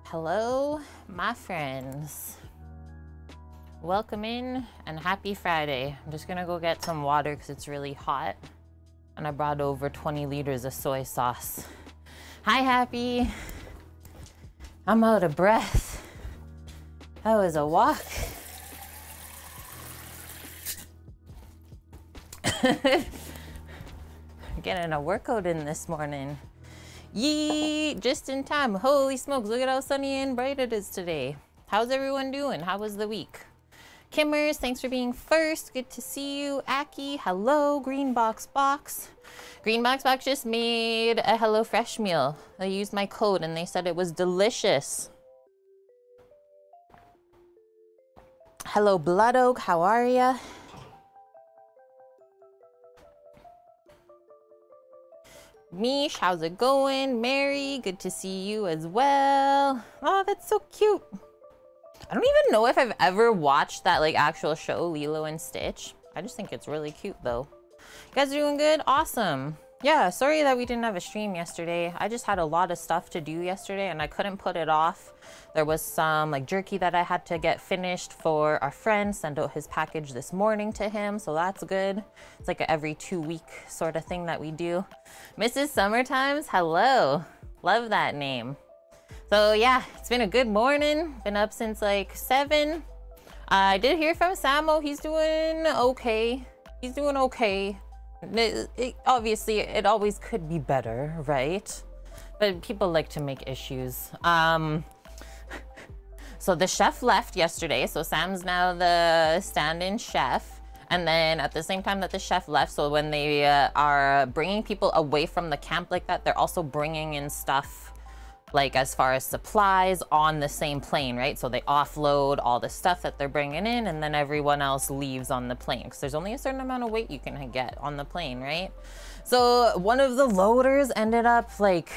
Hello, my friends. Welcome in and happy Friday. I'm just gonna go get some water because it's really hot. And I brought over 20 liters of soy sauce. Hi, Happy. I'm out of breath. That was a walk. Getting a workout in this morning. Yee, just in time. Holy smokes, look at how sunny and bright it is today. How's everyone doing? How was the week? Kimmers, thanks for being first. Good to see you. Aki, hello. Greenbox Box. Greenbox Box just made a HelloFresh meal. I used my code and they said it was delicious. Hello, Blood Oak, how are ya? Mish, how's it going? Mary, good to see you as well. Oh, that's so cute. I don't even know if I've ever watched that like actual show, Lilo and Stitch. I just think it's really cute though. You guys are doing good? Awesome. Yeah, sorry that we didn't have a stream yesterday. I just had a lot of stuff to do yesterday and I couldn't put it off. There was some like jerky that I had to get finished for our friend, send out his package this morning to him, so that's good. It's like a every 2-week sort of thing that we do. Mrs. Summertimes, hello. Love that name. So yeah, it's been a good morning. Been up since like 7. I did hear from Samo. He's doing okay. He's doing okay. Obviously, it always could be better, right? But people like to make issues. So the chef left yesterday. So Sam's now the stand-in chef. And then at the same time that the chef left, so when they are bringing people away from the camp like that, they're also bringing in stuff like as far as supplies on the same plane, right? So they offload all the stuff that they're bringing in, and then everyone else leaves on the plane because there's only a certain amount of weight you can get on the plane, right? So one of the loaders ended up like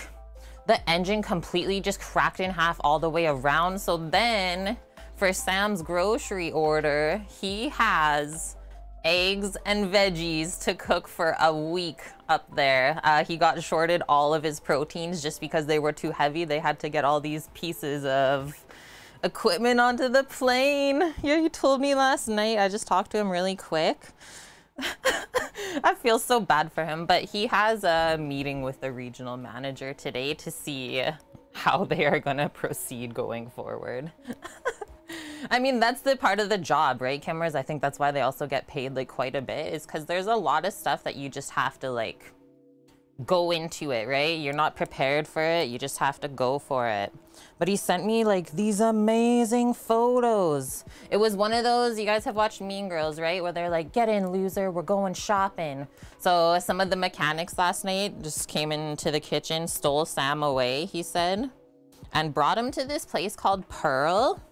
the engine completely just cracked in half all the way around. So then for Sam's grocery order, he has eggs and veggies to cook for a week up there. He got shorted all of his proteins just because they were too heavy. They had to get all these pieces of equipment onto the plane. Yeah, he told me last night. I just talked to him really quick. I feel so bad for him, but he has a meeting with the regional manager today to see how they are going to proceed going forward. I mean, that's the part of the job, right, Kimmers? I think that's why they also get paid like quite a bit, is because there's a lot of stuff that you just have to like go into it, right? You're not prepared for it. You just have to go for it. But he sent me like these amazing photos. It was one of those, you guys have watched Mean Girls, right? Where they're like, get in, loser, we're going shopping. So some of the mechanics last night just came into the kitchen, stole Sam away, he said, and brought him to this place called Pearl.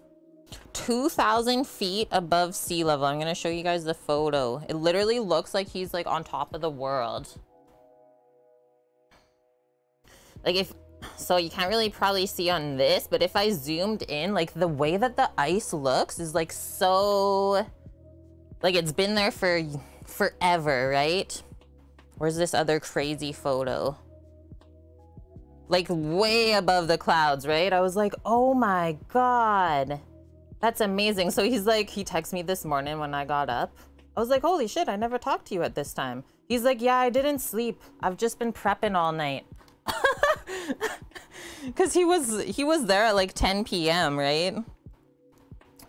2,000 feet above sea level. I'm gonna show you guys the photo. It literally looks like he's like on top of the world. Like if, so you can't really probably see on this, but if I zoomed in, like the way that the ice looks is like so, like it's been there for forever, right? Where's this other crazy photo? Like way above the clouds, right? I was like, oh my God. That's amazing. So he's like, he texted me this morning when I got up. I was like, holy shit, I never talked to you at this time. He's like, yeah, I didn't sleep. I've just been prepping all night. Because he was there at like 10 p.m., right?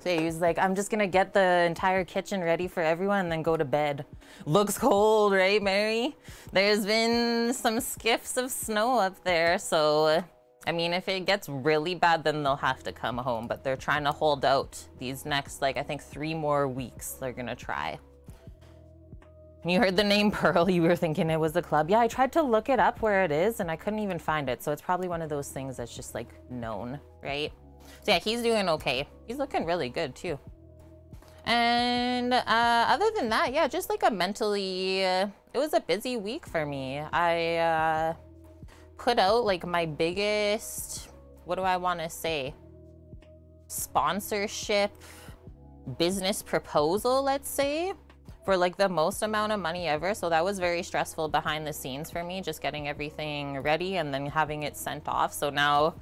So he was like, I'm just going to get the entire kitchen ready for everyone and then go to bed. Looks cold, right, Mary? There's been some skiffs of snow up there, so I mean, if it gets really bad, then they'll have to come home, but they're trying to hold out these next, like, I think 3 more weeks they're gonna try. When you heard the name Pearl, you were thinking it was a club. Yeah, I tried to look it up where it is and I couldn't even find it. So it's probably one of those things that's just like known, right? So yeah, he's doing okay. He's looking really good too. And other than that, yeah, just like a mentally, it was a busy week for me. I put out like my biggest, what do I want to say? Sponsorship business proposal, let's say, for like the most amount of money ever. So that was very stressful behind the scenes for me, just getting everything ready and then having it sent off. So now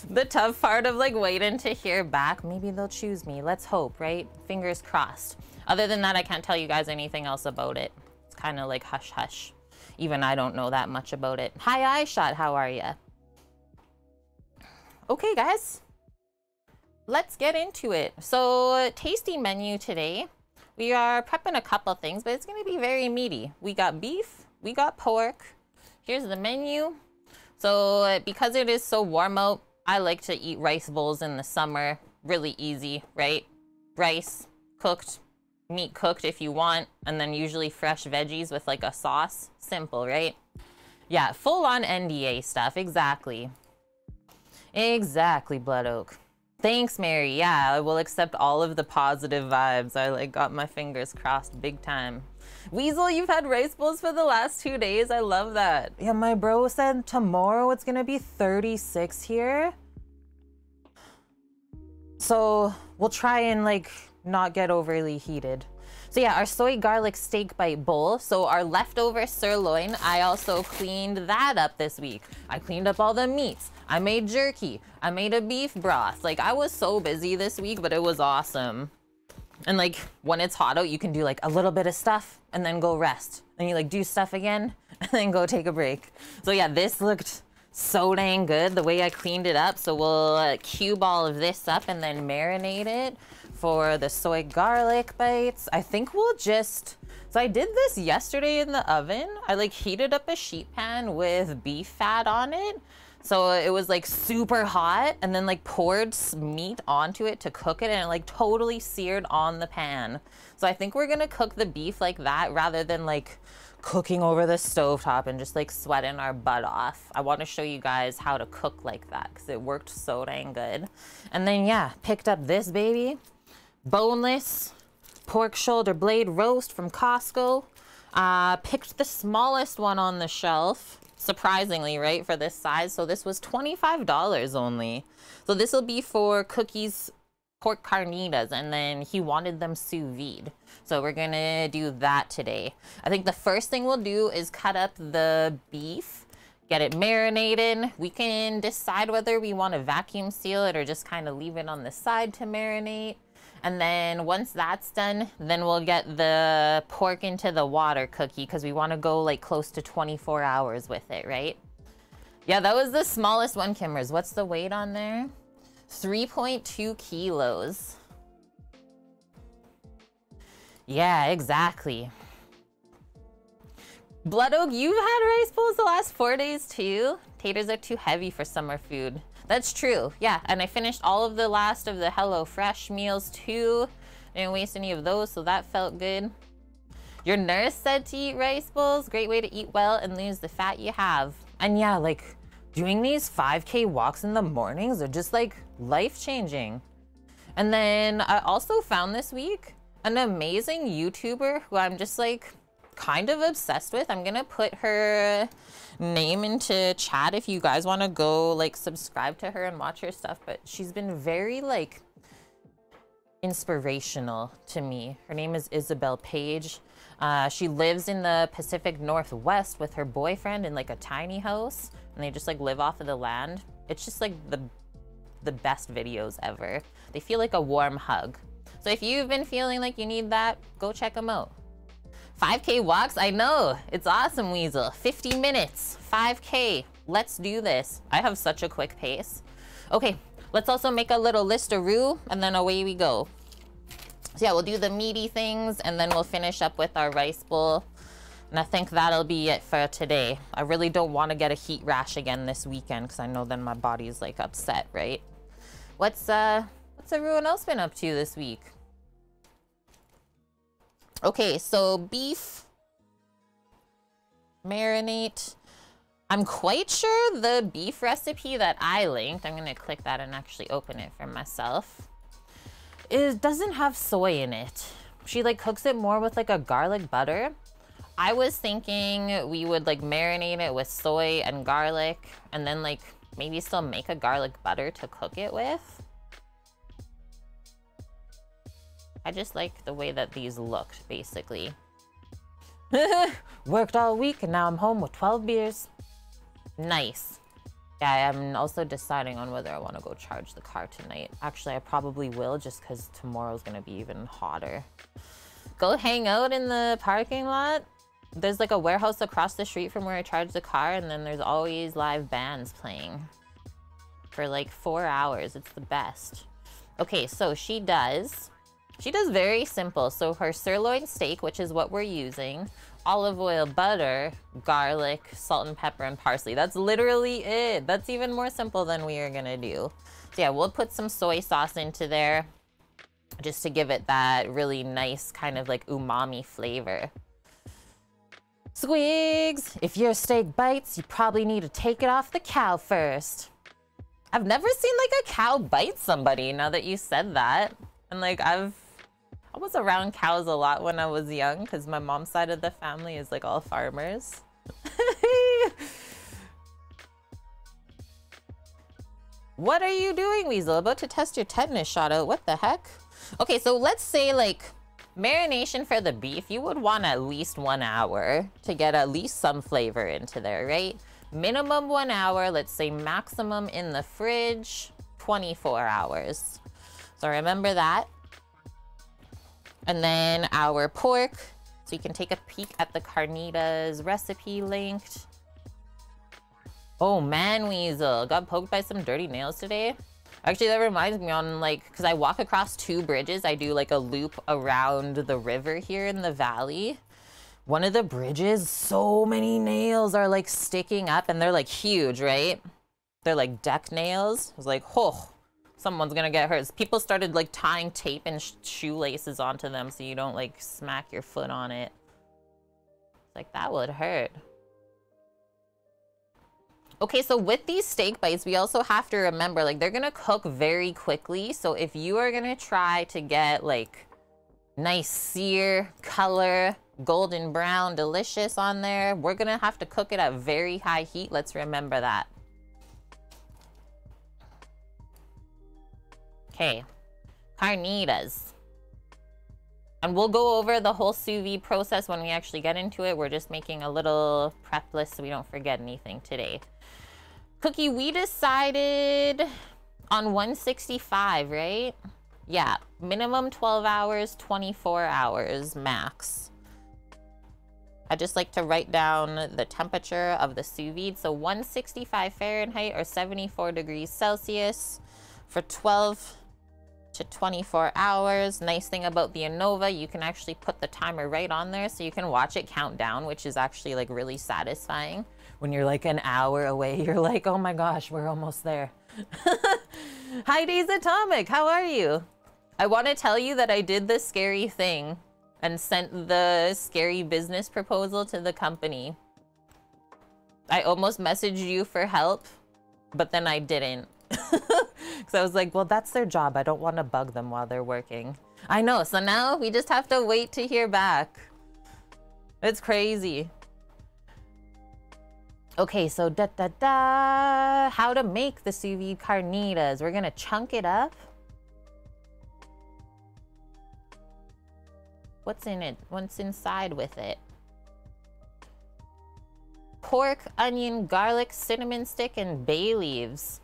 the tough part of like waiting to hear back, maybe they'll choose me. Let's hope, right? Fingers crossed. Other than that, I can't tell you guys anything else about it. It's kind of like hush hush. Even I don't know that much about it. Hi, iShot, how are ya? Okay, guys, let's get into it. So tasting menu today. We are prepping a couple things, but it's gonna be very meaty. We got beef, we got pork. Here's the menu. So because it is so warm out, I like to eat rice bowls in the summer. Really easy, right? Rice, cooked, meat cooked if you want, and then usually fresh veggies with like a sauce. Simple, right? Yeah, full on NDA stuff, exactly. Exactly, Blood Oak. Thanks, Mary. Yeah, I will accept all of the positive vibes. I like got my fingers crossed big time. Weasel, you've had rice bowls for the last 2 days. I love that. Yeah, my bro said tomorrow it's gonna be 36 here. So we'll try and like not get overly heated. So yeah, our soy garlic steak bite bowl. So our leftover sirloin, I also cleaned that up this week. I cleaned up all the meats. I made jerky. I made a beef broth. Like I was so busy this week, but it was awesome. And like when it's hot out, you can do like a little bit of stuff and then go rest. And you like do stuff again and then go take a break. So yeah, this looked so dang good the way I cleaned it up. So we'll cube all of this up and then marinate it for the soy garlic bites. I think we'll just, so I did this yesterday in the oven. I like heated up a sheet pan with beef fat on it. So it was like super hot and then like poured meat onto it to cook it and it like totally seared on the pan. So I think we're gonna cook the beef like that rather than like cooking over the stovetop and just like sweating our butt off. I want to show you guys how to cook like that because it worked so dang good. And then yeah, picked up this baby, boneless pork shoulder blade roast from Costco. Picked the smallest one on the shelf, surprisingly, right, for this size. So this was $25 only. So this will be for Cookie's pork carnitas, and then he wanted them sous vide. So we're gonna do that today. I think the first thing we'll do is cut up the beef, get it marinated. We can decide whether we want to vacuum seal it or just kind of leave it on the side to marinate. And then once that's done, then we'll get the pork into the water, Cookie, because we want to go like close to 24 hours with it, right? Yeah, that was the smallest one, Kimmers. What's the weight on there? 3.2 kilos. Yeah, exactly. Blood Oak, you've had rice bowls the last 4 days too? Taters are too heavy for summer food. That's true, yeah. And I finished all of the last of the Hello Fresh meals too. Didn't waste any of those, so that felt good. Your nurse said to eat rice bowls. Great way to eat well and lose the fat you have. And yeah, like doing these 5K walks in the mornings are just like life-changing. And then I also found this week an amazing YouTuber who I'm just like kind of obsessed with. I'm gonna put her name into chat if you guys want to go like subscribe to her and watch her stuff, but she's been very like inspirational to me. Her name is Isabel Page. She lives in the Pacific Northwest with her boyfriend in like a tiny house, and they just like live off of the land. It's just like the best videos ever. They feel like a warm hug. So if you've been feeling like you need that, go check them out. 5K walks, I know, it's awesome, Weasel. 50 minutes, 5K, let's do this. I have such a quick pace. Okay, let's also make a little list of roux, and then away we go. So yeah, we'll do the meaty things, and then we'll finish up with our rice bowl. And I think that'll be it for today. I really don't want to get a heat rash again this weekend, because I know then my body's like upset, right? What's everyone else been up to this week? Okay, so beef, marinate. I'm quite sure the beef recipe that I linked, I'm gonna click that and actually open it for myself, doesn't have soy in it. She like cooks it more with like a garlic butter. I was thinking we would like marinate it with soy and garlic and then like maybe still make a garlic butter to cook it with. I just like the way that these looked, basically. Worked all week and now I'm home with 12 beers. Nice. Yeah, I'm also deciding on whether I want to go charge the car tonight. Actually, I probably will just because tomorrow's going to be even hotter. Go hang out in the parking lot. There's like a warehouse across the street from where I charge the car, and then there's always live bands playing for like 4 hours. It's the best. Okay, so she does very simple. So her sirloin steak, which is what we're using, olive oil, butter, garlic, salt and pepper, and parsley. That's literally it. That's even more simple than we are gonna do. So yeah, we'll put some soy sauce into there just to give it that really nice kind of like umami flavor. Squigs, if your steak bites, you probably need to take it off the cow first. I've never seen like a cow bite somebody, now that you said that. And like I was around cows a lot when I was young because my mom's side of the family is like all farmers. What are you doing, Weasel? About to test your tetanus shot out. What the heck? Okay, so let's say like marination for the beef, you would want at least 1 hour to get at least some flavor into there, right? Minimum 1 hour, let's say maximum in the fridge, 24 hours. So remember that. And then our pork, so you can take a peek at the Carnitas recipe linked. Oh man, Weasel, got poked by some dirty nails today. Actually, that reminds me on like, because I walk across 2 bridges, I do like a loop around the river here in the valley. One of the bridges, so many nails are like sticking up and they're like huge, right? They're like deck nails. I was like, oh. Someone's gonna get hurt. People started like tying tape and shoelaces onto them so you don't like smack your foot on it. Like, that would hurt. Okay, so with these steak bites, we also have to remember, like, they're gonna cook very quickly. So if you are gonna try to get, like, nice sear, color, golden brown, delicious on there, we're gonna have to cook it at very high heat. Let's remember that. Okay, carnitas. And we'll go over the whole sous vide process when we actually get into it. We're just making a little prep list so we don't forget anything today. Cookie, we decided on 165, right? Yeah, minimum 12 hours, 24 hours max. I just like to write down the temperature of the sous vide. So 165 Fahrenheit or 74 degrees Celsius for 12 to 24 hours. Nice thing about the Innova, you can actually put the timer right on there so you can watch it count down, which is actually like really satisfying. When you're like an hour away, you're like, oh my gosh, we're almost there. Hi, Days Atomic, how are you? I want to tell you that I did the scary thing and sent the scary business proposal to the company. I almost messaged you for help, but then I didn't. Because I was like, well, that's their job. I don't want to bug them while they're working. I know, so now we just have to wait to hear back. It's crazy. Okay, so how to make the sous vide carnitas. We're gonna chunk it up. What's in it? What's inside with it? Pork, onion, garlic, cinnamon stick, and bay leaves.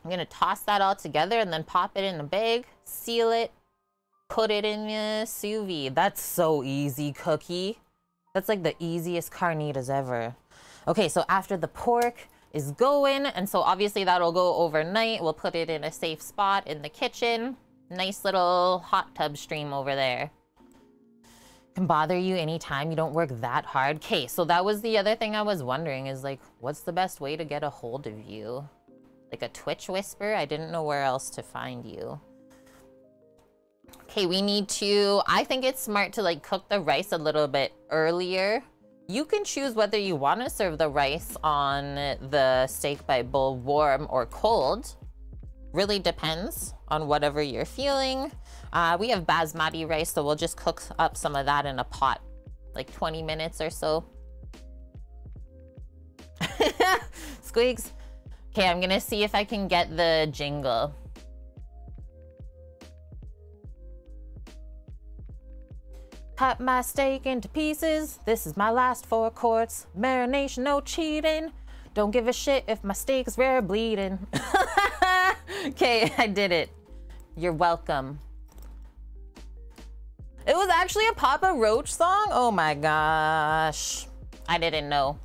I'm gonna toss that all together and then pop it in a bag, seal it, put it in the sous vide. That's so easy, Cookie. That's like the easiest carnitas ever. Okay, so after the pork is going, and so obviously that'll go overnight. We'll put it in a safe spot in the kitchen. Nice little hot tub stream over there. Can bother you anytime you don't work that hard. Okay, so that was the other thing I was wondering is like, what's the best way to get a hold of you? Like a Twitch whisper? I didn't know where else to find you. Okay, we need to, I think it's smart to like cook the rice a little bit earlier. You can choose whether you want to serve the rice on the steak bite bowl warm or cold. Really depends on whatever you're feeling. We have basmati rice, so we'll just cook up some of that in a pot, like 20 minutes or so. Squeaks. Okay, I'm gonna see if I can get the jingle. Cut my steak into pieces. This is my last 4 quarts. Marination, no cheating. Don't give a shit if my steak is rare bleeding. Okay, I did it. You're welcome. It was actually a Papa Roach song? Oh my gosh. I didn't know.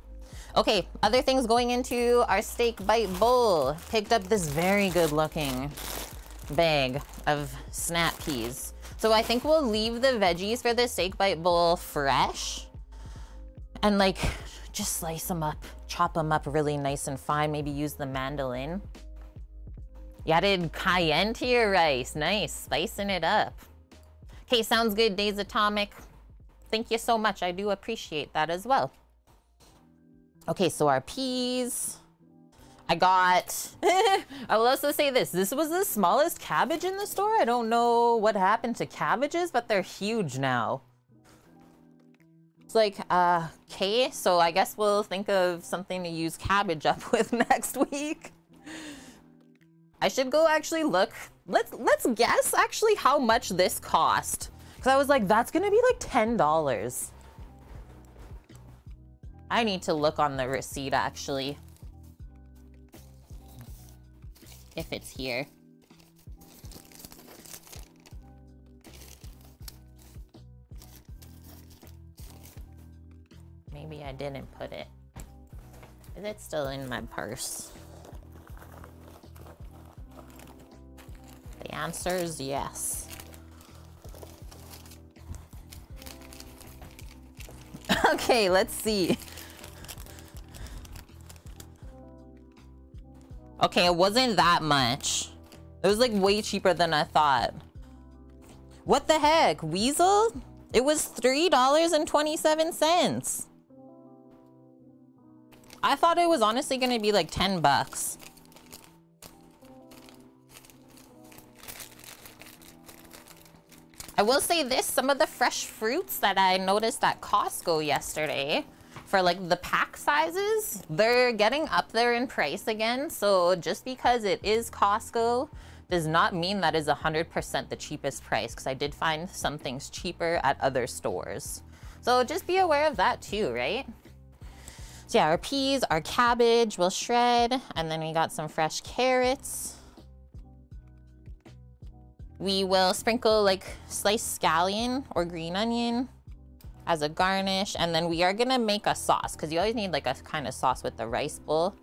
Okay, other things going into our steak bite bowl. Picked up this very good looking bag of snap peas. So I think we'll leave the veggies for the steak bite bowl fresh. And like, just slice them up, chop them up really nice and fine. Maybe use the mandolin. You added cayenne to your rice. Nice, spicing it up. Okay, sounds good, Days Atomic. Thank you so much. I do appreciate that as well. Okay, so our peas. I got, I will also say this. This was the smallest cabbage in the store. I don't know what happened to cabbages, but they're huge now. It's like, okay, so I guess we'll think of something to use cabbage up with next week. I should go actually look. Let's guess actually how much this cost. Because I was like, that's gonna be like $10. I need to look on the receipt actually. If it's here. Maybe I didn't put it. Is it still in my purse? The answer is yes. Okay, let's see. Okay, it wasn't that much. It was like way cheaper than I thought. What the heck? Weasel? It was $3.27. I thought it was honestly gonna be like 10 bucks. I will say this, some of the fresh fruits that I noticed at Costco yesterday for like the pack sizes, they're getting up there in price again. So just because it is Costco does not mean that is 100% the cheapest price, because I did find some things cheaper at other stores. So just be aware of that too, right? So yeah, our peas, our cabbage will shred, and then we got some fresh carrots. We will sprinkle like sliced scallion or green onion as a garnish, and then we are gonna make a sauce, because you always need like a kind of sauce with the rice bowl.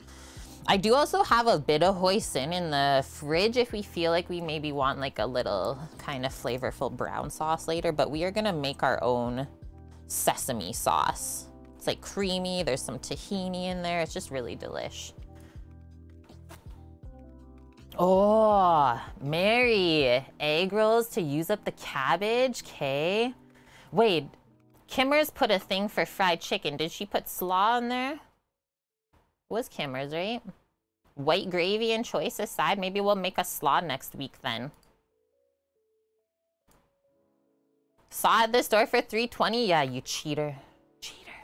I do also have a bit of hoisin in the fridge if we feel like we maybe want like a little kind of flavorful brown sauce later, but we are gonna make our own sesame sauce. It's like creamy, there's some tahini in there, it's just really delish. Oh, Mary, egg rolls to use up the cabbage, okay. Wait, Kimmer's put a thing for fried chicken. Did she put slaw in there? It was Kimmer's, right? White gravy and choice aside, maybe we'll make a slaw next week then. Saw at the store for $3.20. Yeah, you cheater. Cheater.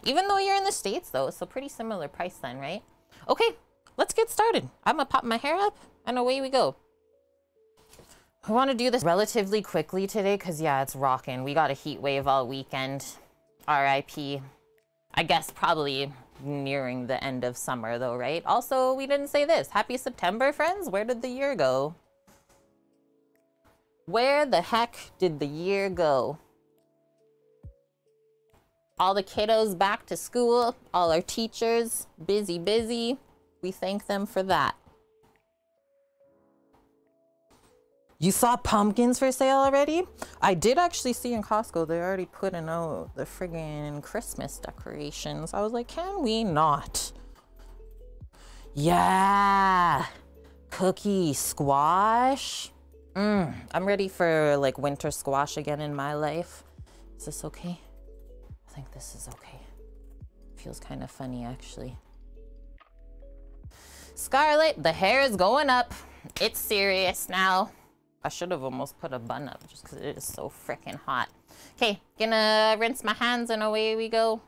Even though you're in the States though, so pretty similar price then, right? Okay, let's get started. I'm gonna pop my hair up and away we go. I want to do this relatively quickly today because yeah, it's rocking. We got a heat wave all weekend. RIP. I guess probably nearing the end of summer though, right? Also, we didn't say this. Happy September, friends. Where did the year go? Where the heck did the year go? All the kiddos back to school, all our teachers, busy, busy. We thank them for that. You saw pumpkins for sale already? I did actually see in Costco, they already put in the friggin' Christmas decorations. I was like, can we not? Yeah, cookie squash. I'm ready for like winter squash again in my life. Is this okay? I think this is okay. Feels kind of funny actually. Scarlett, the hair is going up. It's serious now. I should have almost put a bun up just because it is so freaking hot. Okay, gonna rinse my hands and away we go.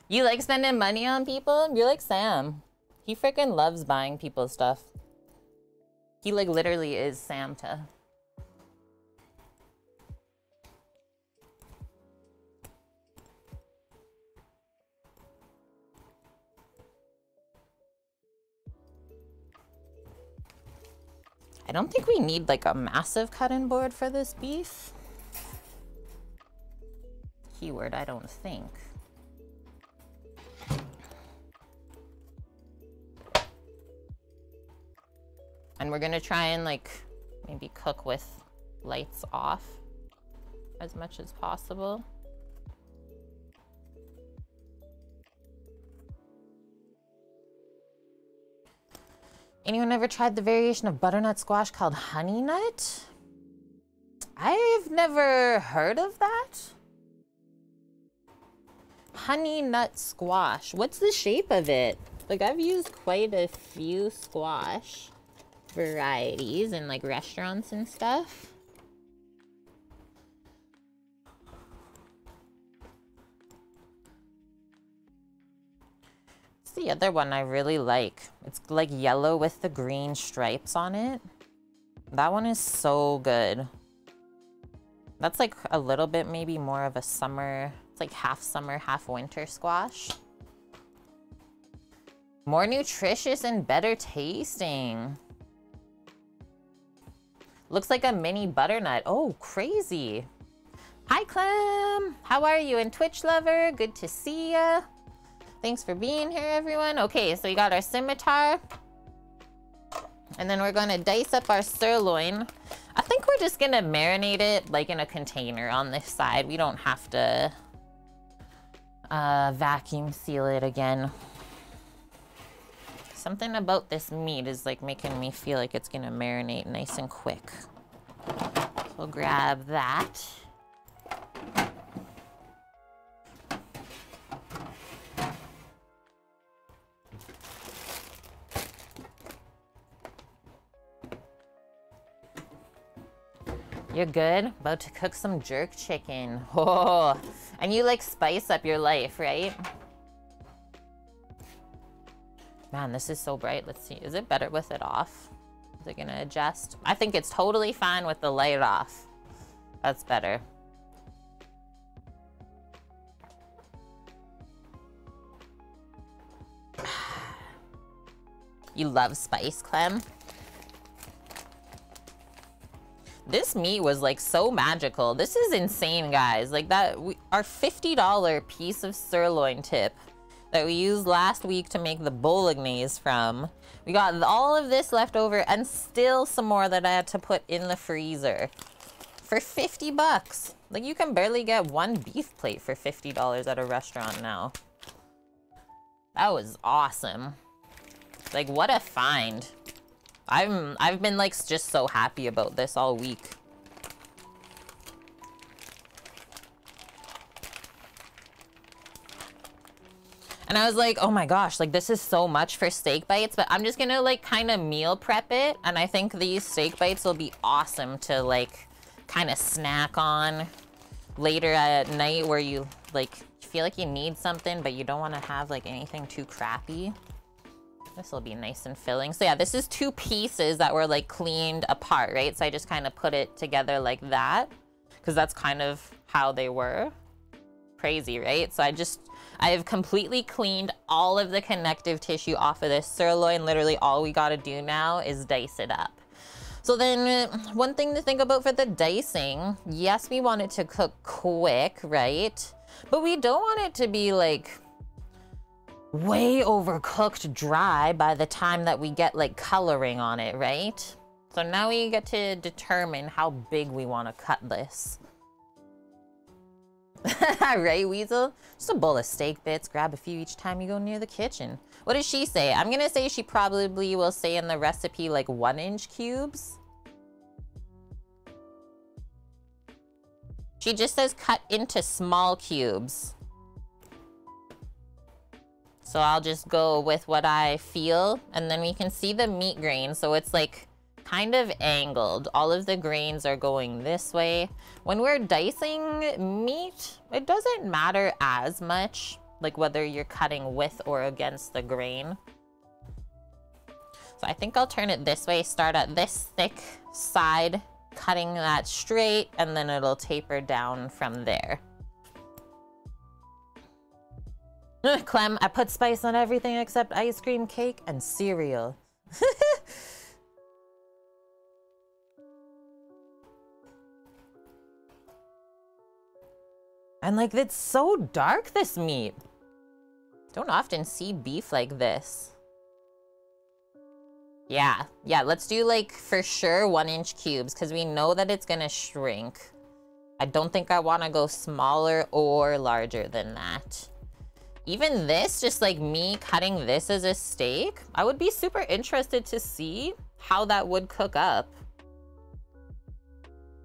You like spending money on people? You're like Sam. He freaking loves buying people stuff. He like literally is Santa. I don't think we need like a massive cutting board for this beef. Keyword, I don't think. And we're gonna try and like maybe cook with lights off as much as possible. Anyone ever tried the variation of butternut squash called honey nut? I've never heard of that. Honey nut squash. What's the shape of it? Like I've used quite a few squash varieties in like restaurants and stuff. The other one I really like. It's like yellow with the green stripes on it. That one is so good. That's like a little bit maybe more of a summer, it's like half summer, half winter squash. More nutritious and better tasting. Looks like a mini butternut. Oh, crazy. Hi, Clem. How are you? And Twitch lover, good to see ya. Thanks for being here, everyone. Okay, so we got our scimitar. And then we're gonna dice up our sirloin. I think we're just gonna marinate it like in a container on this side. We don't have to vacuum seal it again. Something about this meat is like making me feel like it's gonna marinate nice and quick. So we'll grab that. You're good? About to cook some jerk chicken. Oh, and you like spice up your life, right? Man, this is so bright. Let's see. Is it better with it off? Is it gonna adjust? I think it's totally fine with the light off. That's better. You love spice, Clem? This meat was like so magical. This is insane, guys. Like that, our $50 piece of sirloin tip that we used last week to make the bolognese from. We got all of this left over and still some more that I had to put in the freezer for 50 bucks. Like you can barely get one beef plate for $50 at a restaurant now. That was awesome. Like what a find. I've been like just so happy about this all week. And I was like, oh my gosh, like this is so much for steak bites, but I'm just gonna like kind of meal prep it. And I think these steak bites will be awesome to like kind of snack on later at night where you like feel like you need something, but you don't want to have like anything too crappy. This will be nice and filling. So yeah, this is 2 pieces that were like cleaned apart, right? So I just kind of put it together like that because that's kind of how they were. Crazy, right? So I have completely cleaned all of the connective tissue off of this sirloin. Literally all we got to do now is dice it up. So then one thing to think about for the dicing, yes, we want it to cook quick, right? But we don't want it to be like way overcooked dry by the time that we get like coloring on it, right? So now we get to determine how big we want to cut this. Right, Weasel? Just a bowl of steak bits, grab a few each time you go near the kitchen. What does she say? I'm gonna say she probably will say in the recipe like 1-inch cubes. She just says cut into small cubes. So I'll just go with what I feel, and then we can see the meat grain. So it's like kind of angled. All of the grains are going this way. When we're dicing meat, it doesn't matter as much, like whether you're cutting with or against the grain. So I think I'll turn it this way, start at this thick side, cutting that straight, and then it'll taper down from there. Clem, I put spice on everything except ice cream, cake, and cereal. And like, it's so dark, this meat. Don't often see beef like this. Yeah, let's do like for sure 1-inch cubes because we know that it's gonna shrink. I don't think I wanna go smaller or larger than that. Even this, just like me cutting this as a steak, I would be super interested to see how that would cook up.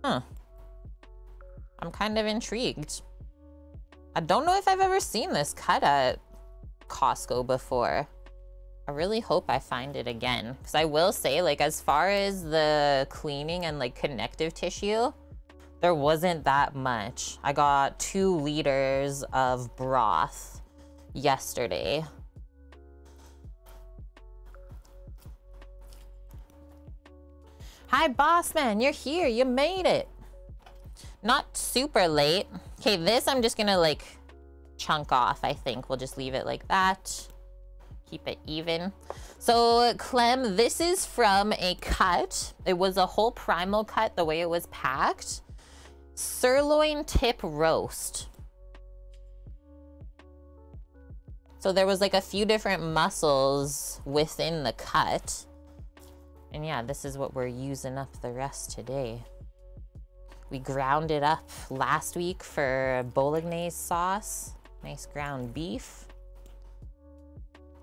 Huh. I'm kind of intrigued. I don't know if I've ever seen this cut at Costco before. I really hope I find it again. Because I will say, like, as far as the cleaning and like connective tissue, there wasn't that much. I got 2 liters of broth yesterday. Hi, boss man, you're here. You made it. Not super late. Okay, this I'm just gonna like chunk off, I think. We'll just leave it like that. Keep it even. So, Clem, this is from a cut. It was a whole primal cut the way it was packed. Sirloin tip roast. So there was like a few different muscles within the cut. And yeah, this is what we're using up the rest today. We ground it up last week for bolognese sauce. Nice ground beef.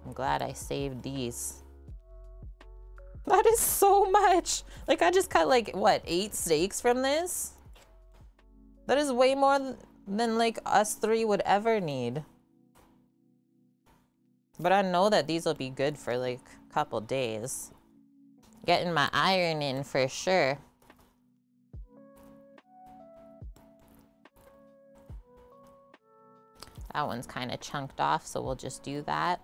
I'm glad I saved these. That is so much. Like I just cut like, what, 8 steaks from this? That is way more than like us 3 would ever need. But I know that these will be good for like a couple days. Getting my iron in for sure. That one's kind of chunked off, so we'll just do that.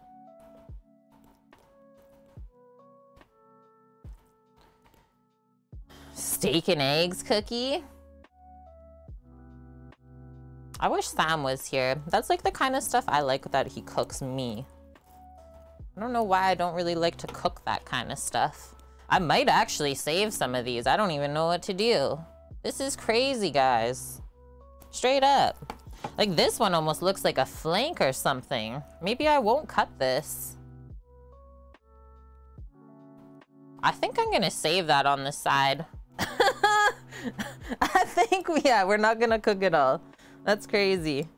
Steak and eggs cookie. I wish Sam was here. That's like the kind of stuff I like that he cooks me. I don't know why I don't really like to cook that kind of stuff. I might actually save some of these. I don't even know what to do. This is crazy, guys. Straight up. Like this one almost looks like a flank or something. Maybe I won't cut this. I think I'm gonna save that on the side. I think, yeah, we're not gonna cook it all. That's crazy.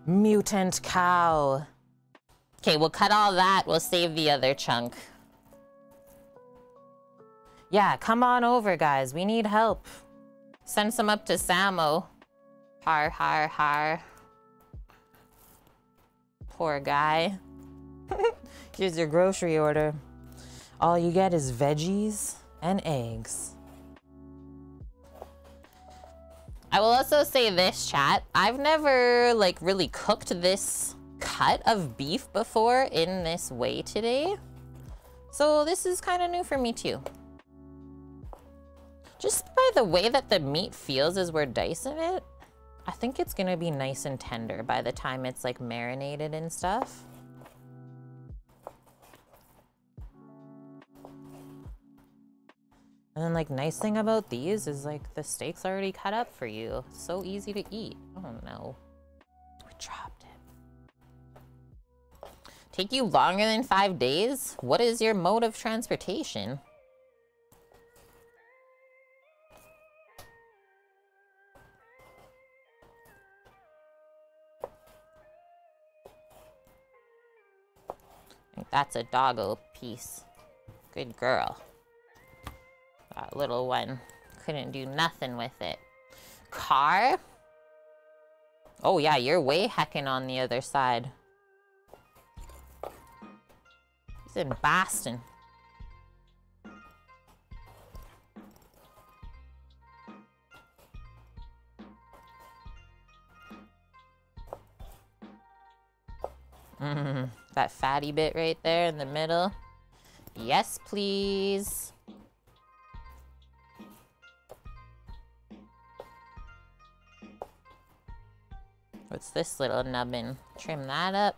Mutant cow. Okay, we'll cut all that. We'll save the other chunk. Yeah, come on over, guys. We need help. Send some up to Samo. Har, har, har. Poor guy. Here's your grocery order. All you get is veggies and eggs. I will also say this, chat. I've never, like, really cooked this cut of beef before in this way today. So this is kind of new for me, too. Just by the way that the meat feels as we're dicing it, I think it's gonna be nice and tender by the time it's, like, marinated and stuff. And then, like, nice thing about these is, like, the steak's already cut up for you. It's so easy to eat. Oh, no. We dropped it. Take you longer than 5 days? What is your mode of transportation? I think that's a doggo piece. Good girl. That little one couldn't do nothing with it. Car? Oh yeah, you're way heckin' on the other side. He's in Boston. That fatty bit right there in the middle. Yes, please. What's this little nubbin? Trim that up.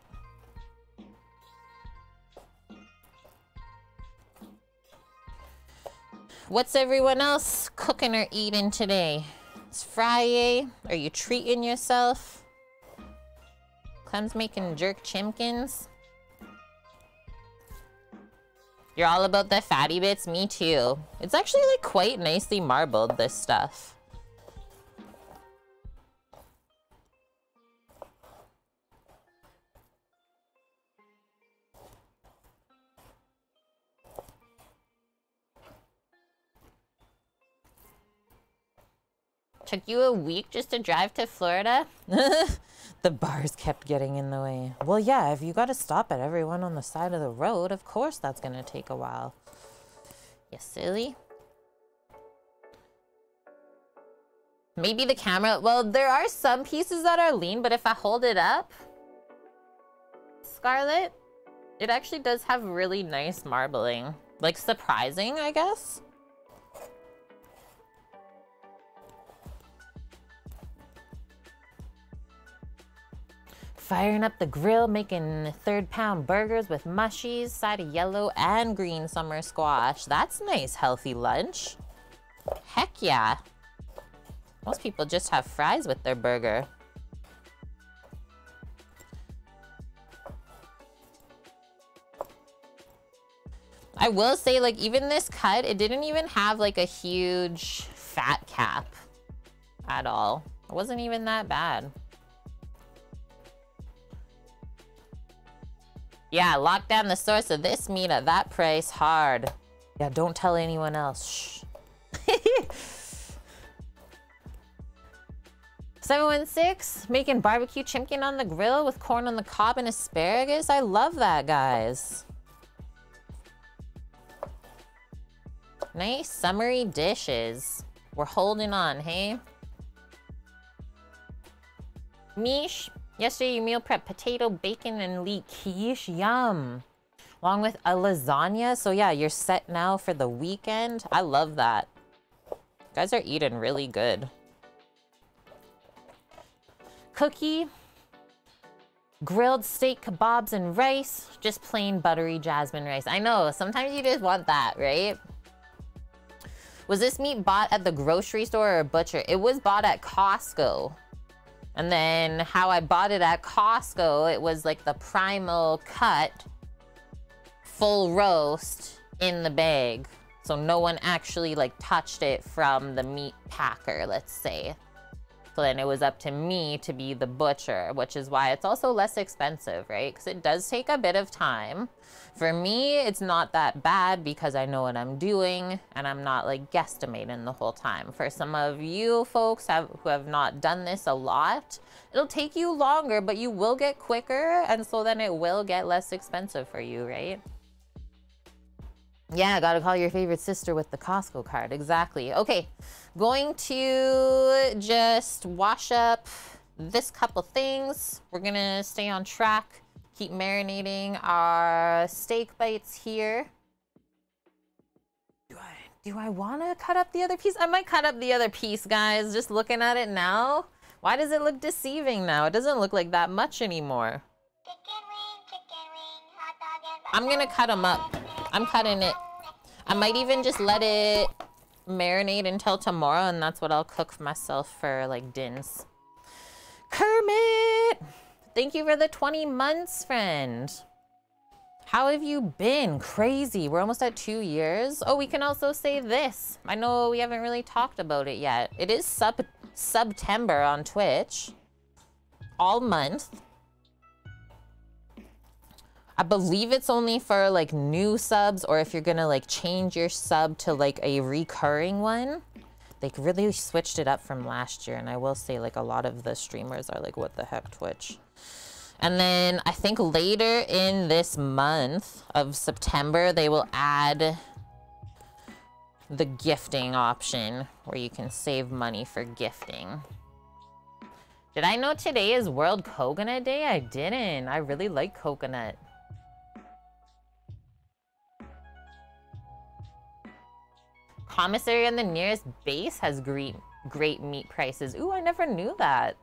What's everyone else cooking or eating today? It's Friday. Are you treating yourself? Clem's making jerk chimkins. You're all about the fatty bits? Me too. It's actually like quite nicely marbled, this stuff. Took you a week just to drive to Florida? The bars kept getting in the way. Well, yeah, if you gotta stop at everyone on the side of the road, of course that's gonna take a while. You silly. Maybe the camera, well, there are some pieces that are lean, but if I hold it up, Scarlett, it actually does have really nice marbling. Like, surprising, I guess. Firing up the grill, making 3rd-pound burgers with mushies, side of yellow and green summer squash. That's nice, healthy lunch. Heck yeah. Most people just have fries with their burger. I will say, like, even this cut, it didn't even have, like, a huge fat cap at all. It wasn't even that bad. Yeah, lock down the source of this meat at that price hard. Yeah, don't tell anyone else. Shh. 716, making barbecue chimkin on the grill with corn on the cob and asparagus. I love that, guys. Nice summery dishes. We're holding on, hey? Mish, Yesterday you meal prep potato, bacon, and leek quiche. Yum. Along with a lasagna. So yeah, you're set now for the weekend. I love that. You guys are eating really good. Cookie. Grilled steak, kebabs, and rice. Just plain buttery jasmine rice. I know, sometimes you just want that, right? Was this meat bought at the grocery store or a butcher? It was bought at Costco. And then how I bought it at Costco, it was like the primal cut, full roast in the bag. So no one actually like touched it from the meat packer, let's say. So then it was up to me to be the butcher, which is why it's also less expensive, right? Because it does take a bit of time. For me, it's not that bad because I know what I'm doing and I'm not like guesstimating the whole time. For some of you folks who have not done this a lot, it'll take you longer, but you will get quicker. And so then it will get less expensive for you, right? Yeah, gotta call your favorite sister with the Costco card. Exactly. Okay, going to just wash up this couple things. We're gonna stay on track, keep marinating our steak bites here. Do I wanna cut up the other piece? I might cut up the other piece, guys. Just looking at it now. Why does it look deceiving now? It doesn't look like that much anymore. I'm gonna cut them up. I'm cutting it. I might even just let it marinate until tomorrow, and that's what I'll cook for myself for like dins. Kermit! Thank you for the 20 months, friend. How have you been? Crazy. We're almost at 2 years. Oh, we can also say this. I know we haven't really talked about it yet. It is September on Twitch. All month. I believe it's only for like new subs, or if you're gonna like change your sub to like a recurring one. They really switched it up from last year, and I will say like a lot of the streamers are like, what the heck, Twitch? And then I think later in this month of September, they will add the gifting option where you can save money for gifting. Did I know today is World Coconut Day? I didn't. I really like coconut. Commissary on the nearest base has great meat prices. Ooh, I never knew that.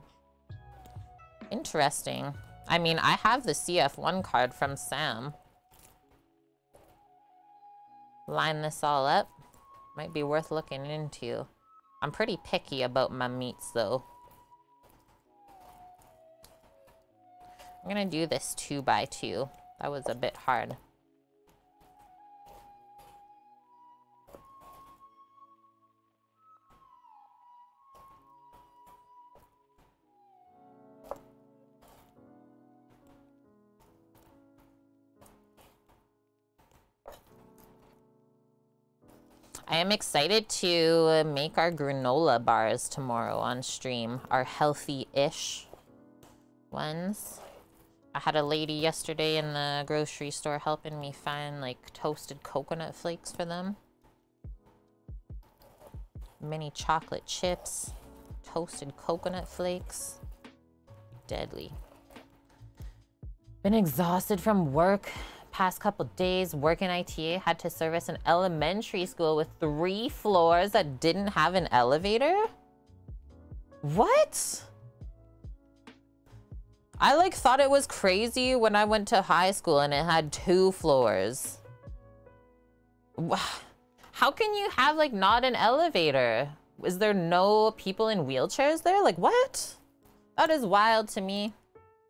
Interesting. I mean, I have the CF1 card from Sam. Line this all up. Might be worth looking into. I'm pretty picky about my meats, though. I'm gonna do this 2x2. That was a bit hard. I am excited to make our granola bars tomorrow on stream. Our healthy-ish ones. I had a lady yesterday in the grocery store helping me find like toasted coconut flakes for them. Mini chocolate chips. Toasted coconut flakes. Deadly. Been exhausted from work. Past couple days working ITA, had to service an elementary school with 3 floors that didn't have an elevator? What? I like thought it was crazy when I went to high school and it had 2 floors. How can you have like not an elevator? Is there no people in wheelchairs there? Like what? That is wild to me.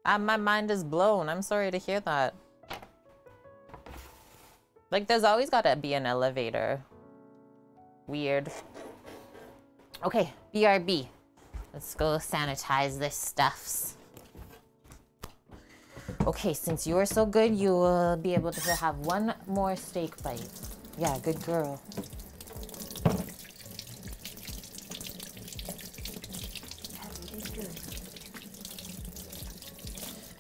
My mind is blown. I'm sorry to hear that. Like, there's always gotta be an elevator. Weird. Okay, BRB. Let's go sanitize this stuffs. Okay, since you are so good, you will be able to have 1 more steak bite. Yeah, good girl.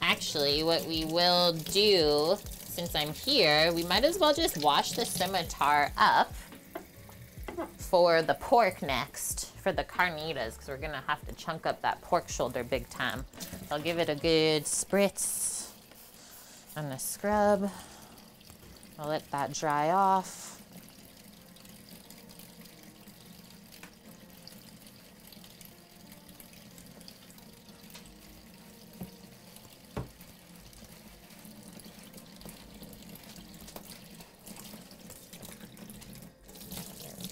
Actually, what we will do, since I'm here, we might as well just wash the scimitar up for the pork next, for the carnitas, because we're gonna have to chunk up that pork shoulder big time. I'll give it a good spritz and a scrub. I'll let that dry off.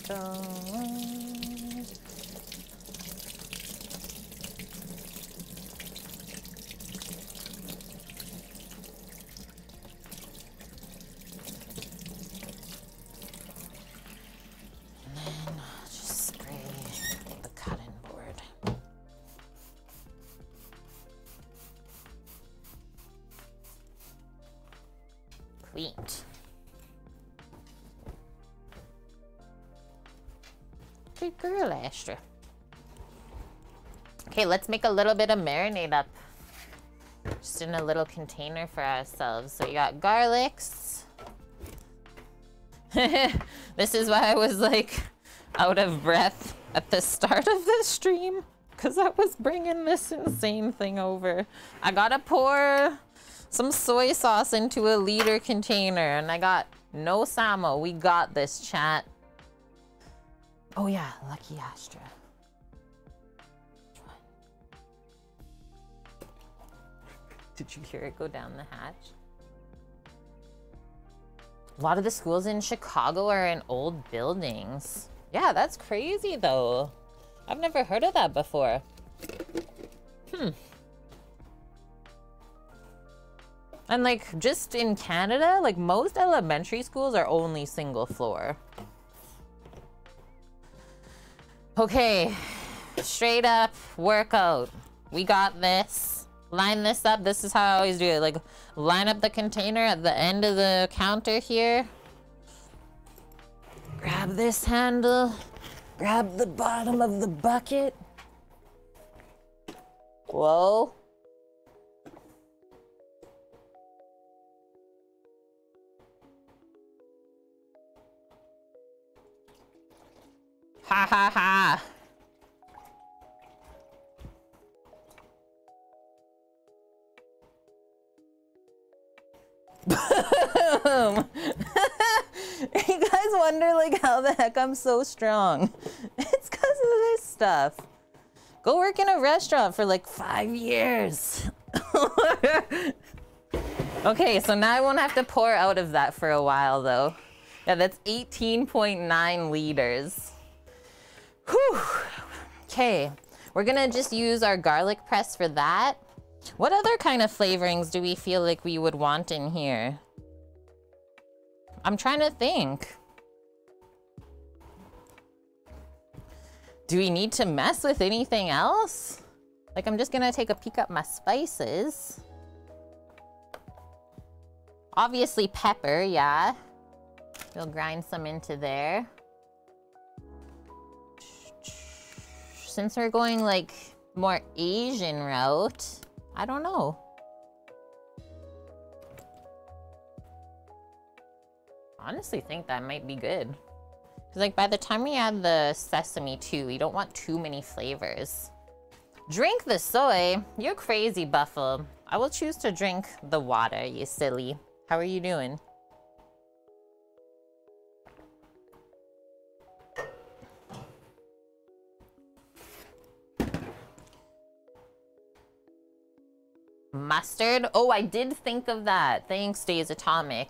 There we go. Good girl, Astra. Okay, let's make a little bit of marinade up. Just in a little container for ourselves. So you got garlics. This is why I was like out of breath at the start of the stream, because I was bringing this insane thing over. I gotta pour some soy sauce into a liter container, and I got no Samo. We got this, chat. Oh yeah, lucky Astra. Did you hear it go down the hatch? A lot of the schools in Chicago are in old buildings. Yeah, that's crazy though. I've never heard of that before. And like, just in Canada, like most elementary schools are only single floor. Okay, straight up workout. We got this. Line this up. This is how I always do it. Like, line up the container at the end of the counter here. Grab this handle. Grab the bottom of the bucket. Whoa. Ha ha ha. Boom. You guys wonder like how the heck I'm so strong. It's because of this stuff. Go work in a restaurant for like 5 years. Okay, so now I won't have to pour out of that for a while though. Yeah, that's 18.9 liters. Whew. Okay, we're gonna just use our garlic press for that. What other kind of flavorings do we feel like we would want in here? I'm trying to think. Do we need to mess with anything else? Like, I'm just gonna take a peek at my spices. Obviously pepper, yeah. We'll grind some into there. Since we're going like more Asian route, I don't know. Honestly think that might be good. Cause like by the time we add the sesame too, we don't want too many flavors. Drink the soy. You're crazy, Buffalo. I will choose to drink the water, you silly. How are you doing? Mustard? Oh, I did think of that. Thanks, Days Atomic.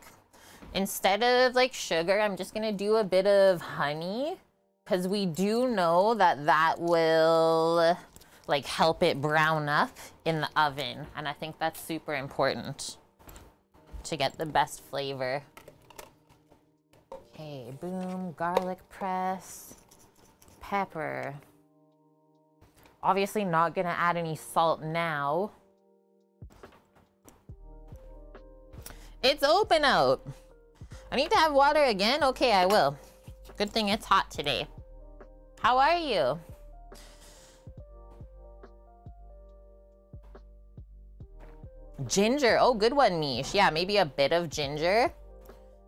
Instead of like sugar, I'm just gonna do a bit of honey, because we do know that that will like help it brown up in the oven, and I think that's super important to get the best flavor. Okay, boom, garlic press, pepper. Obviously not gonna add any salt now. It's open out. I need to have water again? Okay, I will. Good thing it's hot today. How are you? Ginger. Oh, good one, Mish. Yeah, maybe a bit of ginger.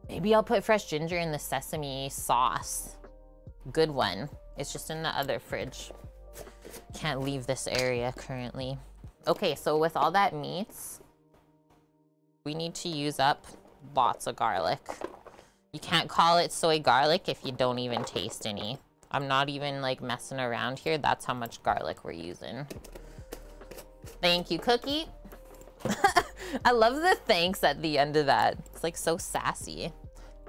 Maybe I'll put fresh ginger in the sesame sauce. Good one. It's just in the other fridge. Can't leave this area currently. Okay, so with all that meats, we need to use up lots of garlic. You can't call it soy garlic if you don't even taste any. I'm not even like messing around here. That's how much garlic we're using. Thank you, Cookie. I love the thanks at the end of that. It's like so sassy.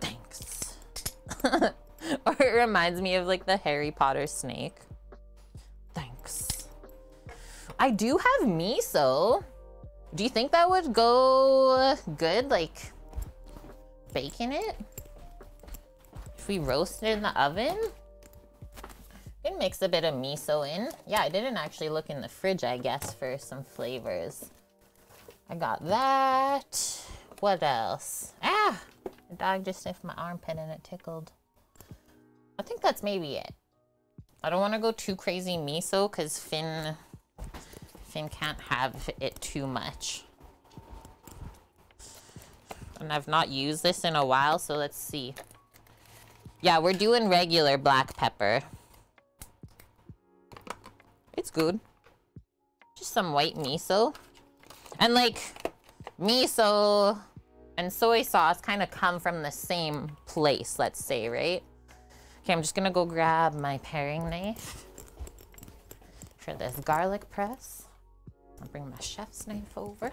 Thanks. Or it reminds me of like the Harry Potter snake. Thanks. I do have miso. Do you think that would go good, like baking it? If we roast it in the oven? You can mix a bit of miso in. Yeah, I didn't actually look in the fridge, I guess, for some flavors. I got that. What else? Ah! The dog just sniffed my armpit and it tickled. I think that's maybe it. I don't want to go too crazy miso because Finn can't have it too much. And I've not used this in a while, so let's see. Yeah, we're doing regular black pepper. It's good. Just some white miso. And like, miso and soy sauce kind of come from the same place, let's say, right? Okay, I'm just gonna go grab my paring knife for this garlic press. I'll bring my chef's knife over.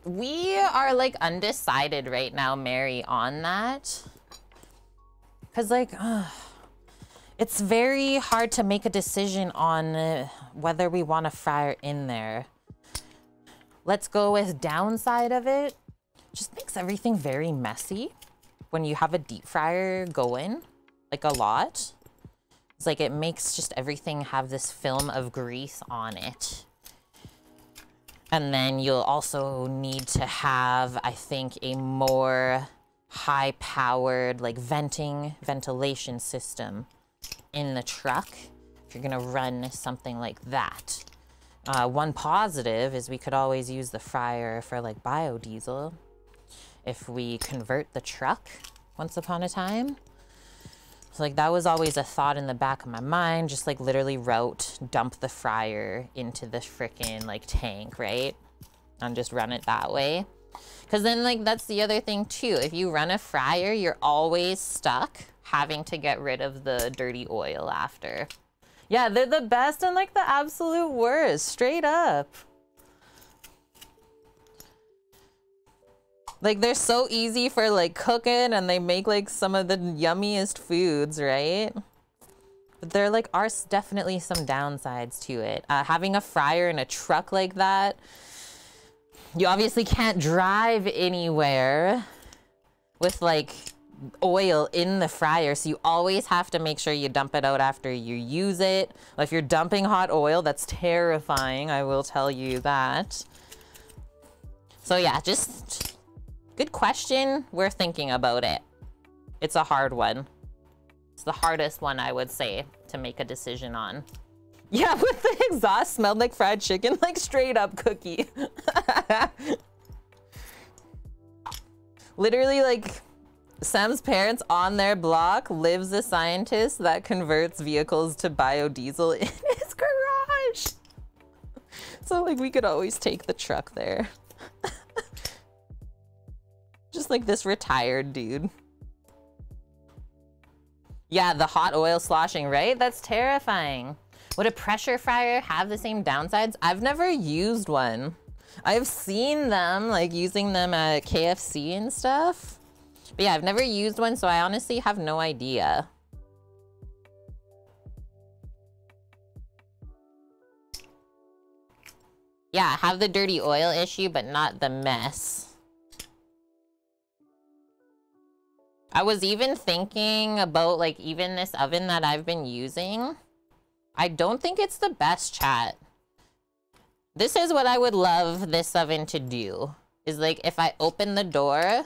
We are like undecided right now, Mary, on that. Cause like, it's very hard to make a decision on whether we want a fryer in there. Let's go with downside of it. Just makes everything very messy when you have a deep fryer going, like a lot. It's like it makes just everything have this film of grease on it. And then you'll also need to have, I think, a more high-powered, like, ventilation system in the truck if you're gonna run something like that. One positive is we could always use the fryer for, like, biodiesel if we convert the truck once upon a time. So, like, that was always a thought in the back of my mind, just, like, literally dump the fryer into the frickin', like, tank, right? And just run it that way. Because then, like, that's the other thing, too. If you run a fryer, you're always stuck having to get rid of the dirty oil after. Yeah, they're the best and, like, the absolute worst. Straight up. Like, they're so easy for, like, cooking, and they make, like, some of the yummiest foods, right? But there, like, are definitely some downsides to it. Having a fryer in a truck like that, you obviously can't drive anywhere with, like, oil in the fryer, so you always have to make sure you dump it out after you use it. If you're dumping hot oil, that's terrifying, I will tell you that. So, yeah, just... good question. We're thinking about it. It's a hard one. It's the hardest one, I would say, to make a decision on. Yeah, with the exhaust smelled like fried chicken, like straight up Cookie. Literally, like, Sam's parents on their block lives a scientist that converts vehicles to biodiesel in his garage. So, like, we could always take the truck there. Just like this retired dude. Yeah, the hot oil sloshing, right? That's terrifying. Would a pressure fryer have the same downsides? I've never used one. I've seen them, like using them at KFC and stuff. But yeah, I've never used one, so I honestly have no idea. Yeah, have the dirty oil issue, but not the mess. I was even thinking about, like, even this oven that I've been using. I don't think it's the best, chat. This is what I would love this oven to do. Is, like, if I open the door,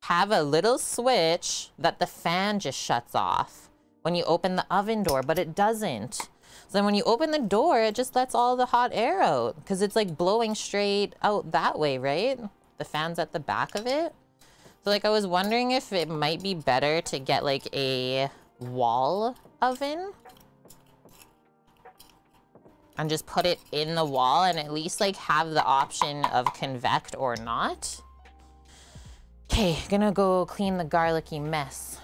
have a little switch that the fan just shuts off when you open the oven door, but it doesn't. So then when you open the door, it just lets all the hot air out because it's, like, blowing straight out that way, right? The fan's at the back of it. So, like, I was wondering if it might be better to get, like, a wall oven and just put it in the wall and at least like have the option of convect or not. Okay, gonna go clean the garlicky mess.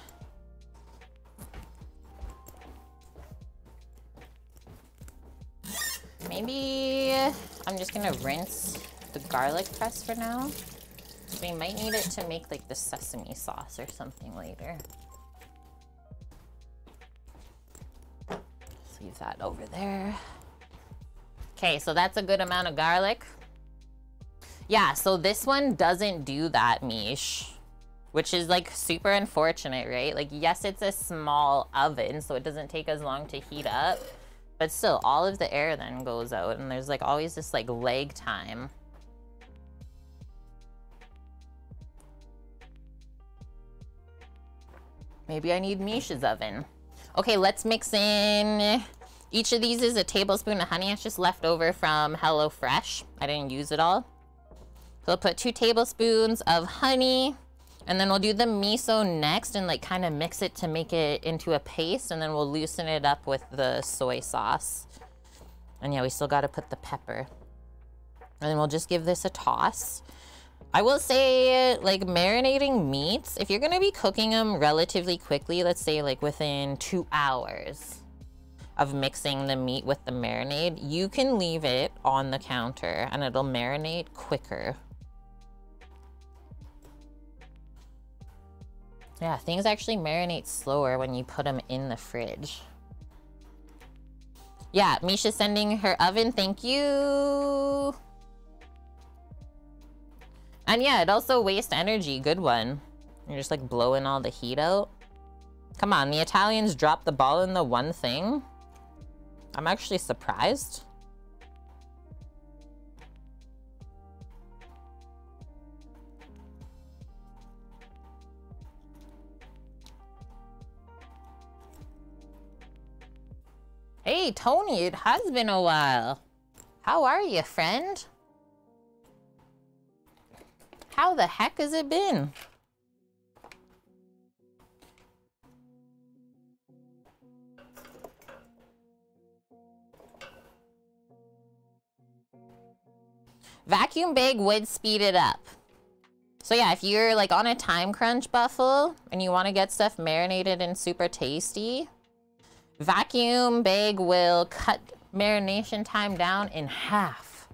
Maybe I'm just gonna rinse the garlic press for now. We might need it to make like the sesame sauce or something later. Let's leave that over there. Okay, so that's a good amount of garlic. Yeah, so this one doesn't do that, Mish, which is like super unfortunate, right? Like, yes, it's a small oven, so it doesn't take as long to heat up, but still, all of the air then goes out, and there's like always this like lag time. Maybe I need Mish's oven. Okay, let's mix in. Each of these is a tablespoon of honey. It's just left over from HelloFresh. I didn't use it all. So I'll put 2 tablespoons of honey, and then we'll do the miso next and like kind of mix it to make it into a paste, and then we'll loosen it up with the soy sauce. And yeah, we still got to put the pepper. And then we'll just give this a toss. I will say, like, marinating meats, if you're gonna be cooking them relatively quickly, let's say like within 2 hours of mixing the meat with the marinade, you can leave it on the counter and it'll marinate quicker. Yeah, things actually marinate slower when you put them in the fridge. Yeah, Misha's sending her oven, thank you. And yeah, it also wastes energy, good one. You're just like blowing all the heat out. Come on, the Italians dropped the ball in the one thing. I'm actually surprised. Hey, Tony, it has been a while. How are you, friend? How the heck has it been? Vacuum bag would speed it up. So yeah, if you're like on a time crunch, Buffalo, and you want to get stuff marinated and super tasty, vacuum bag will cut marination time down in half.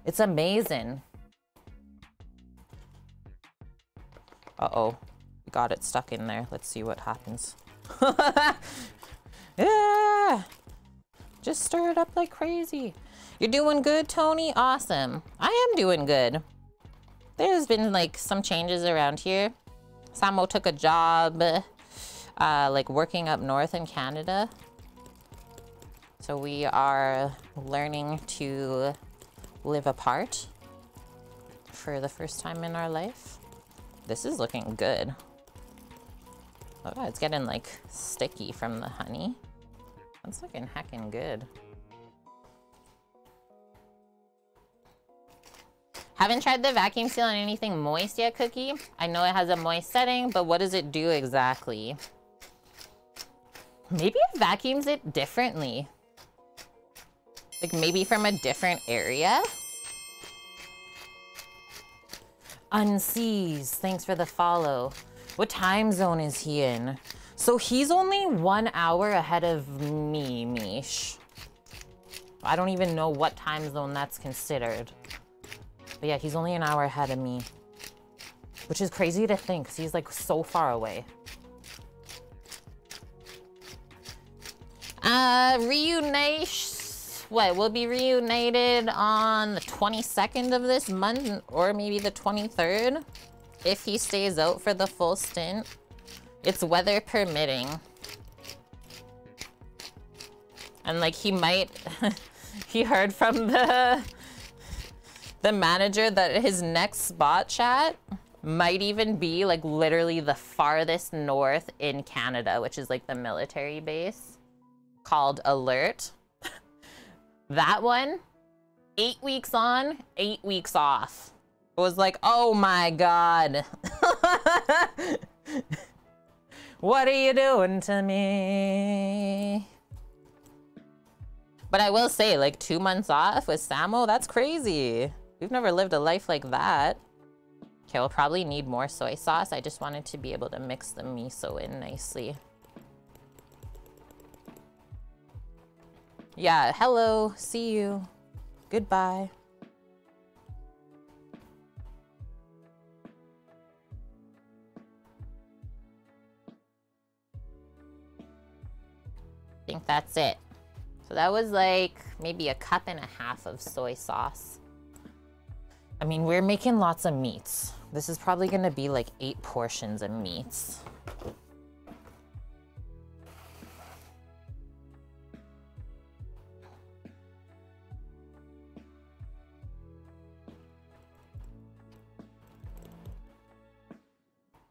It's amazing. Uh-oh, we got it stuck in there. Let's see what happens. Yeah, just stir it up like crazy. You're doing good, Tony? Awesome. I am doing good. There's been like some changes around here. Samo took a job like working up north in Canada. So we are learning to live apart for the first time in our life. This is looking good. Oh, it's getting like sticky from the honey. That's looking heckin' good. Haven't tried the vacuum seal on anything moist yet, Cookie. I know it has a moist setting, but what does it do exactly? Maybe it vacuums it differently. Like maybe from a different area? Unseas, thanks for the follow. What time zone is he in? So he's only 1 hour ahead of me, Mish. I don't even know what time zone that's considered. But yeah, he's only an hour ahead of me. Which is crazy to think, because he's like so far away. What, we'll be reunited on the 22nd of this month, or maybe the 23rd, if he stays out for the full stint. It's weather permitting. And like he might, he heard from the manager that his next spot chat might even be like literally the farthest north in Canada, which is like the military base called Alert. That one, 8 weeks on, 8 weeks off. It was like, oh my God. What are you doing to me? But I will say, like, 2 months off with Samo, that's crazy. We've never lived a life like that. Okay, we'll probably need more soy sauce. I just wanted to be able to mix the miso in nicely. Yeah, hello, see you. Goodbye. I think that's it. So that was like maybe 1.5 cups of soy sauce. I mean, we're making lots of meats. This is probably gonna be like 8 portions of meats.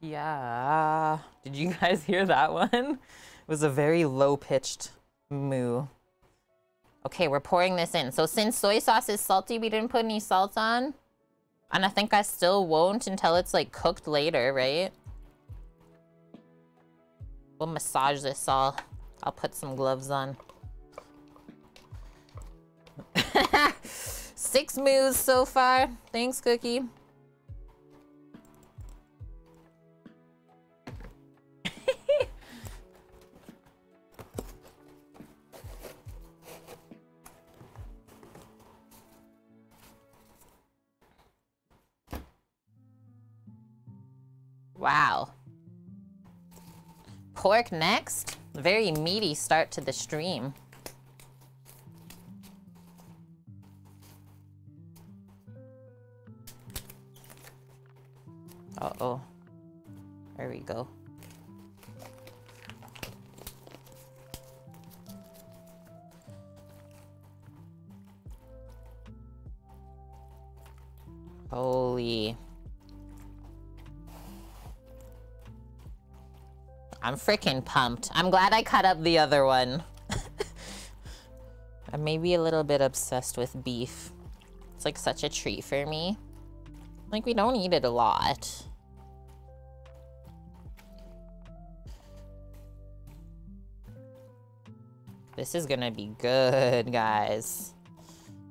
Yeah. Did you guys hear that one? It was a very low-pitched moo. Okay, we're pouring this in. So since soy sauce is salty, we didn't put any salt on. And I think I still won't until it's like cooked later, right? We'll massage this all. I'll put some gloves on. 6 moos so far. Thanks, Cookie. Wow. Pork next. Very meaty start to the stream. Uh-oh. There we go. Holy. I'm freaking pumped. I'm glad I cut up the other one. I'm maybe a little bit obsessed with beef. It's like such a treat for me. Like, we don't eat it a lot. This is gonna be good, guys.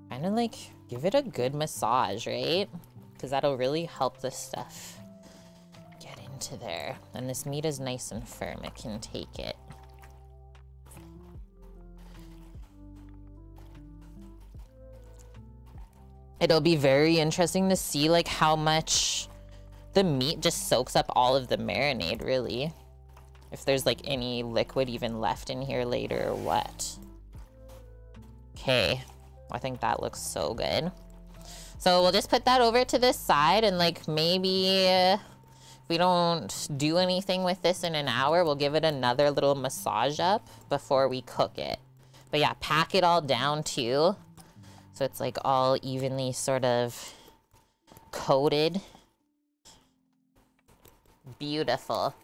Kind of like, give it a good massage, right? Because that'll really help the stuff get into there. And this meat is nice and firm. It can take it. It'll be very interesting to see like how much the meat just soaks up all of the marinade, really. If there's like any liquid even left in here later or what. Okay, I think that looks so good. So we'll just put that over to this side, and like maybe if we don't do anything with this in an hour, we'll give it another little massage up before we cook it. But yeah, pack it all down too. So it's like all evenly sort of coated. Beautiful.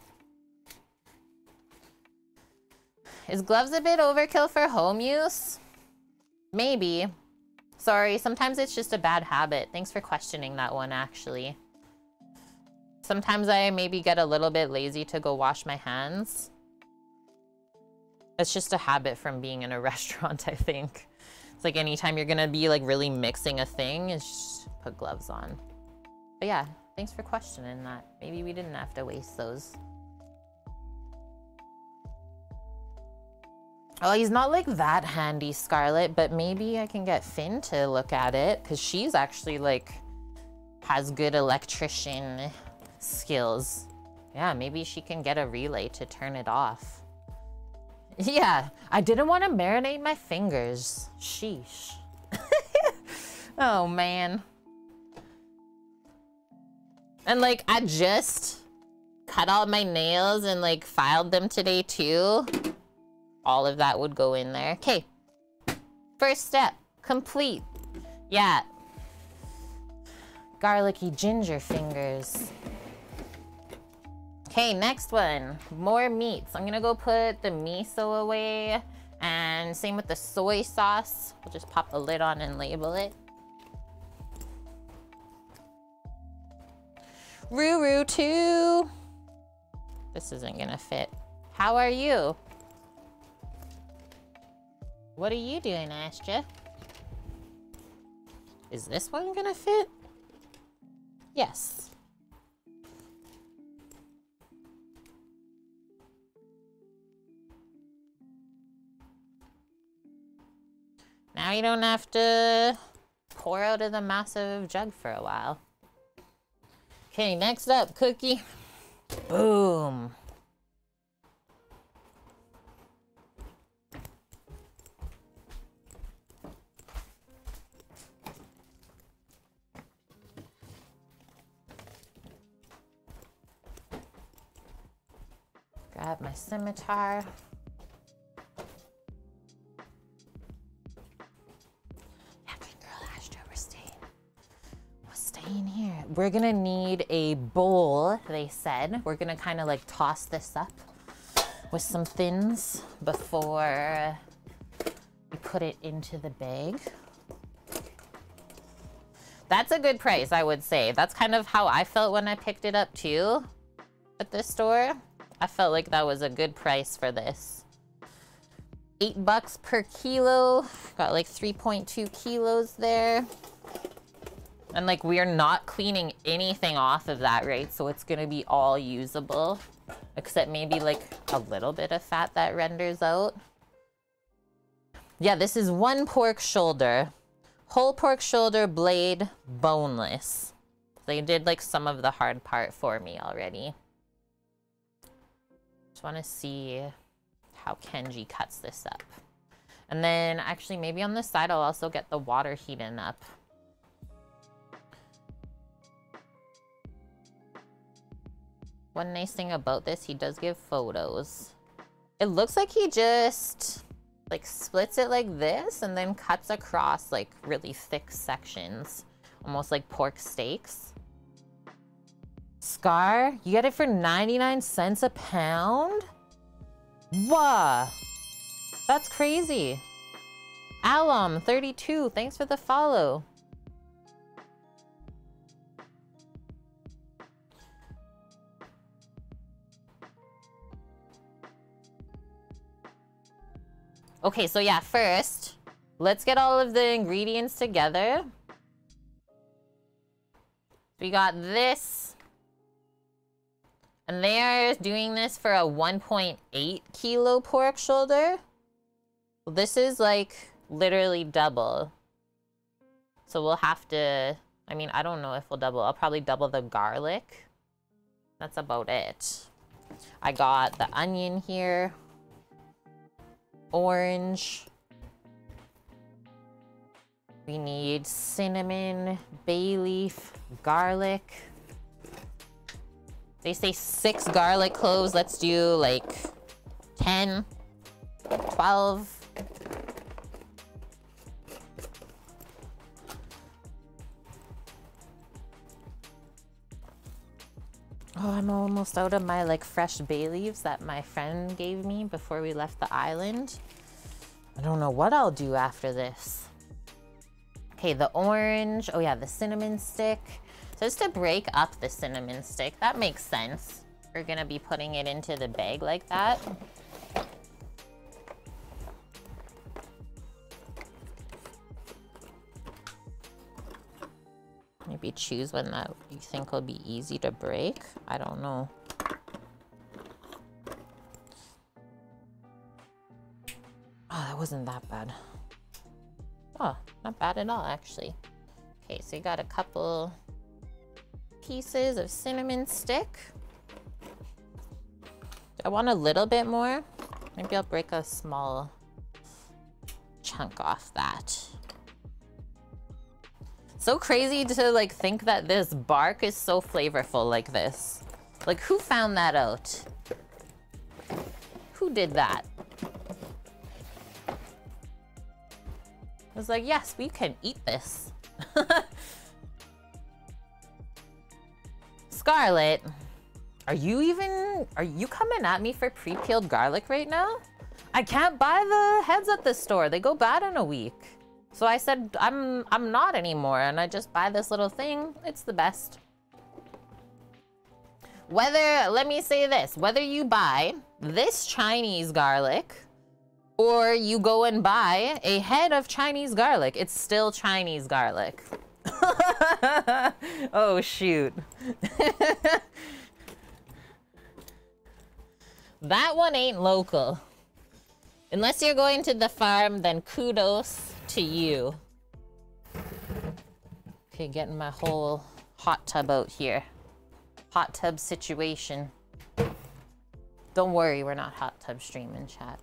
Is gloves a bit overkill for home use? Maybe. Sorry, sometimes it's just a bad habit. Thanks for questioning that one, actually. Sometimes I maybe get a little bit lazy to go wash my hands. It's just a habit from being in a restaurant, I think. It's like anytime you're gonna be like really mixing a thing, it's just put gloves on. But yeah, thanks for questioning that. Maybe we didn't have to waste those. Oh, he's not like that handy, Scarlett, but maybe I can get Finn to look at it, because she's actually like has good electrician skills. Yeah, maybe she can get a relay to turn it off. Yeah, I didn't want to marinate my fingers. Sheesh. Oh, man. And like, I just cut all my nails and like filed them today too. All of that would go in there. Okay, first step complete. Yeah, garlicky ginger fingers. Okay, next one, more meats. I'm gonna go put the miso away, and same with the soy sauce. We'll just pop the lid on and label it. Ruru 2. This isn't gonna fit. How are you? What are you doing, Astra? Is this one gonna fit? Yes. Now you don't have to pour out of the massive jug for a while. Okay, next up, cookie. Boom. Grab my scimitar. In here. We're gonna need a bowl, they said. We're gonna kind of like toss this up with some thins before we put it into the bag. That's a good price, I would say. That's kind of how I felt when I picked it up too at the store. I felt like that was a good price for this. $8 per kilo. Got like 3.2 kilos there. And like we are not cleaning anything off of that, right? So it's gonna be all usable, except maybe like a little bit of fat that renders out. Yeah, this is one pork shoulder. Whole pork shoulder, blade, boneless. They did like some of the hard part for me already. Just wanna see how Kenji cuts this up. And then actually maybe on this side I'll also get the water heating up. One nice thing about this, he does give photos. It looks like he just like splits it like this and then cuts across like really thick sections, almost like pork steaks. Scar, you get it for 99 cents a pound? Wow, that's crazy. Alum 32, thanks for the follow. Okay, so yeah, first, let's get all of the ingredients together. We got this. And they are doing this for a 1.8 kilo pork shoulder. This is like literally double. So we'll have to, I mean, I don't know if we'll double. I'll probably double the garlic. That's about it. I got the onion here. Orange. We need cinnamon, bay leaf, garlic. They say 6 garlic cloves. Let's do like 10, 12. Oh, I'm almost out of my like fresh bay leaves that my friend gave me before we left the island. I don't know what I'll do after this. Okay, the orange. Oh yeah, the cinnamon stick. So just to break up the cinnamon stick, that makes sense. We're gonna be putting it into the bag like that. Maybe choose one that you think will be easy to break. I don't know. Oh, that wasn't that bad. Oh, not bad at all, actually. Okay, so you got a couple pieces of cinnamon stick. I want a little bit more. Maybe I'll break a small chunk off that. So crazy to like think that this bark is so flavorful like this. Like who found that out? Who did that? I was like, yes, we can eat this. Scarlet, are you coming at me for pre-peeled garlic right now? I can't buy the heads at the store. They go bad in a week. So I said, I'm not anymore, and I just buy this little thing. It's the best. let me say this, whether you buy this Chinese garlic or you go and buy a head of Chinese garlic, it's still Chinese garlic. Oh, shoot. That one ain't local. Unless you're going to the farm, then kudos to you. Okay, getting my whole hot tub out here. Hot tub situation. Don't worry, we're not hot tub streaming, chat.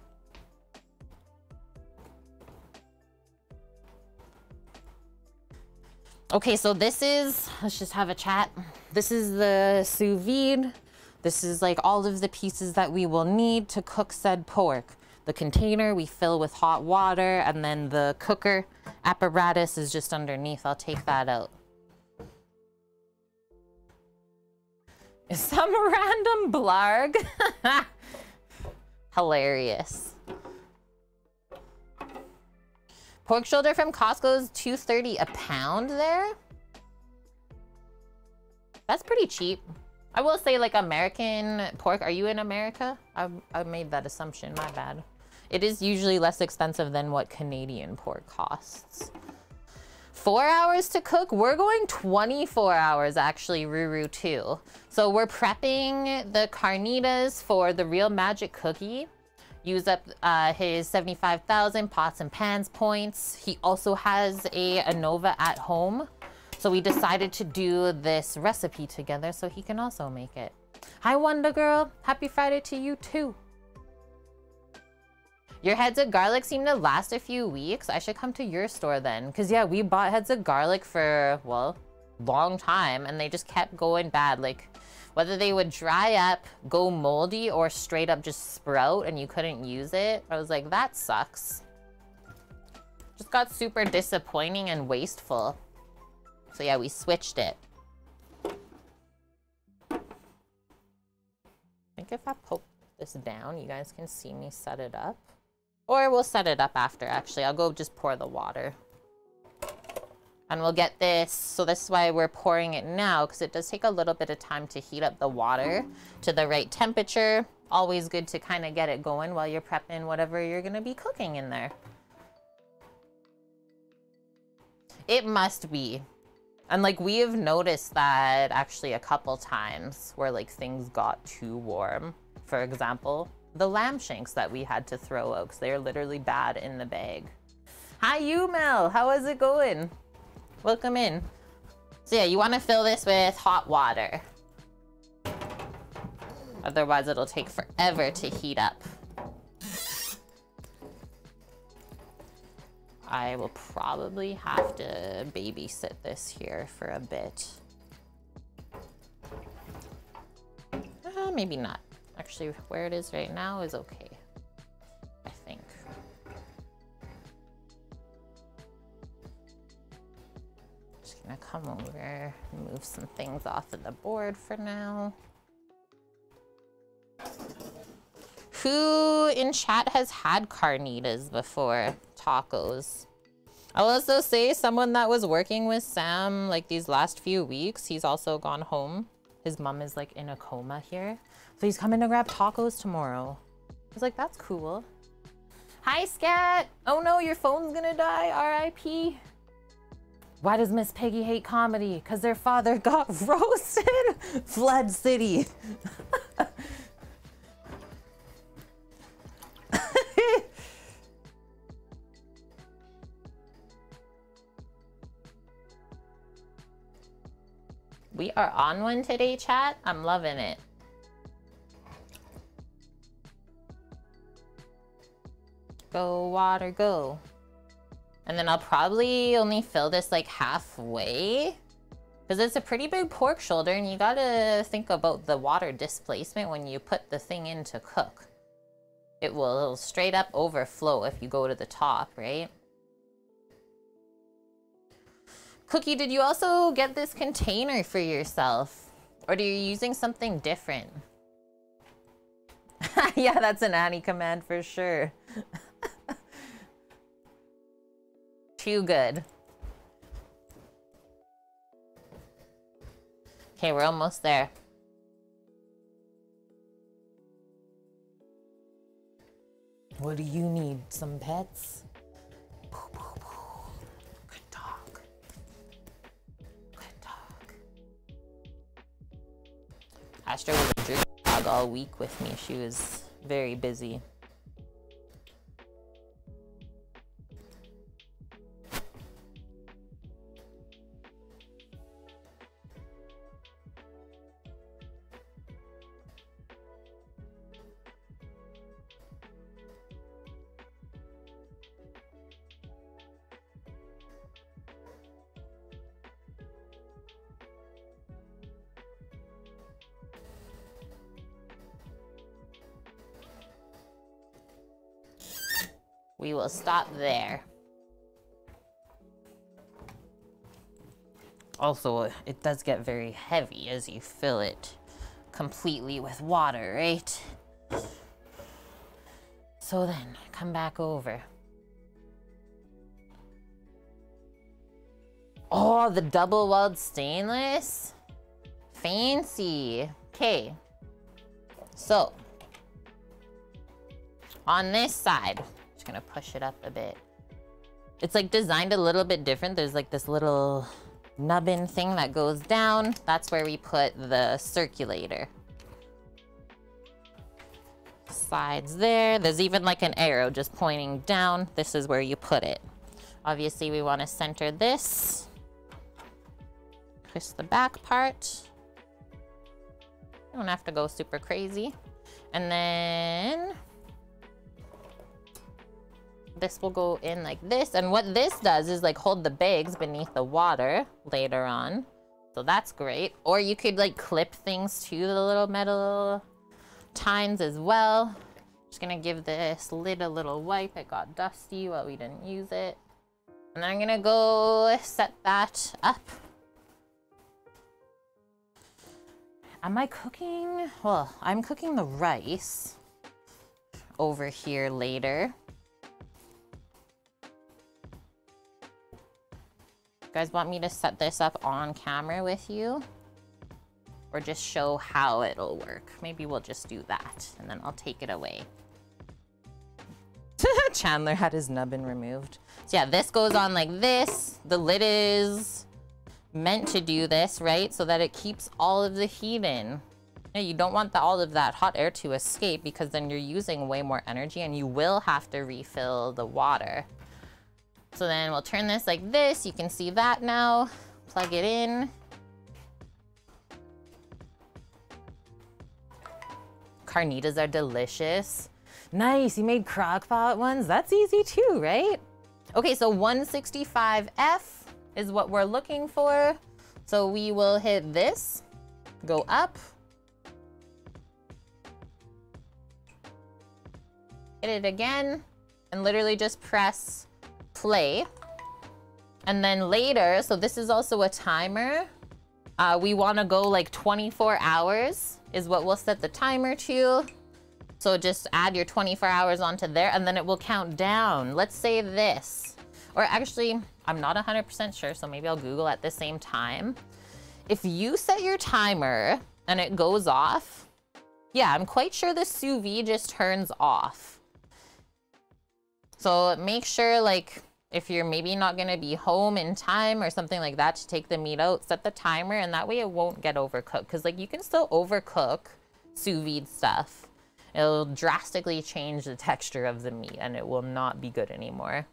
Okay, so this is, let's just have a chat. This is the sous vide. This is like all of the pieces that we will need to cook said pork. The container we fill with hot water, and then the cooker apparatus is just underneath. I'll take that out. Some random blarg. Hilarious. Pork shoulder from Costco is $2.30 a pound there. That's pretty cheap. I will say, like, American pork. Are you in America? I made that assumption, my bad. It is usually less expensive than what Canadian pork costs. 4 hours to cook? We're going 24 hours, actually, Ruru, too. So we're prepping the carnitas for the Real Magic cookie. Use up his 75,000 pots and pans points. He also has a ANOVA at home. So we decided to do this recipe together so he can also make it. Hi, Wonder Girl. Happy Friday to you, too. Your heads of garlic seem to last a few weeks. I should come to your store then. Because, yeah, we bought heads of garlic for, well, long time. And they just kept going bad. Like, whether they would dry up, go moldy, or straight up just sprout and you couldn't use it. I was like, that sucks. Just got super disappointing and wasteful. So yeah, we switched it. I think if I poke this down, you guys can see me set it up. Or we'll set it up after, actually. I'll go just pour the water. And we'll get this, so this is why we're pouring it now, because it does take a little bit of time to heat up the water to the right temperature. Always good to kind of get it going while you're prepping whatever you're going to be cooking in there. It must be. And like, we have noticed that actually a couple times where like things got too warm. For example, the lamb shanks that we had to throw out because they're literally bad in the bag. Hi, you Mel, how is it going? Welcome in. So yeah, you want to fill this with hot water. Otherwise it'll take forever to heat up. I will probably have to babysit this here for a bit. Maybe not. Actually, where it is right now is okay, I think. Just gonna come over and move some things off of the board for now. Who in chat has had carnitas before? Tacos. I'll also say someone that was working with Sam like these last few weeks, he's also gone home. His mom is like in a coma here. So he's coming to grab tacos tomorrow. I was like, that's cool. Hi, Scat. Oh no, your phone's gonna die, R.I.P. Why does Miss Piggy hate comedy? Because their father got roasted? Flood City. We are on one today, chat. I'm loving it. Go, water, go. And then I'll probably only fill this like halfway because it's a pretty big pork shoulder and you gotta think about the water displacement when you put the thing in to cook. It'll straight up overflow if you go to the top, right? Cookie, did you also get this container for yourself? Or are you using something different? Yeah, that's an Annie command for sure. Too good. Okay, we're almost there. What do you need? Some pets? Good dog. Good dog. Astra was a jerk dog all week with me. She was very busy. We will stop there. Also, it does get very heavy as you fill it completely with water, right? So then, come back over. Oh, the double-walled stainless? Fancy. Okay. So, on this side, just gonna push it up a bit. It's like designed a little bit different. There's like this little nubbin thing that goes down. That's where we put the circulator. Sides there. There's even like an arrow just pointing down. This is where you put it. Obviously, we want to center this. Twist the back part. You don't have to go super crazy. And then this will go in like this. And what this does is like hold the bags beneath the water later on. So that's great. Or you could like clip things to the little metal tines as well. Just gonna give this lid a little wipe. It got dusty while we didn't use it. And then I'm gonna go set that up. Am I cooking? Well, I'm cooking the rice over here later. You guys want me to set this up on camera with you? Or just show how it'll work? Maybe we'll just do that, and then I'll take it away. Chandler had his nubbin removed. So yeah, this goes on like this. The lid is meant to do this, right? So that it keeps all of the heat in. You don't want all of that hot air to escape, because then you're using way more energy and you will have to refill the water. So then we'll turn this like this. You can see that now. Plug it in. Carnitas are delicious. Nice, you made crock-pot ones? That's easy too, right? Okay, so 165F is what we're looking for. So we will hit this, go up. Hit it again, and literally just press play. And then later, so this is also a timer. We wanna go like 24 hours is what we'll set the timer to. So just add your 24 hours onto there, and then it will count down. Let's say this, or actually, I'm not 100% sure, so maybe I'll Google at the same time. If you set your timer and it goes off, yeah, I'm quite sure the sous vide just turns off. So make sure, like, if you're maybe not gonna be home in time or something like that to take the meat out, set the timer, and that way it won't get overcooked. Cause like you can still overcook sous vide stuff. It'll drastically change the texture of the meat and it will not be good anymore.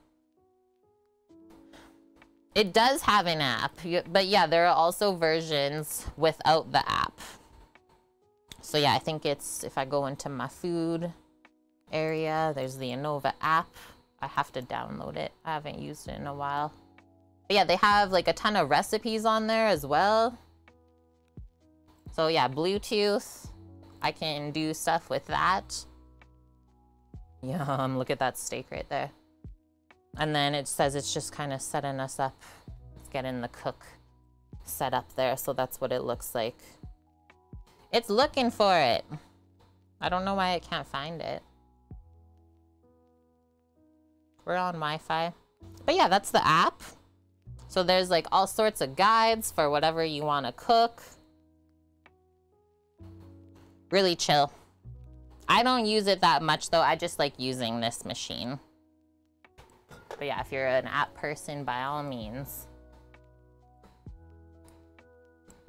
It does have an app, but yeah, there are also versions without the app. So yeah, I think it's, if I go into my food area, there's the Innova app. I have to download it. I haven't used it in a while. But yeah, they have like a ton of recipes on there as well. So yeah, Bluetooth. I can do stuff with that. Yum, look at that steak right there. And then it says it's just kind of setting us up. It's getting the cook set up there, so that's what it looks like. It's looking for it. I don't know why it can't find it. We're on Wi-Fi. But yeah, that's the app. So there's like all sorts of guides for whatever you want to cook. Really chill. I don't use it that much though. I just like using this machine. But yeah, if you're an app person, by all means.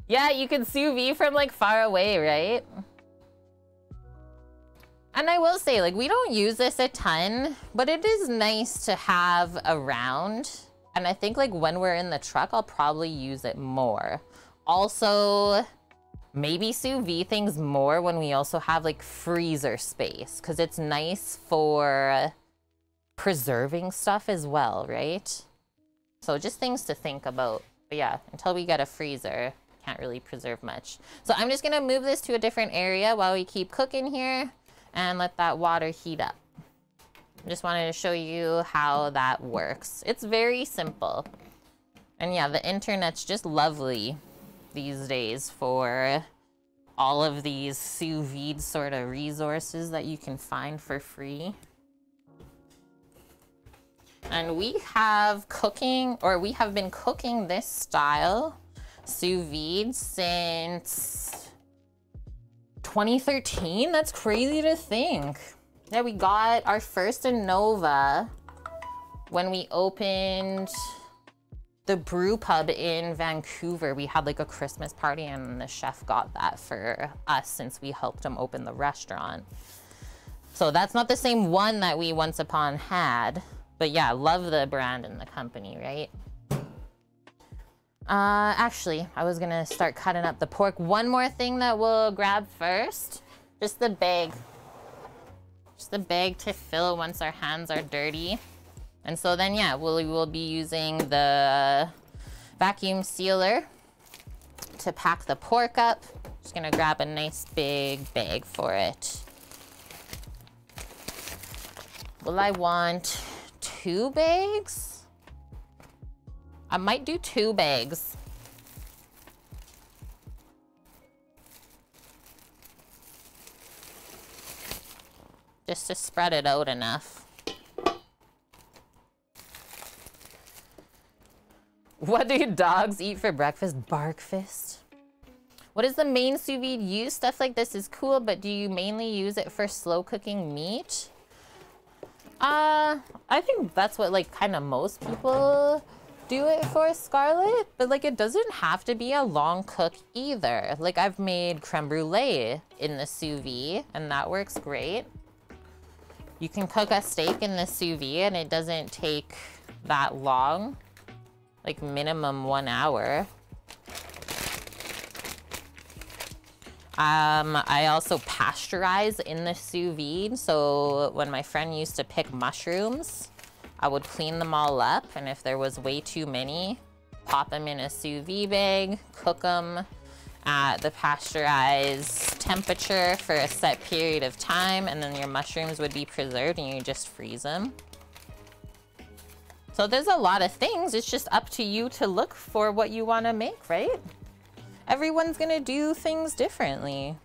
Yeah, you can sous vide from like far away, right? And I will say, like, we don't use this a ton, but it is nice to have around. And I think like when we're in the truck, I'll probably use it more. Also, maybe sous vide things more when we also have like freezer space, because it's nice for preserving stuff as well, right? So just things to think about. But yeah, until we get a freezer, can't really preserve much. So I'm just gonna move this to a different area while we keep cooking here and let that water heat up. Just wanted to show you how that works. It's very simple. And yeah, the internet's just lovely these days for all of these sous vide sort of resources that you can find for free. And we have been cooking this style sous vide since 2013. That's crazy to think. Yeah, we got our first Innova when we opened the brew pub in Vancouver. We had like a Christmas party and the chef got that for us since we helped him open the restaurant. So that's not the same one that we once upon had, but yeah, love the brand and the company, right? Actually, I was gonna start cutting up the pork. One more thing that we'll grab first, just the bag. Just the bag to fill once our hands are dirty. And so then, yeah, we will be using the vacuum sealer to pack the pork up. Just gonna grab a nice big bag for it. Will I want 2 bags? I might do 2 bags. Just to spread it out enough. What do your dogs eat for breakfast? Barkfist. What is the main sous vide use? Stuff like this is cool, but do you mainly use it for slow cooking meat? I think that's what like kind of most people do it for, Scarlett, but like it doesn't have to be a long cook either. Like I've made creme brulee in the sous vide and that works great. You can cook a steak in the sous vide and it doesn't take that long, like minimum 1 hour. I also pasteurize in the sous vide. So when my friend used to pick mushrooms, I would clean them all up. And if there was way too many, pop them in a sous vide bag, cook them at the pasteurized temperature for a set period of time. And then your mushrooms would be preserved and you just freeze them. So there's a lot of things. It's just up to you to look for what you want to make, right? Everyone's gonna do things differently.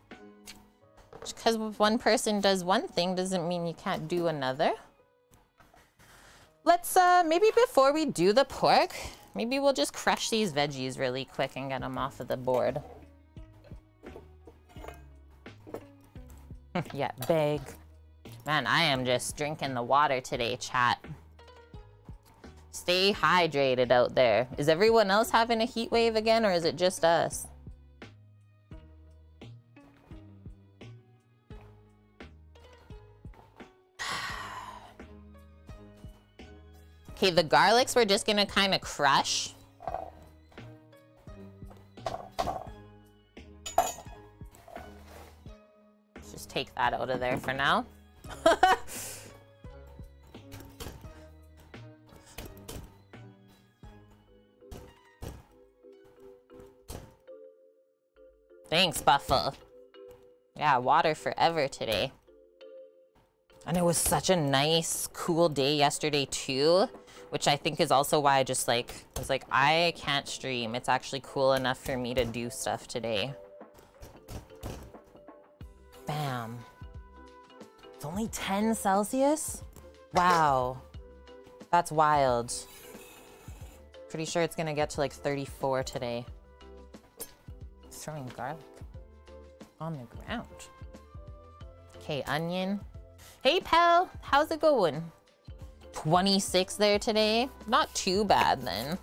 Just because one person does one thing doesn't mean you can't do another. Let's, maybe before we do the pork, maybe we'll just crush these veggies really quick and get them off of the board. Yeah, big. Man, I am just drinking the water today, chat. Stay hydrated out there. Is everyone else having a heat wave again, or is it just us? Okay, the garlics we're just gonna kind of crush. Let's just take that out of there for now. Thanks, Buffalo. Yeah, water forever today. And it was such a nice, cool day yesterday too, which I think is also why I just like, was like, I can't stream. It's actually cool enough for me to do stuff today. Bam. It's only 10 Celsius? Wow. That's wild. Pretty sure it's gonna get to like 34 today. Throwing garlic on the ground. Okay, onion. Hey, pal, how's it going? 26 there today. Not too bad then.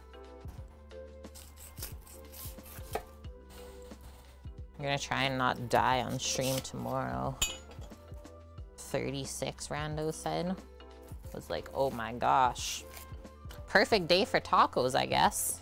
I'm gonna try and not die on stream tomorrow. 36 rando said. Was like, oh my gosh. Perfect day for tacos, I guess.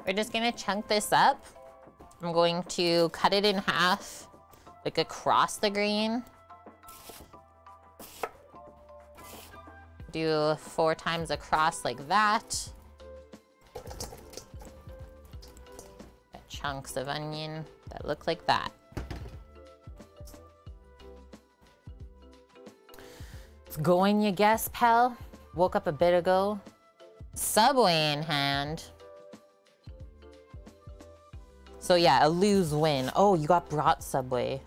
We're just gonna chunk this up. I'm going to cut it in half, like across the grain. Do 4 times across like that. Got chunks of onion that look like that. It's going, you guess, pal? Woke up a bit ago. Subway in hand. So yeah, a lose-win. Oh, you got brought Subway.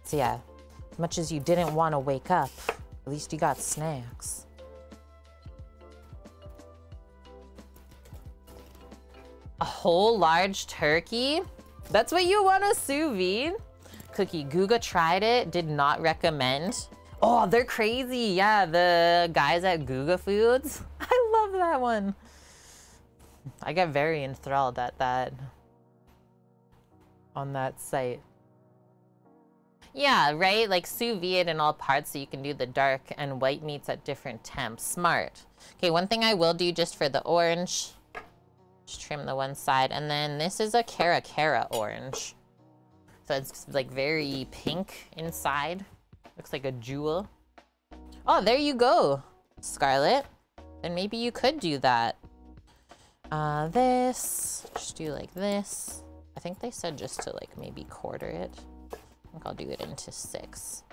So yeah, as much as you didn't want to wake up, at least you got snacks. A whole large turkey? That's what you want a sous vide? Cookie, Guga tried it, did not recommend. Oh, they're crazy. Yeah, the guys at Guga Foods. I love that one. I get very enthralled at that. On that site. Yeah, right? Like sous vide in all parts so you can do the dark and white meats at different temps. Smart. Okay, one thing I will do just for the orange, just trim the one side, and then this is a Cara orange. So it's like very pink inside. Looks like a jewel. Oh, there you go, Scarlett. Then maybe you could do that. This, just do like this. I think they said just to like maybe quarter it. I think I'll do it into 6.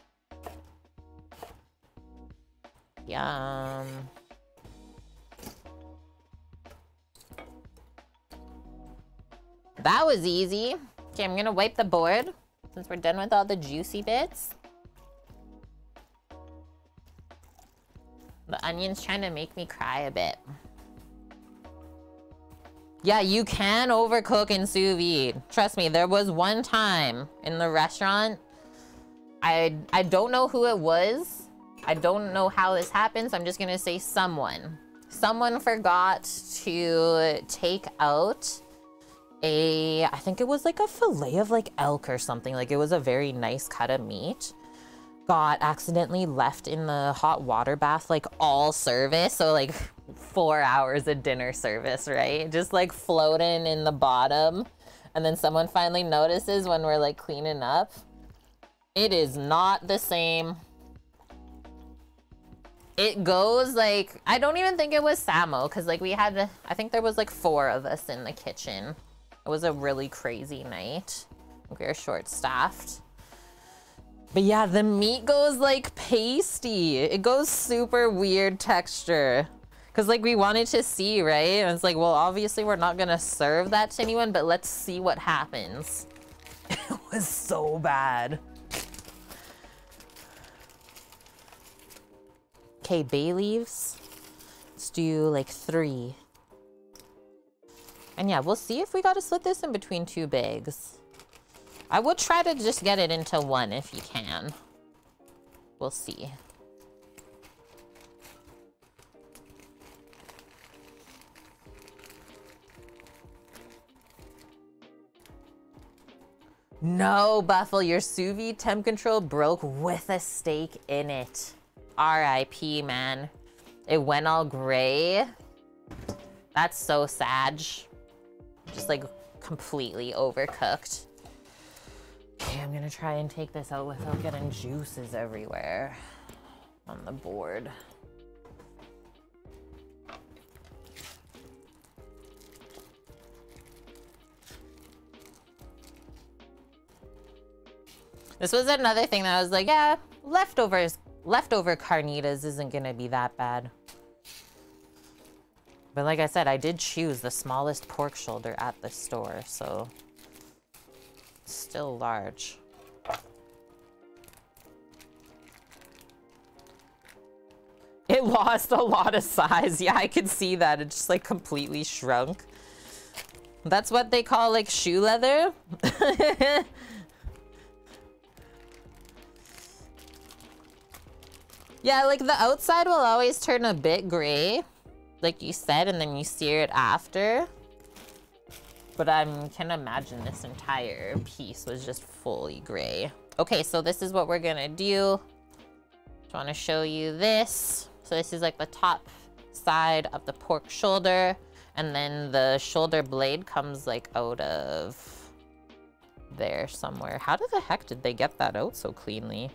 Yum. That was easy. Okay, I'm gonna wipe the board since we're done with all the juicy bits. The onion's trying to make me cry a bit. Yeah, you can overcook in sous vide. Trust me, there was one time in the restaurant, I don't know who it was. I don't know how this happened, so I'm just gonna say someone. Someone forgot to take out I think it was like a fillet of like elk or something. Like it was a very nice cut of meat. Got accidentally left in the hot water bath like all service. So like 4 hours of dinner service, right? Just like floating in the bottom. And then someone finally notices when we're like cleaning up. It is not the same. It goes like, I don't even think it was Samo, because like we had, I think there was like 4 of us in the kitchen. It was a really crazy night. We were short-staffed. But yeah, the meat goes like pasty. It goes super weird texture. Cause like we wanted to see, right? And it's like, well, obviously we're not gonna serve that to anyone, but let's see what happens. It was so bad. Okay, bay leaves. Let's do like 3. And yeah, we'll see if we gotta split this in between 2 bags. I would try to just get it into 1 if you can. We'll see. No, Buffalo, your sous vide temp control broke with a steak in it. RIP, man. It went all gray. That's so sad. Just like completely overcooked. Okay, I'm gonna try and take this out without getting juices everywhere on the board. This was another thing that I was like, yeah, leftover carnitas isn't gonna be that bad. But like I said, I did choose the smallest pork shoulder at the store, so it's still large. lost a lot of size. Yeah, I could see that. It just like completely shrunk. That's what they call like shoe leather. Yeah, like the outside will always turn a bit gray, like you said, and then you sear it after. But I can imagine this entire piece was just fully gray. Okay, so this is what we're gonna do. Just wanna show you this. So this is like the top side of the pork shoulder, and then the shoulder blade comes like out of there somewhere. How the heck did they get that out so cleanly?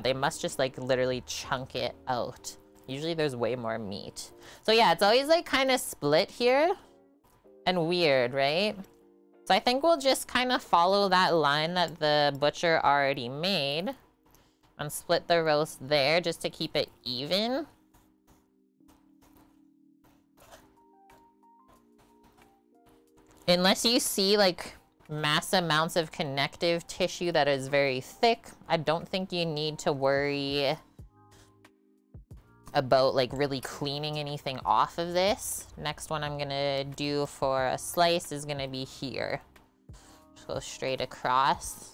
They must just like literally chunk it out. Usually there's way more meat. So yeah, it's always like kind of split here and weird, right? So I think we'll just kind of follow that line that the butcher already made and split the roast there just to keep it even. Unless you see like mass amounts of connective tissue that is very thick, I don't think you need to worry about like really cleaning anything off of this. Next one I'm gonna do for a slice is gonna be here. Just go straight across.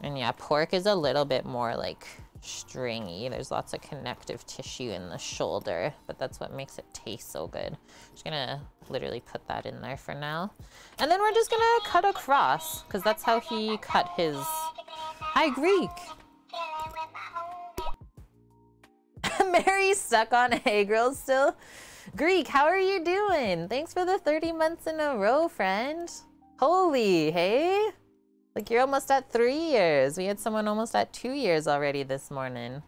And yeah, pork is a little bit more like stringy. There's lots of connective tissue in the shoulder, but that's what makes it taste so good. Just gonna literally put that in there for now. And then we're just gonna cut across, because that's how he cut his... Hi, Greek! Mary's stuck on egg rolls still. Greek, how are you doing? Thanks for the 30 months in a row, friend. Holy, hey? Like you're almost at 3 years. We had someone almost at 2 years already this morning.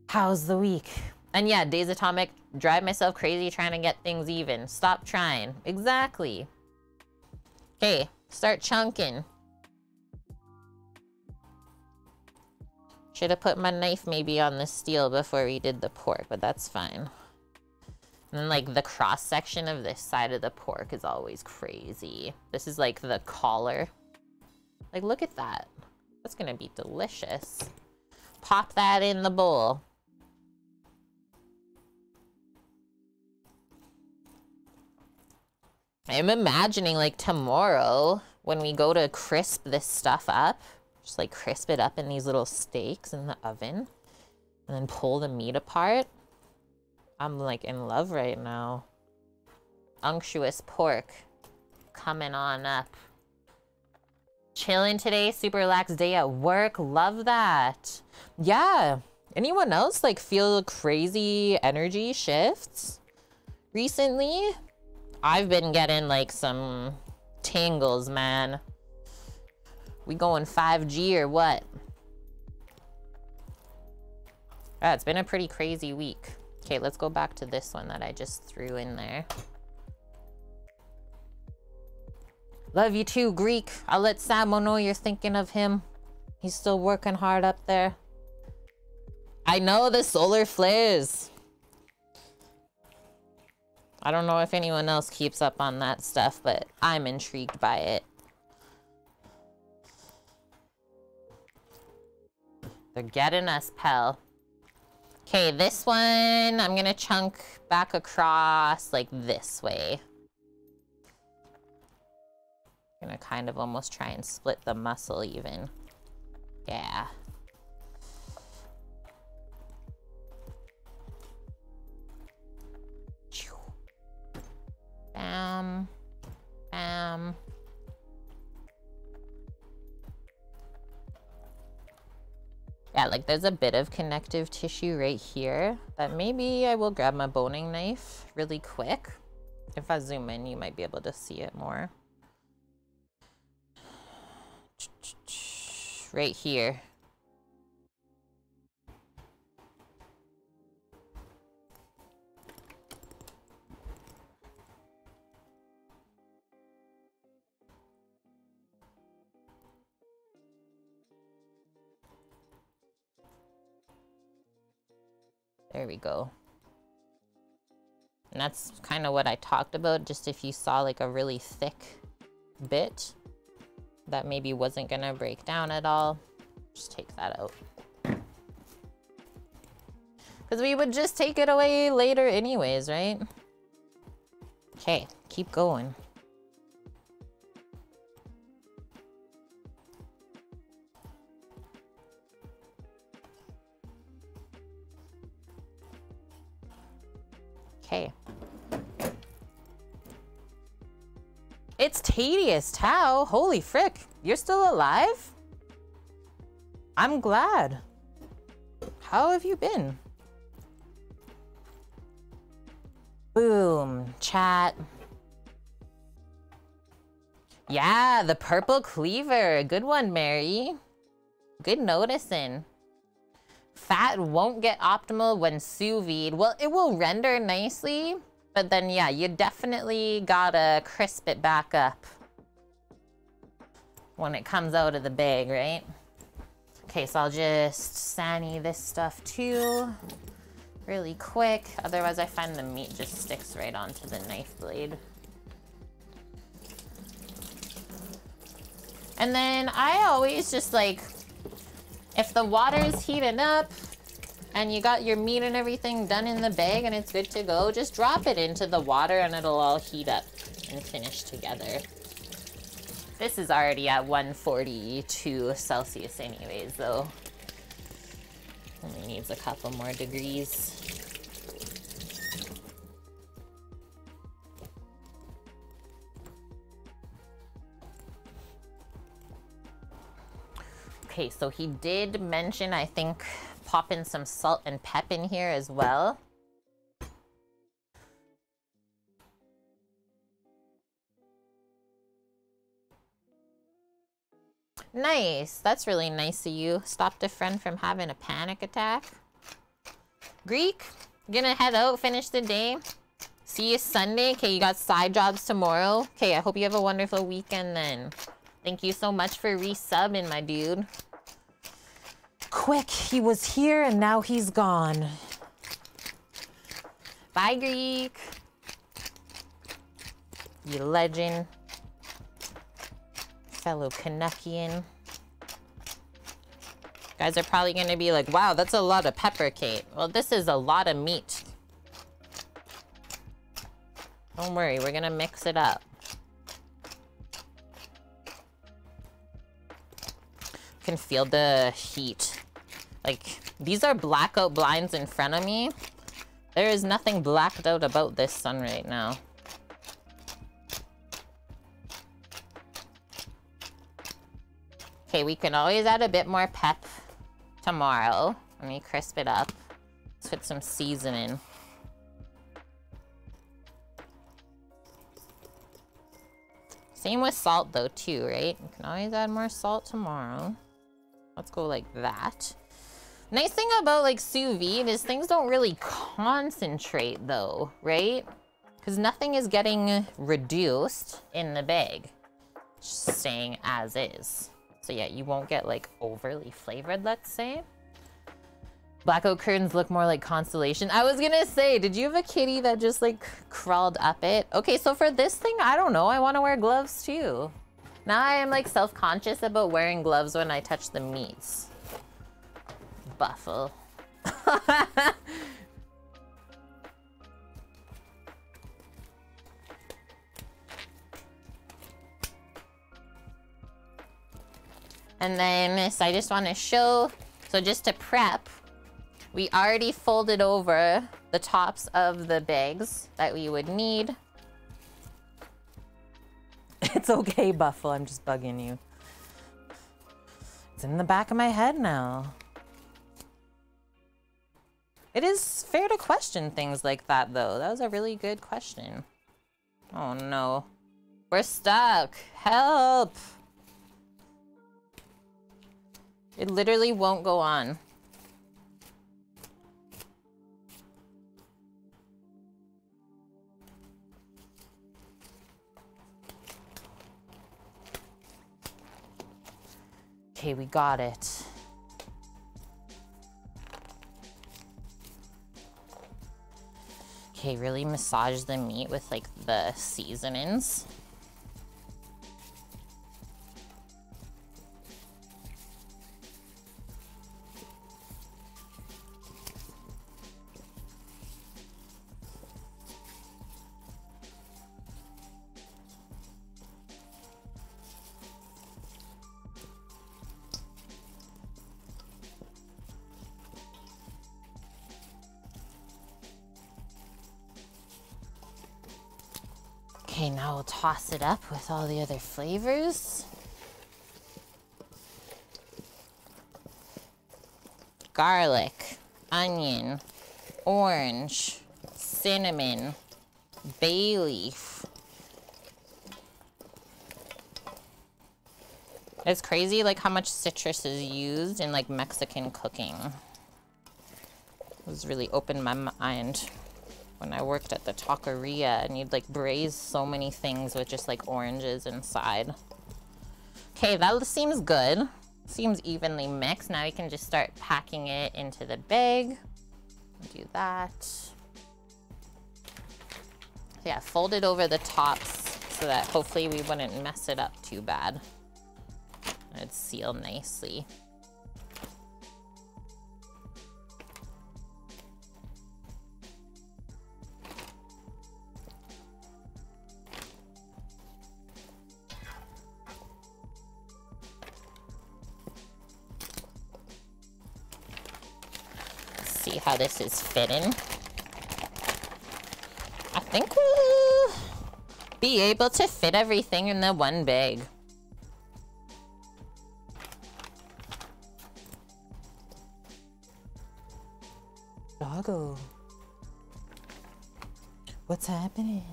How's the week? And yeah, Days Atomic, drive myself crazy trying to get things even. Stop trying. Exactly. Okay, start chunking. Should have put my knife maybe on the steel before we did the pork, but that's fine. And then like the cross section of this side of the pork is always crazy. This is like the collar. Like, look at that. That's gonna be delicious. Pop that in the bowl. I'm imagining like tomorrow when we go to crisp this stuff up, just like crisp it up in these little steaks in the oven and then pull the meat apart. I'm like in love right now. Unctuous pork coming on up. Chilling today, super relaxed day at work. Love that. Yeah. Anyone else like feel crazy energy shifts recently? I've been getting like some tingles, man. We going 5G or what? Yeah, it's been a pretty crazy week. Okay, let's go back to this one that I just threw in there. Love you too, Greek. I'll let Samo know you're thinking of him. He's still working hard up there. I know the solar flares. I don't know if anyone else keeps up on that stuff, but I'm intrigued by it. They're getting us, pal. Okay, this one, I'm gonna chunk back across like this way. Gonna kind of almost try and split the muscle even. Yeah. Bam. Bam. Yeah, like there's a bit of connective tissue right here that maybe I will grab my boning knife really quick. If I zoom in, you might be able to see it more. Right here. There we go. And that's kind of what I talked about, just if you saw like a really thick bit that maybe wasn't gonna break down at all, just take that out. Because we would just take it away later anyways, right? Okay, keep going. Okay. It's tedious, Tao. Holy frick. You're still alive? I'm glad. How have you been? Boom, chat. Yeah, the purple cleaver. Good one, Mary. Good noticing. Fat won't get optimal when sous vide. Well, it will render nicely, but then yeah, you definitely gotta crisp it back up when it comes out of the bag, right? Okay, so I'll just sani this stuff too, really quick. Otherwise, I find the meat just sticks right onto the knife blade. And then I always just like, if the water's heating up and you got your meat and everything done in the bag and it's good to go, just drop it into the water and it'll all heat up and finish together. This is already at 142 Celsius anyways, though. Only needs a couple more degrees. Okay, so he did mention, I think, popping some salt and pep in here as well. Nice. That's really nice of you. Stopped a friend from having a panic attack. Greek, gonna head out, finish the day. See you Sunday. Okay, you got side jobs tomorrow. Okay, I hope you have a wonderful weekend then. Thank you so much for resubbing, my dude. Quick, he was here and now he's gone. Bye, Greek. You legend. Fellow Canuckian. Guys are probably gonna be like, wow, that's a lot of pepper, Kate. Well, this is a lot of meat. Don't worry, we're gonna mix it up. You can feel the heat. Like, these are blackout blinds in front of me. There is nothing blacked out about this sun right now. Okay, we can always add a bit more pep tomorrow. Let me crisp it up. Let's put some seasoning. Same with salt though too, right? You can always add more salt tomorrow. Let's go like that. Nice thing about like sous vide is things don't really concentrate though, right? Because nothing is getting reduced in the bag. Just staying as is. So yeah, you won't get like overly flavored, let's say. Blackout curtains look more like constellation. I was gonna say, did you have a kitty that just like crawled up it? Okay, so for this thing, I don't know. I want to wear gloves too. Now I am like self-conscious about wearing gloves when I touch the meats. Buffle. And then, so I just want to show, so just to prep, we already folded over the tops of the bags that we would need. It's okay, Buffalo, I'm just bugging you. It's in the back of my head now. It is fair to question things like that, though. That was a really good question. Oh no. We're stuck. Help! It literally won't go on. Okay, we got it. Okay, really massage the meat with like the seasonings. Okay, now we'll toss it up with all the other flavors. Garlic, onion, orange, cinnamon, bay leaf. It's crazy like how much citrus is used in like Mexican cooking. It was really opened my mind when I worked at the taqueria, and you'd like braise so many things with just like oranges inside. Okay, that seems good. Seems evenly mixed. Now we can just start packing it into the bag. Do that. Yeah, fold it over the tops so that hopefully we wouldn't mess it up too bad. It'd seal nicely. See how this is fitting. I think we'll be able to fit everything in the one bag. Doggo. What's happening?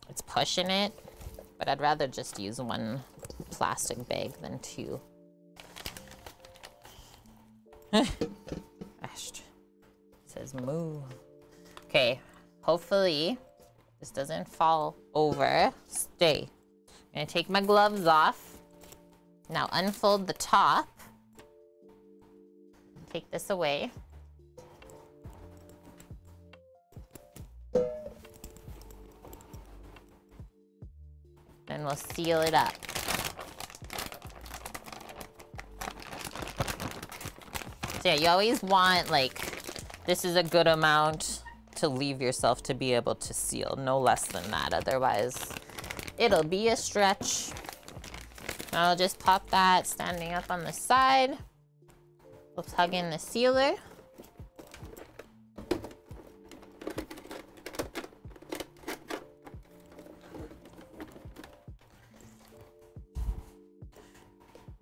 It's pushing it, but I'd rather just use one plastic bag than two. It says move. Okay, hopefully this doesn't fall over. Stay. I'm gonna take my gloves off. Now unfold the top. Take this away. And we'll seal it up. So yeah, you always want like, this is a good amount to leave yourself to be able to seal, no less than that. Otherwise, it'll be a stretch. I'll just pop that standing up on the side. We'll plug in the sealer.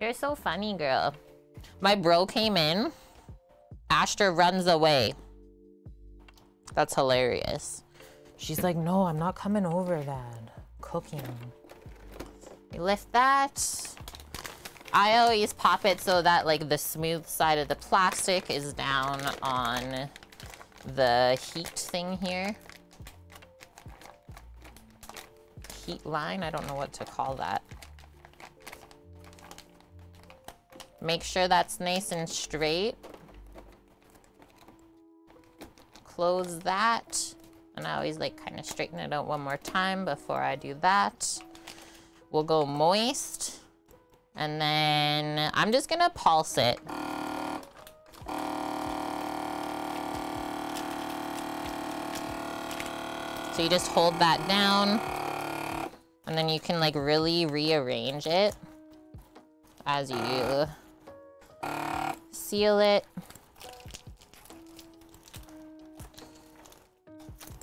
You're so funny, girl. My bro came in. Ashton runs away. That's hilarious. She's like, no, I'm not coming over, Dad. Cooking. We lift that. I always pop it so that like the smooth side of the plastic is down on the heat thing here. Heat line, I don't know what to call that. Make sure that's nice and straight. Close that. And I always like kind of straighten it out one more time before I do that. We'll go moist. And then I'm just gonna pulse it. So you just hold that down. And then you can like really rearrange it as you seal it.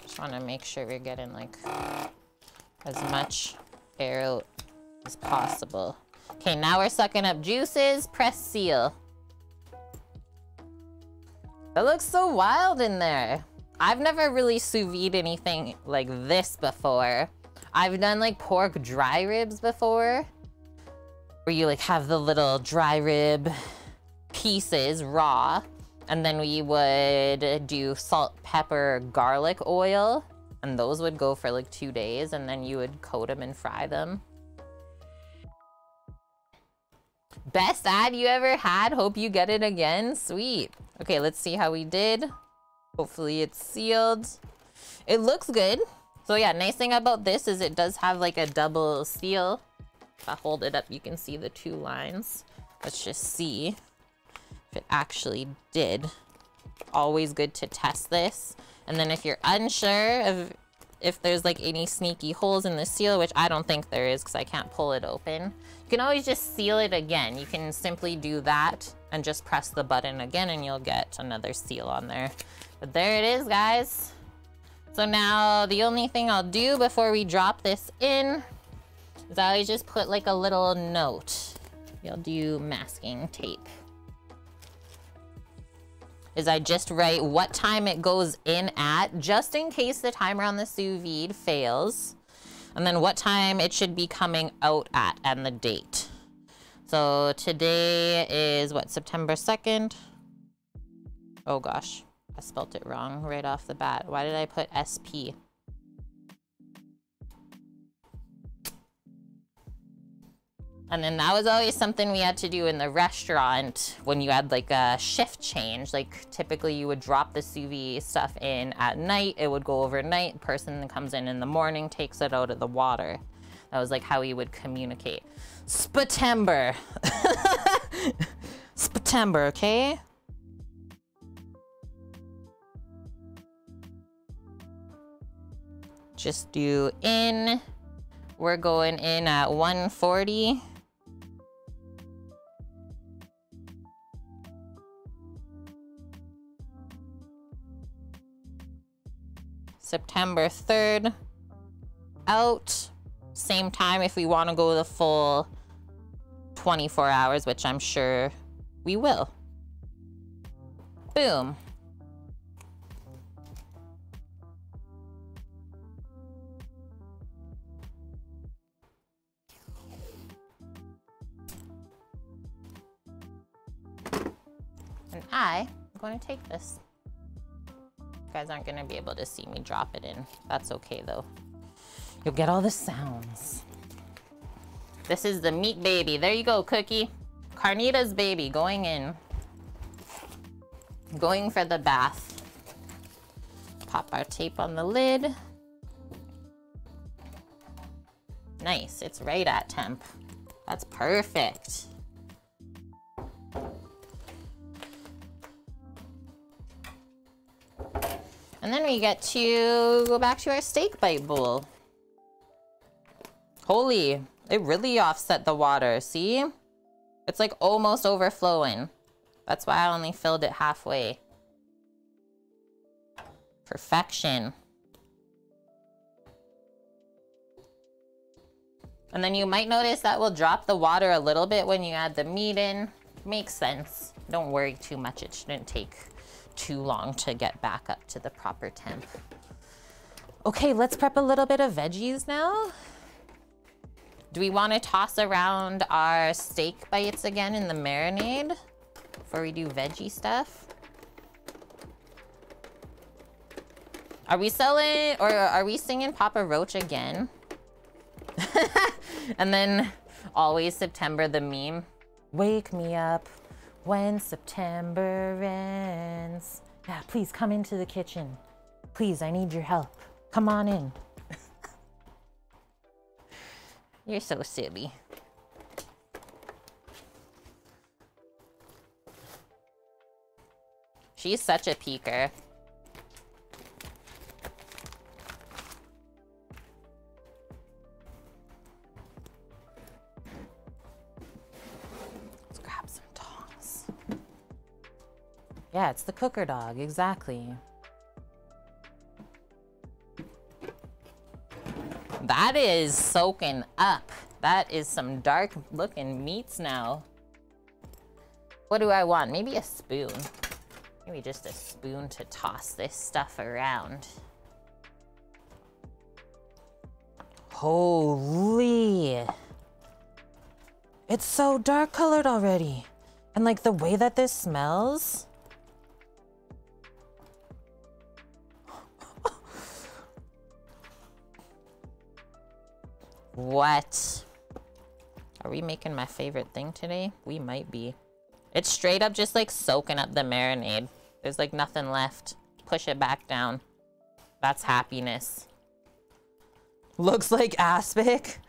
Just want to make sure we're getting like as much air out as possible. Okay, now we're sucking up juices. Press seal. That looks so wild in there. I've never really sous vide anything like this before. I've done like pork dry ribs before, where you like have the little dry rib pieces raw, and then we would do salt, pepper, garlic oil, and those would go for like 2 days, and then you would coat them and fry them. Best ad you ever had. Hope you get it again. Sweet. Okay, let's see how we did. Hopefully it's sealed. It looks good. So yeah, nice thing about this is it does have like a double seal. If I hold it up, you can see the 2 lines. Let's just see if it actually did. Always good to test this. And then if you're unsure of if there's like any sneaky holes in the seal, which I don't think there is because I can't pull it open. You can always just seal it again. You can simply do that and just press the button again and you'll get another seal on there. But there it is, guys. So now the only thing I'll do before we drop this in is I always just put like a little note. You'll do masking tape. Is I just write what time it goes in at, just in case the timer on the sous vide fails. And then what time it should be coming out at and the date. So today is what, September 2nd? Oh gosh, I spelt it wrong right off the bat. Why did I put SP? And then that was always something we had to do in the restaurant when you had like a shift change. Like typically you would drop the sous vide stuff in at night, it would go overnight, the person that comes in the morning takes it out of the water. That was like how we would communicate. September. September, okay? Just do in. We're going in at 1:40. September 3rd, out, same time if we want to go the full 24 hours, which I'm sure we will. Boom. And I'm going to take this. You guys aren't gonna be able to see me drop it in. That's okay though. You'll get all the sounds. This is the meat baby. There you go, Cookie. Carnitas baby going in. Going for the bath. Pop our tape on the lid. Nice, it's right at temp. That's perfect. And then we get to go back to our steak bite bowl. Holy, it really offset the water, see? It's like almost overflowing. That's why I only filled it halfway. Perfection. And then you might notice that will drop the water a little bit when you add the meat in. Makes sense. Don't worry too much, it shouldn't take too long to get back up to the proper temp. Okay, let's prep a little bit of veggies now. Do we want to toss around our steak bites again in the marinade before we do veggie stuff? Are we selling, or are we singing Papa Roach again? And then always September the meme. Wake me up when September ends. Yeah, please come into the kitchen. Please, I need your help. Come on in. You're so silly. She's such a peeker. Yeah, it's the cooker dog, exactly. That is soaking up. That is some dark looking meats now. What do I want? Maybe a spoon. Maybe just a spoon to toss this stuff around. Holy. It's so dark colored already. And like the way that this smells. What? Are we making my favorite thing today? We might be. It's straight up just like soaking up the marinade. There's like nothing left. Push it back down. That's happiness. Looks like aspic.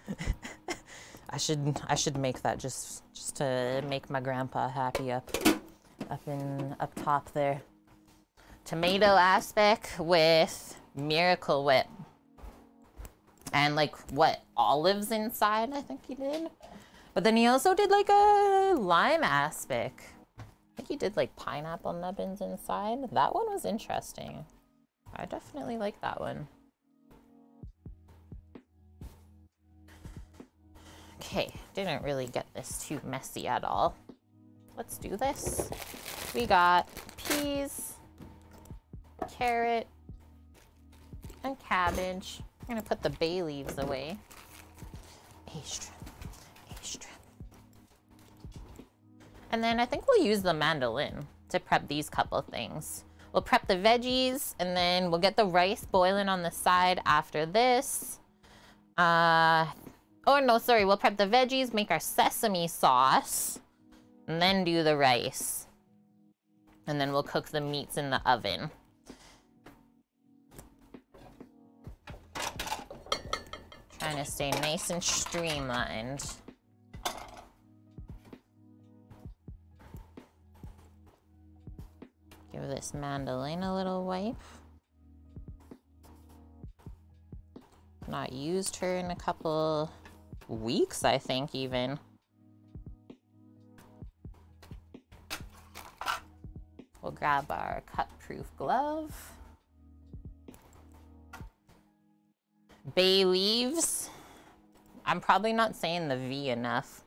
I should make that just to make my grandpa happy up top there. Tomato aspic with Miracle Whip. And like, what, olives inside, I think he did. But then he also did like a lime aspic. I think he did like pineapple nubbins inside. That one was interesting. I definitely like that one. Okay, didn't really get this too messy at all. Let's do this. We got peas, carrot, and cabbage. I'm gonna put the bay leaves away. A-strip. And then I think we'll use the mandolin to prep these couple things. We'll prep the veggies, and then we'll get the rice boiling on the side after this. Oh no, sorry, we'll prep the veggies, make our sesame sauce, and then do the rice. And then we'll cook the meats in the oven. Trying to stay nice and streamlined. Give this mandolin a little wipe. Not used her in a couple weeks, I think, even. We'll grab our cut-proof glove. Bay leaves. I'm probably not saying the V enough.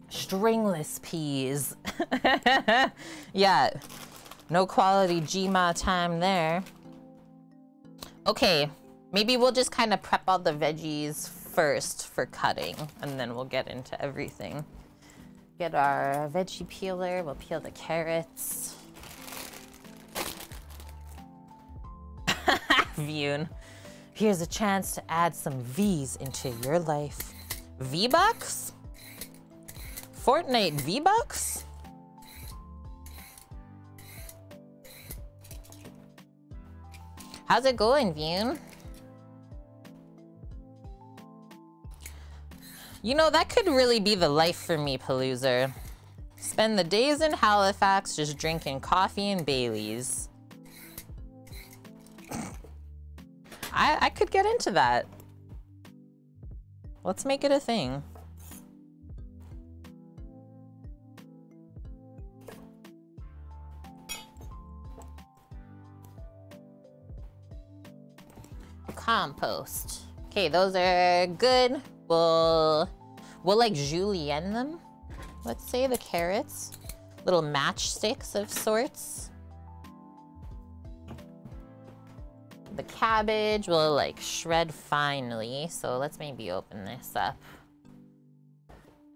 Stringless peas. Yeah, no quality GMA time there. Okay, maybe we'll just kind of prep all the veggies first for cutting, and then we'll get into everything. Get our veggie peeler, we'll peel the carrots. Vune. Here's a chance to add some V's into your life. V-Bucks? Fortnite V-Bucks? How's it going, Vune? You know, that could really be the life for me, Paloozer. Spend the days in Halifax just drinking coffee and Baileys. I could get into that. Let's make it a thing. Compost. Okay, those are good. We'll like julienne them. Let's say the carrots. Little matchsticks of sorts. The cabbage will like shred finely, so let's maybe open this up.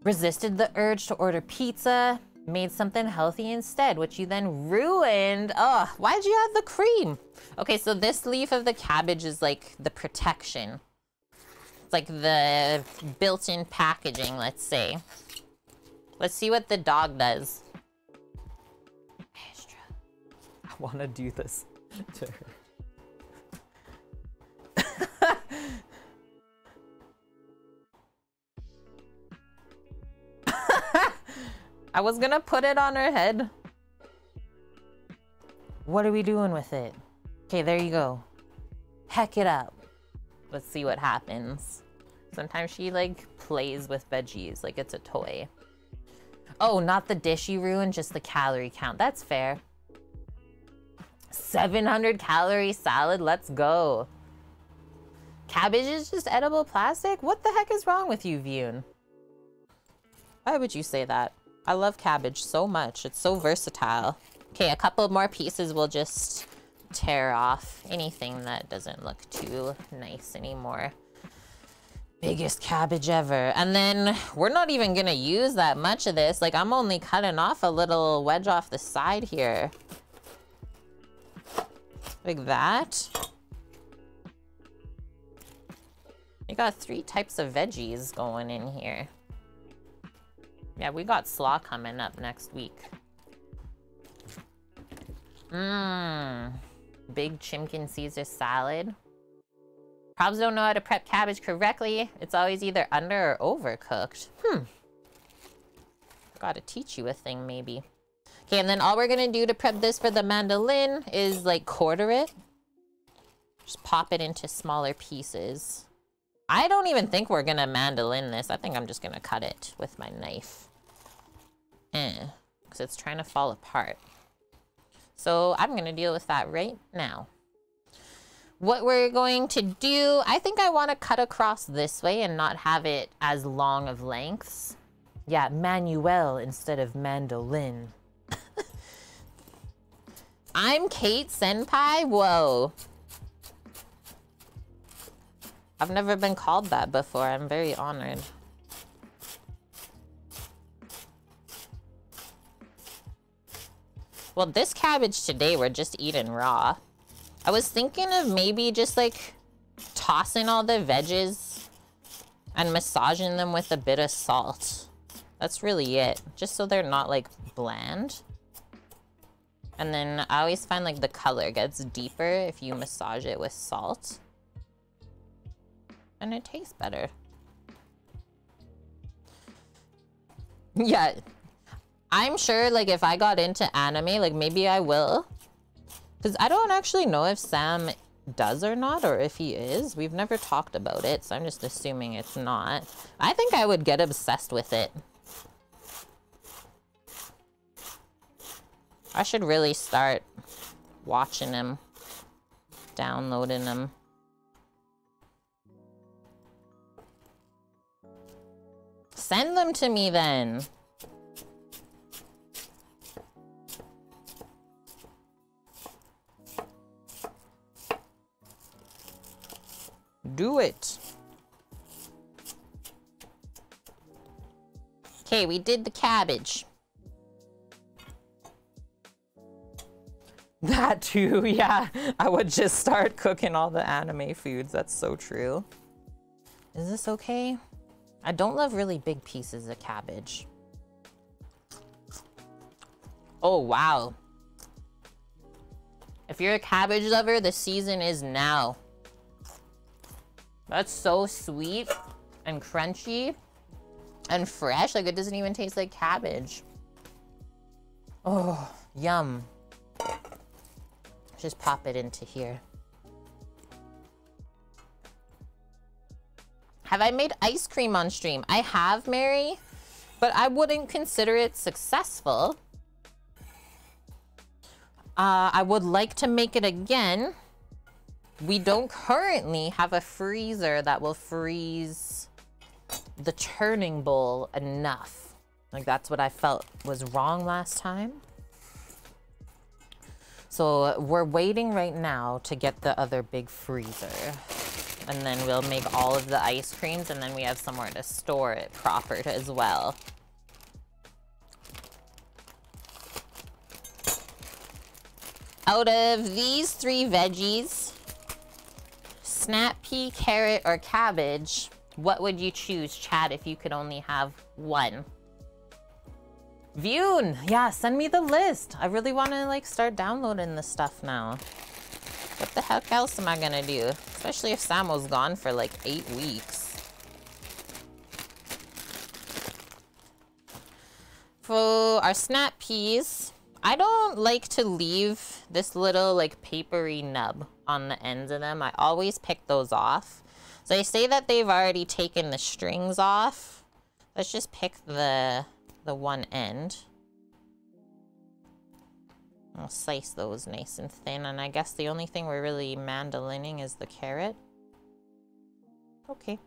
Resisted the urge to order pizza, made something healthy instead, which you then ruined. Oh, why'd you add the cream? Okay, so this leaf of the cabbage is like the protection. It's like the built-in packaging, let's say. Let's see what the dog does. I want to do this to her. I was gonna put it on her head. What are we doing with it? Okay, there you go. Heck it up. Let's see what happens. Sometimes she like plays with veggies like it's a toy. Oh, not the dish you ruined, just the calorie count. That's fair. 700 calorie salad, let's go. Cabbage is just edible plastic? What the heck is wrong with you, Vune? Why would you say that? I love cabbage so much. It's so versatile. Okay, a couple more pieces we'll just tear off. Anything that doesn't look too nice anymore. Biggest cabbage ever. And then we're not even gonna use that much of this. Like, I'm only cutting off a little wedge off the side here. Like that. We got 3 types of veggies going in here. Yeah, we got slaw coming up next week. Big Chimkin Caesar salad. Probs don't know how to prep cabbage correctly. It's always either under or overcooked. Gotta teach you a thing, maybe. Okay, and then all we're gonna do to prep this for the mandolin is like quarter it. Just pop it into smaller pieces. I don't even think we're gonna mandolin this. I think I'm just gonna cut it with my knife. Because it's trying to fall apart. So I'm gonna deal with that right now. What we're going to do, I think I want to cut across this way and not have it as long of lengths. Yeah, manuel instead of mandolin. I'm Kate Senpai? Whoa. I've never been called that before. I'm very honored. Well, this cabbage today we're just eating raw. I was thinking of maybe just like tossing all the veggies and massaging them with a bit of salt. That's really it. Just so they're not like bland. And then I always find like the color gets deeper if you massage it with salt. And it tastes better. Yeah. I'm sure like if I got into anime, like maybe I will. Because I don't actually know if Sam does or not, or if he is. We've never talked about it, so I'm just assuming it's not. I think I would get obsessed with it. I should really start watching him, downloading him. Send them to me then. Do it. Okay, we did the cabbage. That too, yeah. I would just start cooking all the anime foods. That's so true. Is this okay? I don't love really big pieces of cabbage. Oh, wow. If you're a cabbage lover, the season is now. That's so sweet and crunchy and fresh. Like, it doesn't even taste like cabbage. Oh, yum. Just pop it into here. Have I made ice cream on stream? I have, Mary, but I wouldn't consider it successful. I would like to make it again. We don't currently have a freezer that will freeze the churning bowl enough. Like, that's what I felt was wrong last time. So we're waiting right now to get the other big freezer. And then we'll make all of the ice creams, and then we have somewhere to store it proper as well. Out of these 3 veggies, snap pea, carrot, or cabbage, what would you choose, chat, if you could only have one? Vune, yeah, send me the list. I really want to like start downloading this stuff now. What the heck else am I gonna do? Especially if Samo's gone for like 8 weeks. For our snap peas, I don't like to leave this little like papery nub on the ends of them. I always pick those off. So they say that they've already taken the strings off. Let's just pick the one end. I'll slice those nice and thin, and I guess the only thing we're really mandolining is the carrot. Okay.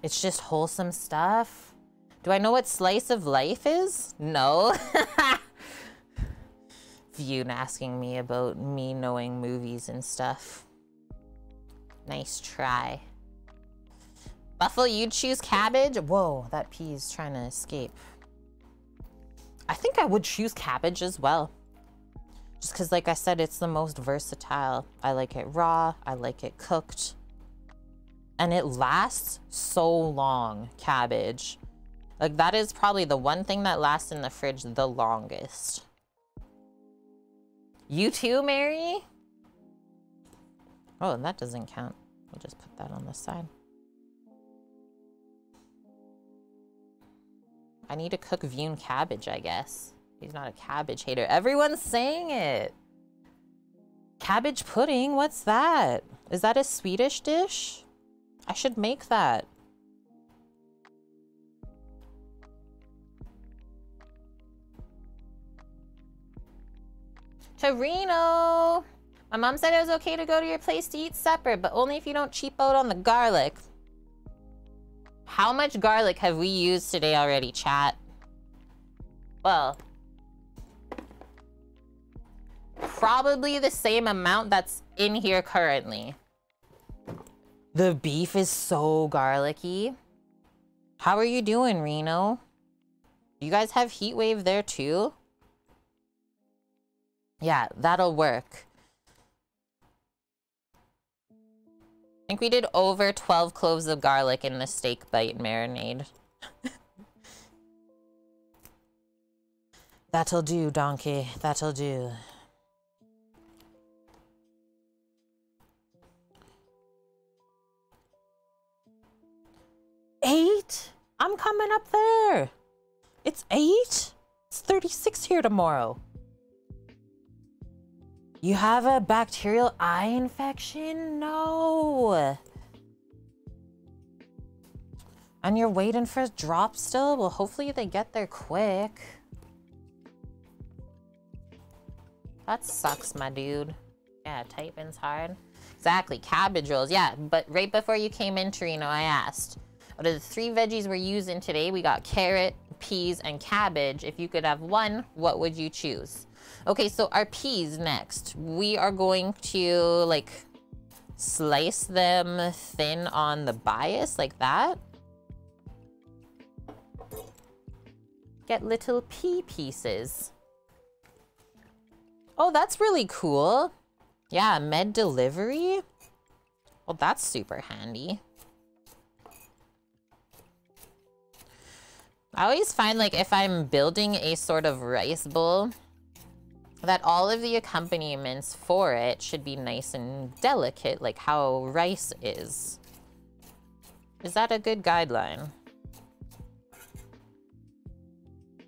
It's just wholesome stuff. Do I know what slice of life is? No. Vune asking me about me knowing movies and stuff. Nice try. Buffalo, you choose cabbage? Whoa, that pea is trying to escape. I think I would choose cabbage as well. Just because, like I said, it's the most versatile. I like it raw. I like it cooked. And it lasts so long, cabbage. Like, that is probably the one thing that lasts in the fridge the longest. You too, Mary? Oh, that doesn't count. We'll just put that on the side. I need to cook Vune cabbage, I guess. He's not a cabbage hater. Everyone's saying it. Cabbage pudding, what's that? Is that a Swedish dish? I should make that. Torino! My mom said it was okay to go to your place to eat supper, but only if you don't cheap out on the garlic. How much garlic have we used today already, chat? Well, probably the same amount that's in here currently. The beef is so garlicky. How are you doing, Reno? Do you guys have heat wave there too? Yeah, that'll work. I think we did over 12 cloves of garlic in the steak bite marinade. That'll do, donkey. That'll do. $8? I'm coming up there. It's 8? It's 36 here tomorrow. You have a bacterial eye infection? No. And you're waiting for a drop still? Well, hopefully they get there quick. That sucks, my dude. Yeah, typing's hard. Exactly, cabbage rolls. Yeah, but right before you came in, Torino, I asked, out of the 3 veggies we're using today, we got carrot, peas, and cabbage. If you could have one, what would you choose? Okay, so our peas next. We are going to, like, slice them thin on the bias, like that. Get little pea pieces. Oh, that's really cool. Yeah, med delivery. Well, that's super handy. I always find, like, if I'm building a sort of rice bowl, that all of the accompaniments for it should be nice and delicate, like how rice is. Is that a good guideline?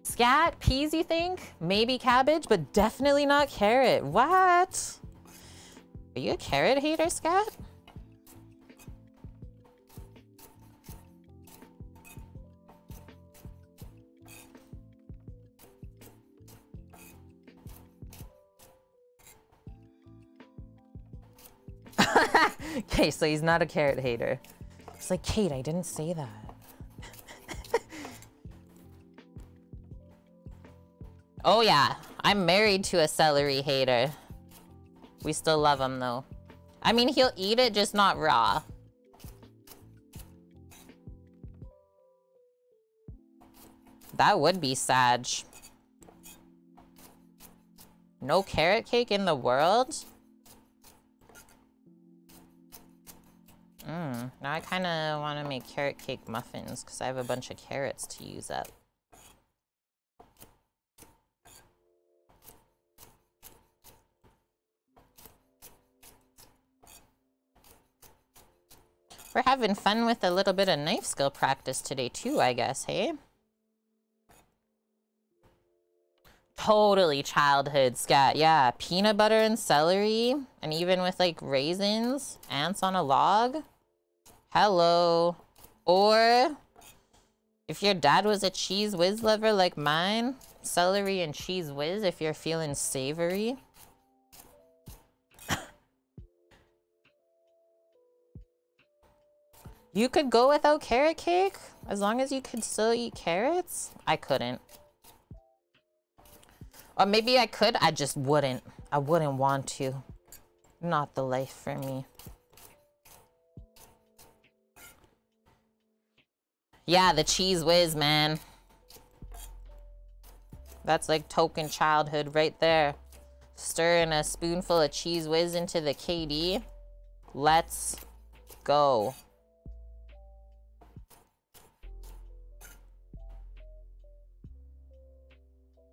Scat, peas, you think? Maybe cabbage, but definitely not carrot. What? Are you a carrot hater, Scat? Okay, so he's not a carrot hater. It's like, Kate, I didn't say that. Oh yeah, I'm married to a celery hater. We still love him though. I mean, he'll eat it, just not raw. That would be sad. No carrot cake in the world? Now I kind of want to make carrot cake muffins because I have a bunch of carrots to use up. We're having fun with a little bit of knife skill practice today too, I guess, hey? Totally childhood, Scat. Yeah, peanut butter and celery, and even with like raisins, ants on a log. Hello. Or if your dad was a cheese whiz lover like mine, celery and cheese whiz if you're feeling savory. You could go without carrot cake as long as you could still eat carrots. I couldn't. Or maybe I could, I just wouldn't. I wouldn't want to. Not the life for me. Yeah, the cheese whiz, man. That's like token childhood right there. Stirring a spoonful of cheese whiz into the KD. Let's go.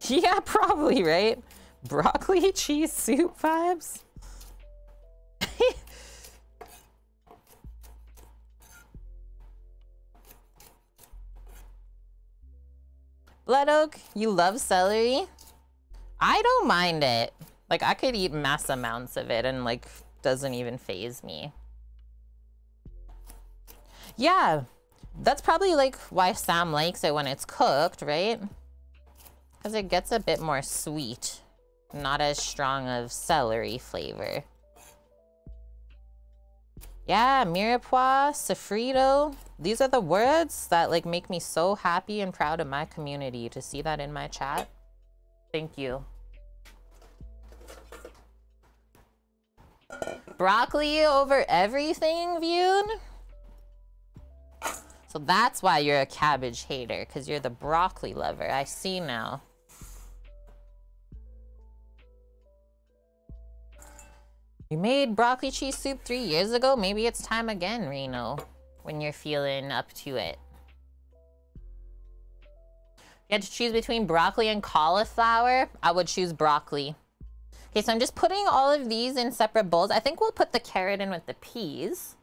Yeah, probably, right? Broccoli cheese soup vibes? Blood Oak, you love celery? I don't mind it. Like, I could eat mass amounts of it and, like, doesn't even faze me. Yeah, that's probably, like, why Sam likes it when it's cooked, right? Because it gets a bit more sweet. Not as strong of celery flavor. Yeah, mirepoix, sofrito. These are the words that like make me so happy and proud of my community. To see that in my chat, thank you. Broccoli over everything, Vune? So that's why you're a cabbage hater, because you're the broccoli lover. I see now. You made broccoli cheese soup 3 years ago? Maybe it's time again, Reno, when you're feeling up to it. You had to choose between broccoli and cauliflower? I would choose broccoli. Okay, so I'm just putting all of these in separate bowls. I think we'll put the carrot in with the peas.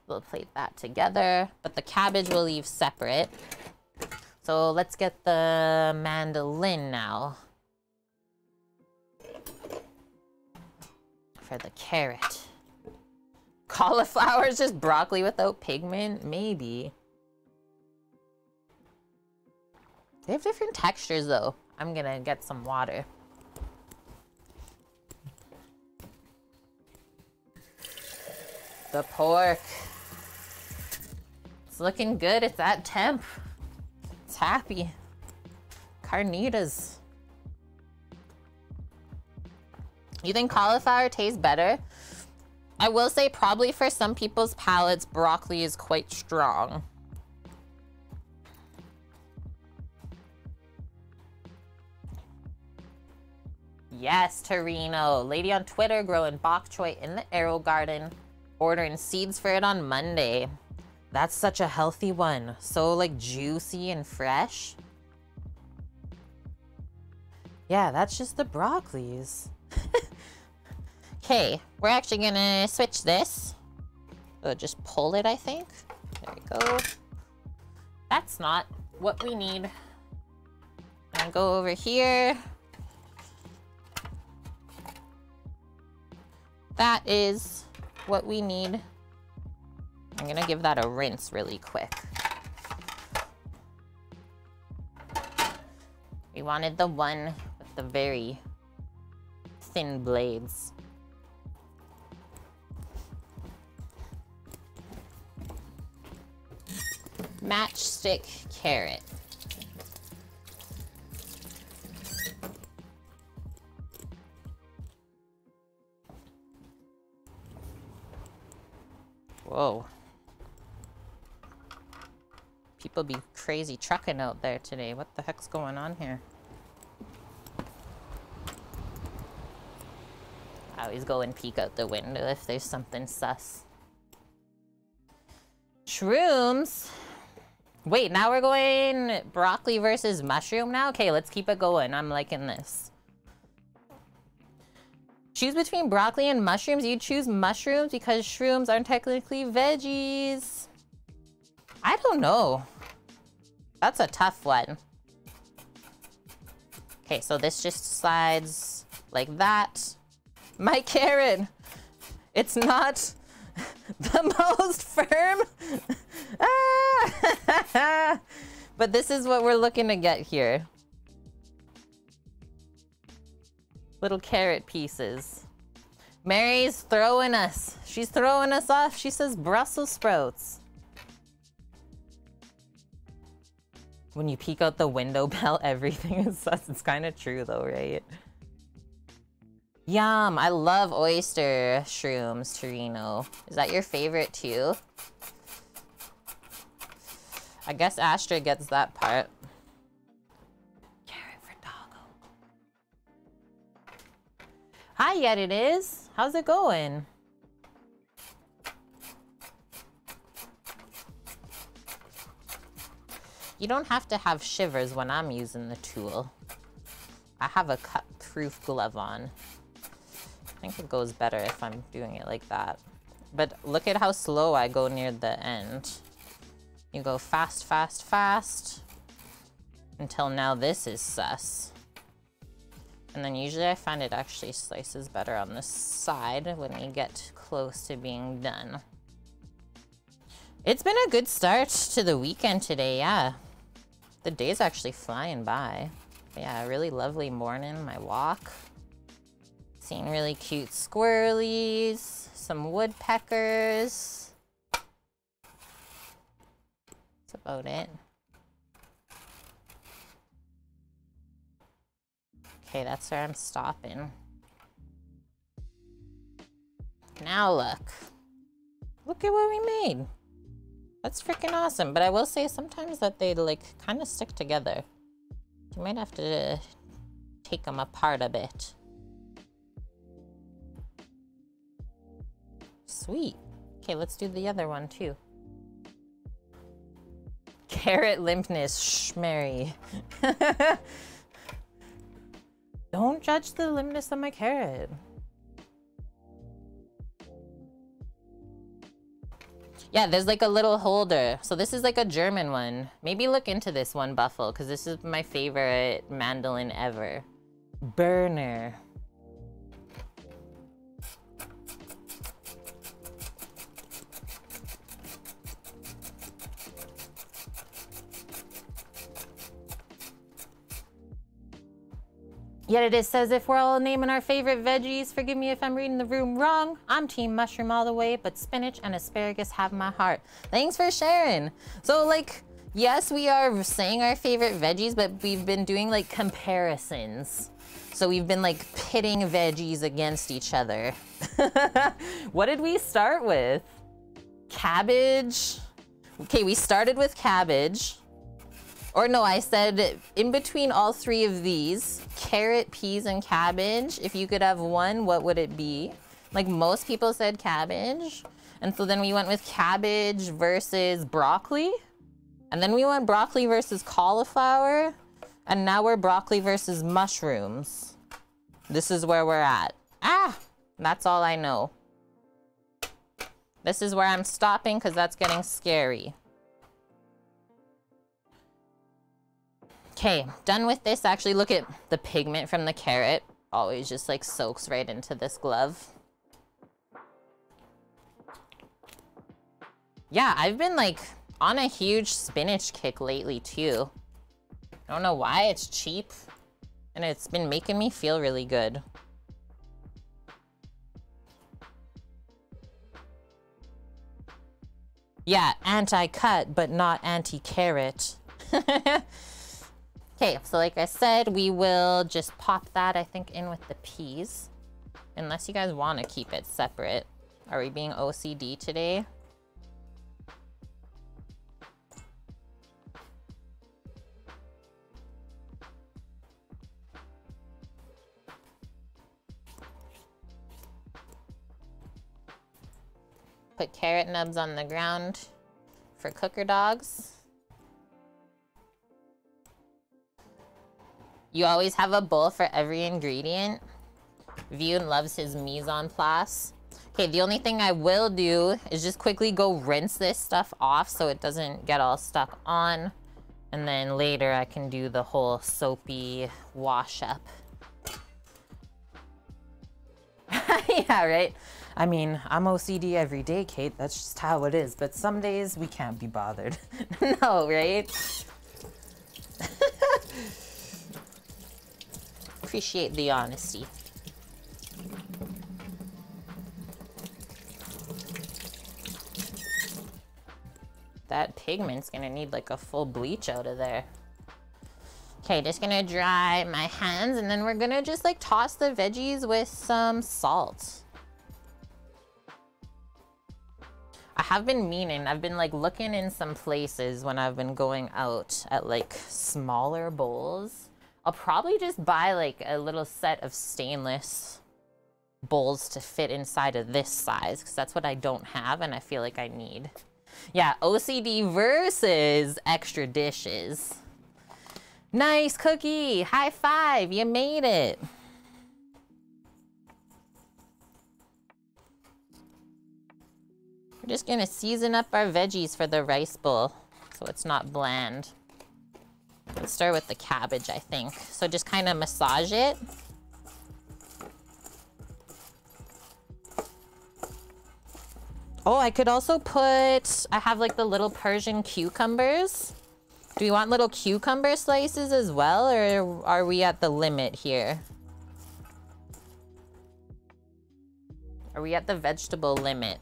We'll plate that together, but the cabbage we'll leave separate. So let's get the mandolin now. For the carrot. Cauliflower is just broccoli without pigment? Maybe. They have different textures though. I'm gonna get some water. The pork. It's looking good. It's at temp. It's happy. Carnitas. You think cauliflower tastes better? I will say probably for some people's palates, broccoli is quite strong. Yes, Torino. Lady on Twitter growing bok choy in the Arrow Garden. Ordering seeds for it on Monday. That's such a healthy one. So like juicy and fresh. Yeah, that's just the broccolis. Okay, we're actually gonna switch this. So just pull it, I think. There we go. That's not what we need. And go over here. That is what we need. I'm gonna give that a rinse really quick. We wanted the one with the very thin blades. Matchstick carrot. Whoa. People be crazy trucking out there today. What the heck's going on here? I always go and peek out the window if there's something sus. Shrooms? Wait, now we're going broccoli versus mushroom now? Okay, let's keep it going. I'm liking this. Choose between broccoli and mushrooms. You choose mushrooms because shrooms aren't technically veggies. I don't know. That's a tough one. Okay, so this just slides like that. My carrot. It's not the most firm. But this is what we're looking to get here. Little carrot pieces. Mary's throwing us. She's throwing us off. She says Brussels sprouts. When you peek out the window, Belle, everything is sus. It's kind of true though, right? Yum, I love oyster shrooms, Torino. Is that your favorite too? I guess Astra gets that part. Carrot for doggo. Hi, yet it is. How's it going? You don't have to have shivers when I'm using the tool. I have a cut-proof glove on. I think it goes better if I'm doing it like that. But look at how slow I go near the end. You go fast, fast, fast. Until now, this is sus. And then usually I find it actually slices better on this side when we get close to being done. It's been a good start to the weekend today, yeah. The day's actually flying by. But yeah, a really lovely morning, my walk. Seeing really cute squirrelies, some woodpeckers. That's about it. Okay, that's where I'm stopping. Now look. Look at what we made. That's freaking awesome. But I will say sometimes that they like kind of stick together. You might have to take them apart a bit. Sweet. Okay, let's do the other one too. Carrot limpness. Shh, Mary. Don't judge the limpness of my carrot. Yeah, there's like a little holder. So this is like a German one. Maybe look into this one, Buffalo, because this is my favorite mandolin ever. Burner. Yet it says if we're all naming our favorite veggies, forgive me if I'm reading the room wrong. I'm team mushroom all the way, but spinach and asparagus have my heart. Thanks for sharing. So like, yes, we are saying our favorite veggies, but we've been doing like comparisons. So we've been like pitting veggies against each other. What did we start with? Cabbage. Okay, we started with cabbage. Or no, I said in between all three of these, carrot, peas, and cabbage, if you could have one, what would it be? Like most people said cabbage. And so then we went with cabbage versus broccoli. And then we went broccoli versus cauliflower. And now we're broccoli versus mushrooms. This is where we're at. Ah, that's all I know. This is where I'm stopping because that's getting scary. Okay, done with this. Actually, look at the pigment from the carrot. Always just like soaks right into this glove. Yeah, I've been like on a huge spinach kick lately too. I don't know why, it's cheap. And it's been making me feel really good. Yeah, anti-cut, but not anti-carrot. Okay, so like I said, we will just pop that, I think, in with the peas. Unless you guys want to keep it separate. Are we being OCD today? Put carrot nubs on the ground for cooker dogs. You always have a bowl for every ingredient. Vune loves his mise en place. Okay, the only thing I will do is just quickly go rinse this stuff off so it doesn't get all stuck on. And then later I can do the whole soapy wash up. Yeah, right? I mean, I'm OCD every day, Kate. That's just how it is. But some days we can't be bothered. No, right? Appreciate the honesty. That pigment's gonna need like a full bleach out of there. Okay, just gonna dry my hands and then we're gonna just like toss the veggies with some salt. I have been meaning, I've been like looking in some places when I've been going out at like smaller bowls. I'll probably just buy like a little set of stainless bowls to fit inside of this size because that's what I don't have and I feel like I need. Yeah, OCD versus extra dishes. Nice cookie, high five, you made it. We're just gonna season up our veggies for the rice bowl so it's not bland. Let's start with the cabbage, I think. So just kind of massage it. Oh, I could also put, I have like the little Persian cucumbers. Do we want little cucumber slices as well, or are we at the limit here? Are we at the vegetable limit?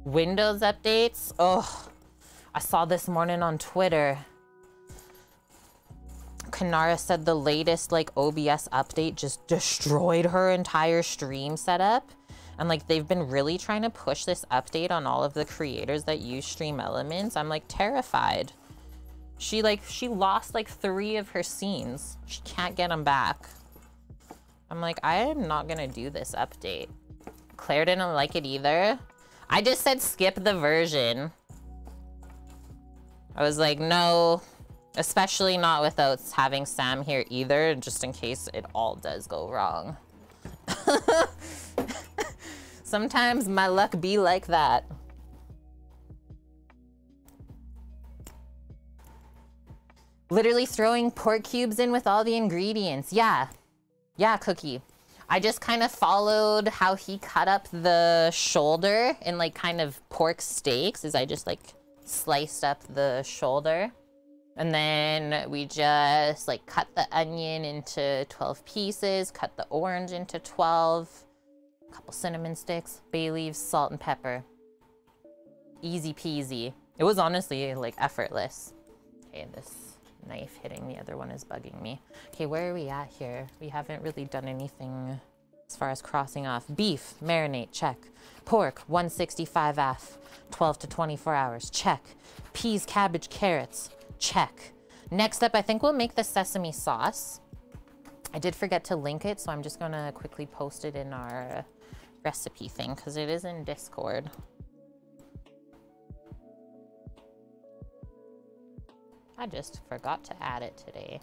Windows updates? Oh, I saw this morning on Twitter. Kanara said the latest like OBS update just destroyed her entire stream setup. And like they've been really trying to push this update on all of the creators that use Stream Elements. I'm like terrified. She lost like 3 of her scenes. She can't get them back. I'm like, I am not gonna do this update. Claire didn't like it either. I just said skip the version. I was like, no, especially not without having Sam here either, just in case it all does go wrong. Sometimes my luck be like that. Literally throwing pork cubes in with all the ingredients. Yeah. Yeah, Cookie. I just kind of followed how he cut up the shoulder in like kind of pork steaks, as I just like sliced up the shoulder. And then we just like cut the onion into 12 pieces, cut the orange into 12, a couple cinnamon sticks, bay leaves, salt and pepper. Easy peasy. It was honestly like effortless. Okay, this knife hitting the other one is bugging me. Okay, where are we at here? We haven't really done anything as far as crossing off. Beef, marinate, check. Pork, 165F, 12 to 24 hours, check. Peas, cabbage, carrots, check. Next up, I think we'll make the sesame sauce. I did forget to link it, so I'm just gonna quickly post it in our recipe thing because it is in Discord. I just forgot to add it today.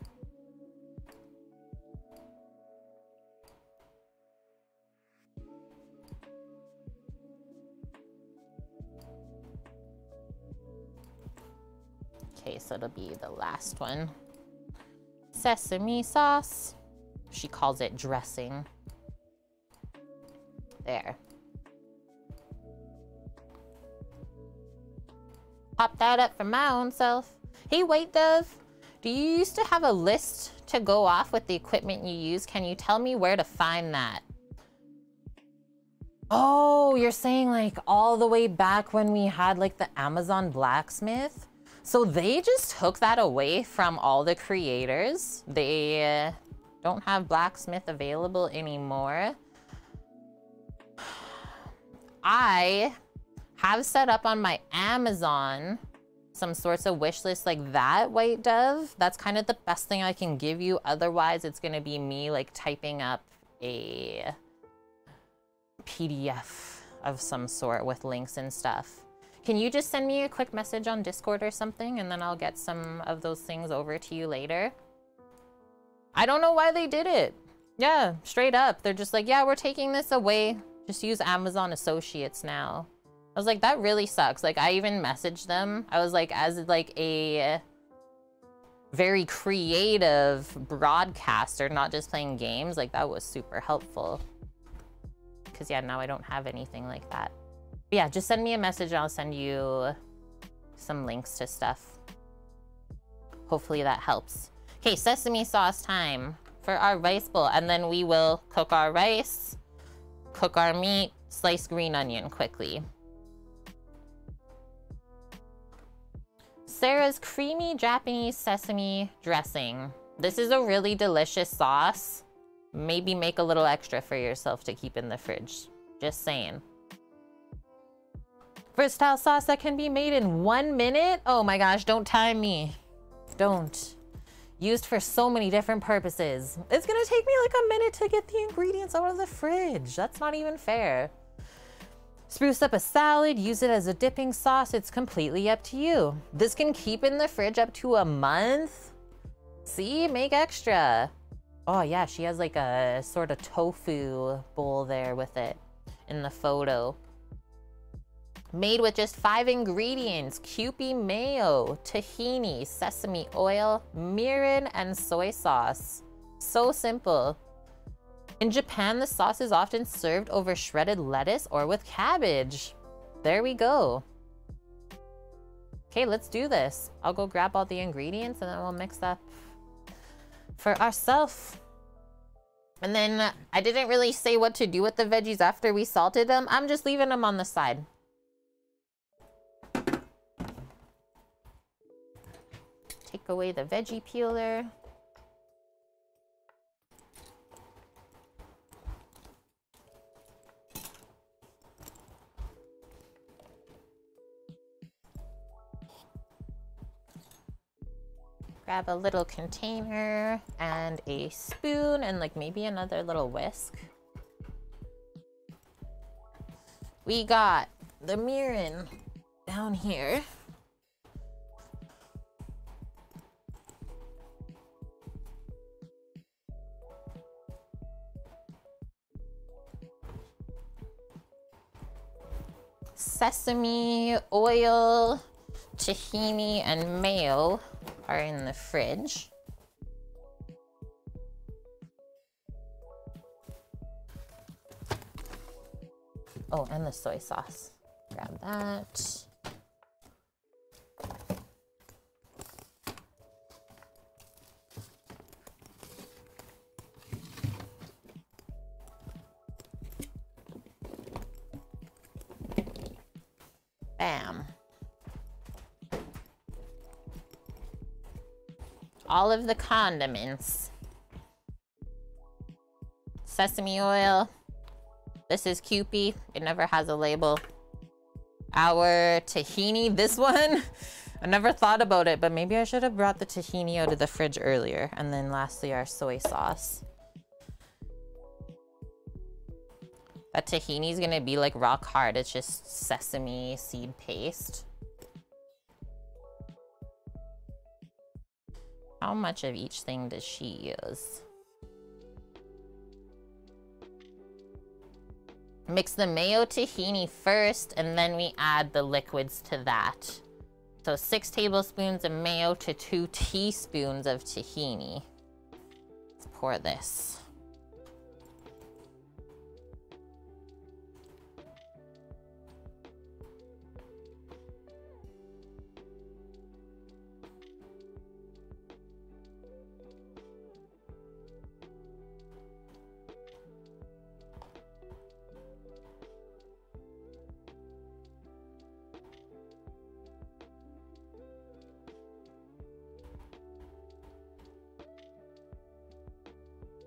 Okay, so it'll be the last one. Sesame sauce. She calls it dressing. There. Pop that up for my own self. Hey, White Dove, do you used to have a list to go off with the equipment you use? Can you tell me where to find that? Oh, you're saying like all the way back when we had like the Amazon blacksmith? So they just took that away from all the creators. They don't have blacksmith available anymore. I have set up on my Amazon some sorts of wish list like that, White Dove. That's kind of the best thing I can give you. Otherwise, it's gonna be me like typing up a PDF of some sort with links and stuff. Can you just send me a quick message on Discord or something, and then I'll get some of those things over to you later? I don't know why they did it. Yeah, straight up. They're just like, yeah, we're taking this away. Just use Amazon Associates now. I was like, that really sucks. Like, I even messaged them. I was like, as like a very creative broadcaster, not just playing games, like that was super helpful. Because yeah, now I don't have anything like that. But yeah, just send me a message and I'll send you some links to stuff. Hopefully that helps. Okay, sesame sauce time for our rice bowl. And then we will cook our rice, cook our meat, slice green onion quickly. Sarah's creamy Japanese sesame dressing. This is a really delicious sauce. Maybe make a little extra for yourself to keep in the fridge. Just saying. Versatile sauce that can be made in 1 minute? Oh my gosh, don't time me. Don't. Used for so many different purposes. It's gonna take me like a minute to get the ingredients out of the fridge. That's not even fair. Spruce up a salad, use it as a dipping sauce. It's completely up to you. This can keep in the fridge up to a month. See, make extra. Oh yeah, she has like a sort of tofu bowl there with it in the photo. Made with just 5 ingredients: Kewpie mayo, tahini, sesame oil, mirin, and soy sauce. So simple. In Japan, the sauce is often served over shredded lettuce or with cabbage. There we go. Okay, let's do this. I'll go grab all the ingredients and then we'll mix up for ourselves. And then I didn't really say what to do with the veggies after we salted them. I'm just leaving them on the side. Take away the veggie peeler. Grab a little container and a spoon and like maybe another little whisk. We got the mirin down here. Sesame oil, tahini, and mayo are in the fridge. Oh, and the soy sauce. Grab that. Bam. All of the condiments. Sesame oil. This is Kewpie. It never has a label. Our tahini, this one, I never thought about it, but maybe I should have brought the tahini out of the fridge earlier. And then lastly, our soy sauce. That tahini is gonna be like rock hard. It's just sesame seed paste. How much of each thing does she use? Mix the mayo tahini first, and then we add the liquids to that. So 6 tablespoons of mayo to 2 teaspoons of tahini. Let's pour this.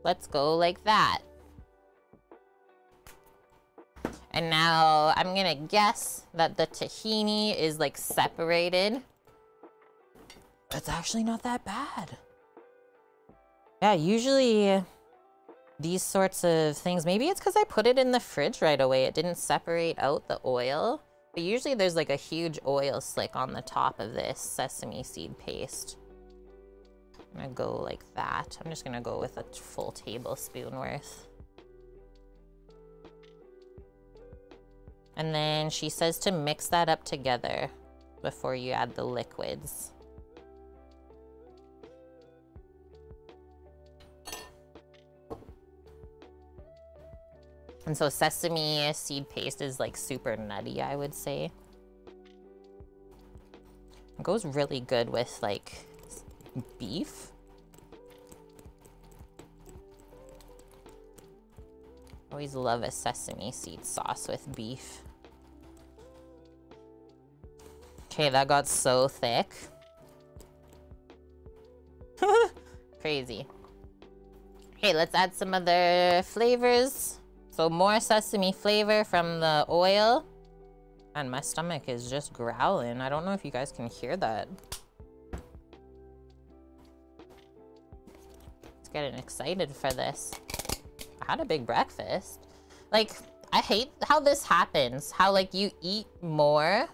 Let's go like that. And now I'm gonna guess that the tahini is like separated. That's actually not that bad. Yeah, usually these sorts of things, maybe it's because I put it in the fridge right away. It didn't separate out the oil. But usually there's like a huge oil slick on the top of this sesame seed paste. I'm gonna go like that. I'm just gonna go with a full tablespoon worth. And then she says to mix that up together before you add the liquids. And so sesame seed paste is like super nutty, I would say. It goes really good with like beef. Always love a sesame seed sauce with beef. Okay, that got so thick. Crazy. Okay, let's add some other flavors. So more sesame flavor from the oil. And my stomach is just growling. I don't know if you guys can hear that. Getting excited for this. I had a big breakfast. Like, I hate how this happens. How like you eat more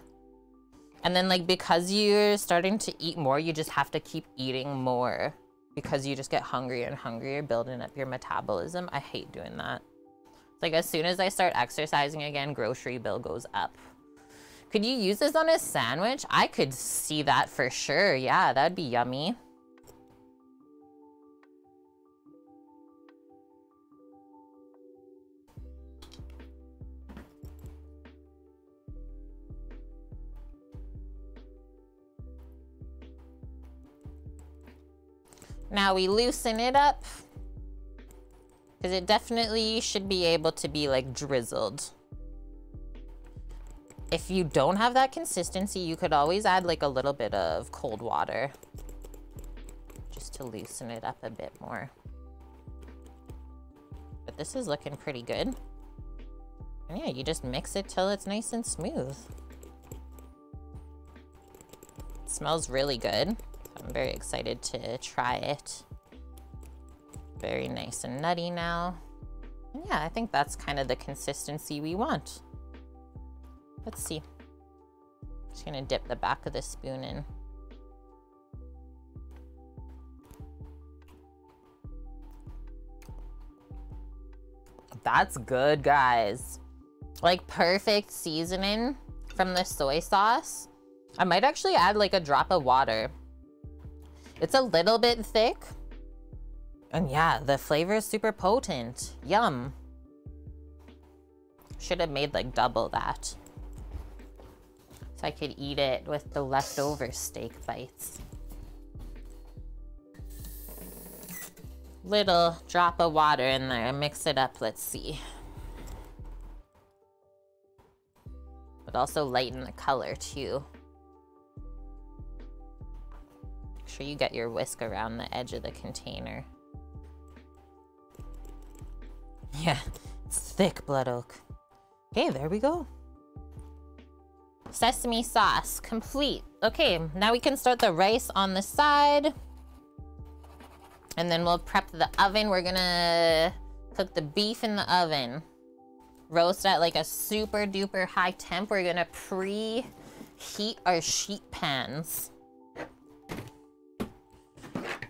and then like because you're starting to eat more, you just have to keep eating more because you just get hungrier and hungrier, building up your metabolism. I hate doing that. Like as soon as I start exercising again, grocery bill goes up. Could you use this on a sandwich? I could see that for sure. Yeah, that'd be yummy. Now we loosen it up, because it definitely should be able to be like drizzled. If you don't have that consistency, you could always add like a little bit of cold water just to loosen it up a bit more. But this is looking pretty good. And yeah, you just mix it till it's nice and smooth. It smells really good. I'm very excited to try it. Very nice and nutty now. And yeah, I think that's kind of the consistency we want. Let's see. Just gonna dip the back of the spoon in. That's good, guys. Like perfect seasoning from the soy sauce. I might actually add like a drop of water. It's a little bit thick. And yeah, the flavor is super potent. Yum. Should have made like double that, so I could eat it with the leftover steak bites. Little drop of water in there, mix it up, let's see. But also lighten the color too. Make sure you get your whisk around the edge of the container. Yeah, it's thick blood oak. Okay, there we go. Sesame sauce, complete. Okay, now we can start the rice on the side. And then we'll prep the oven. We're gonna cook the beef in the oven. Roast at like a super duper high temp. We're gonna preheat our sheet pans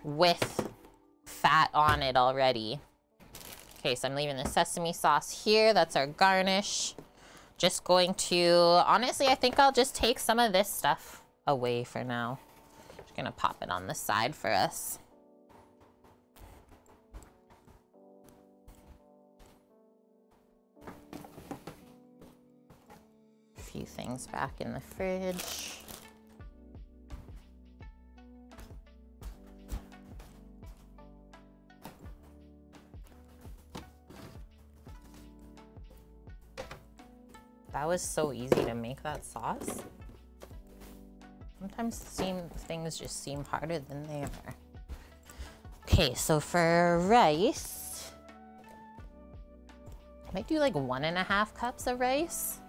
with fat on it already. Okay, so I'm leaving the sesame sauce here. That's our garnish. Just going to, honestly, I think I'll just take some of this stuff away for now. Just gonna pop it on the side for us. A few things back in the fridge. That was so easy to make that sauce. Sometimes things just seem harder than they are. Okay, so for rice, I might do like 1.5 cups of rice.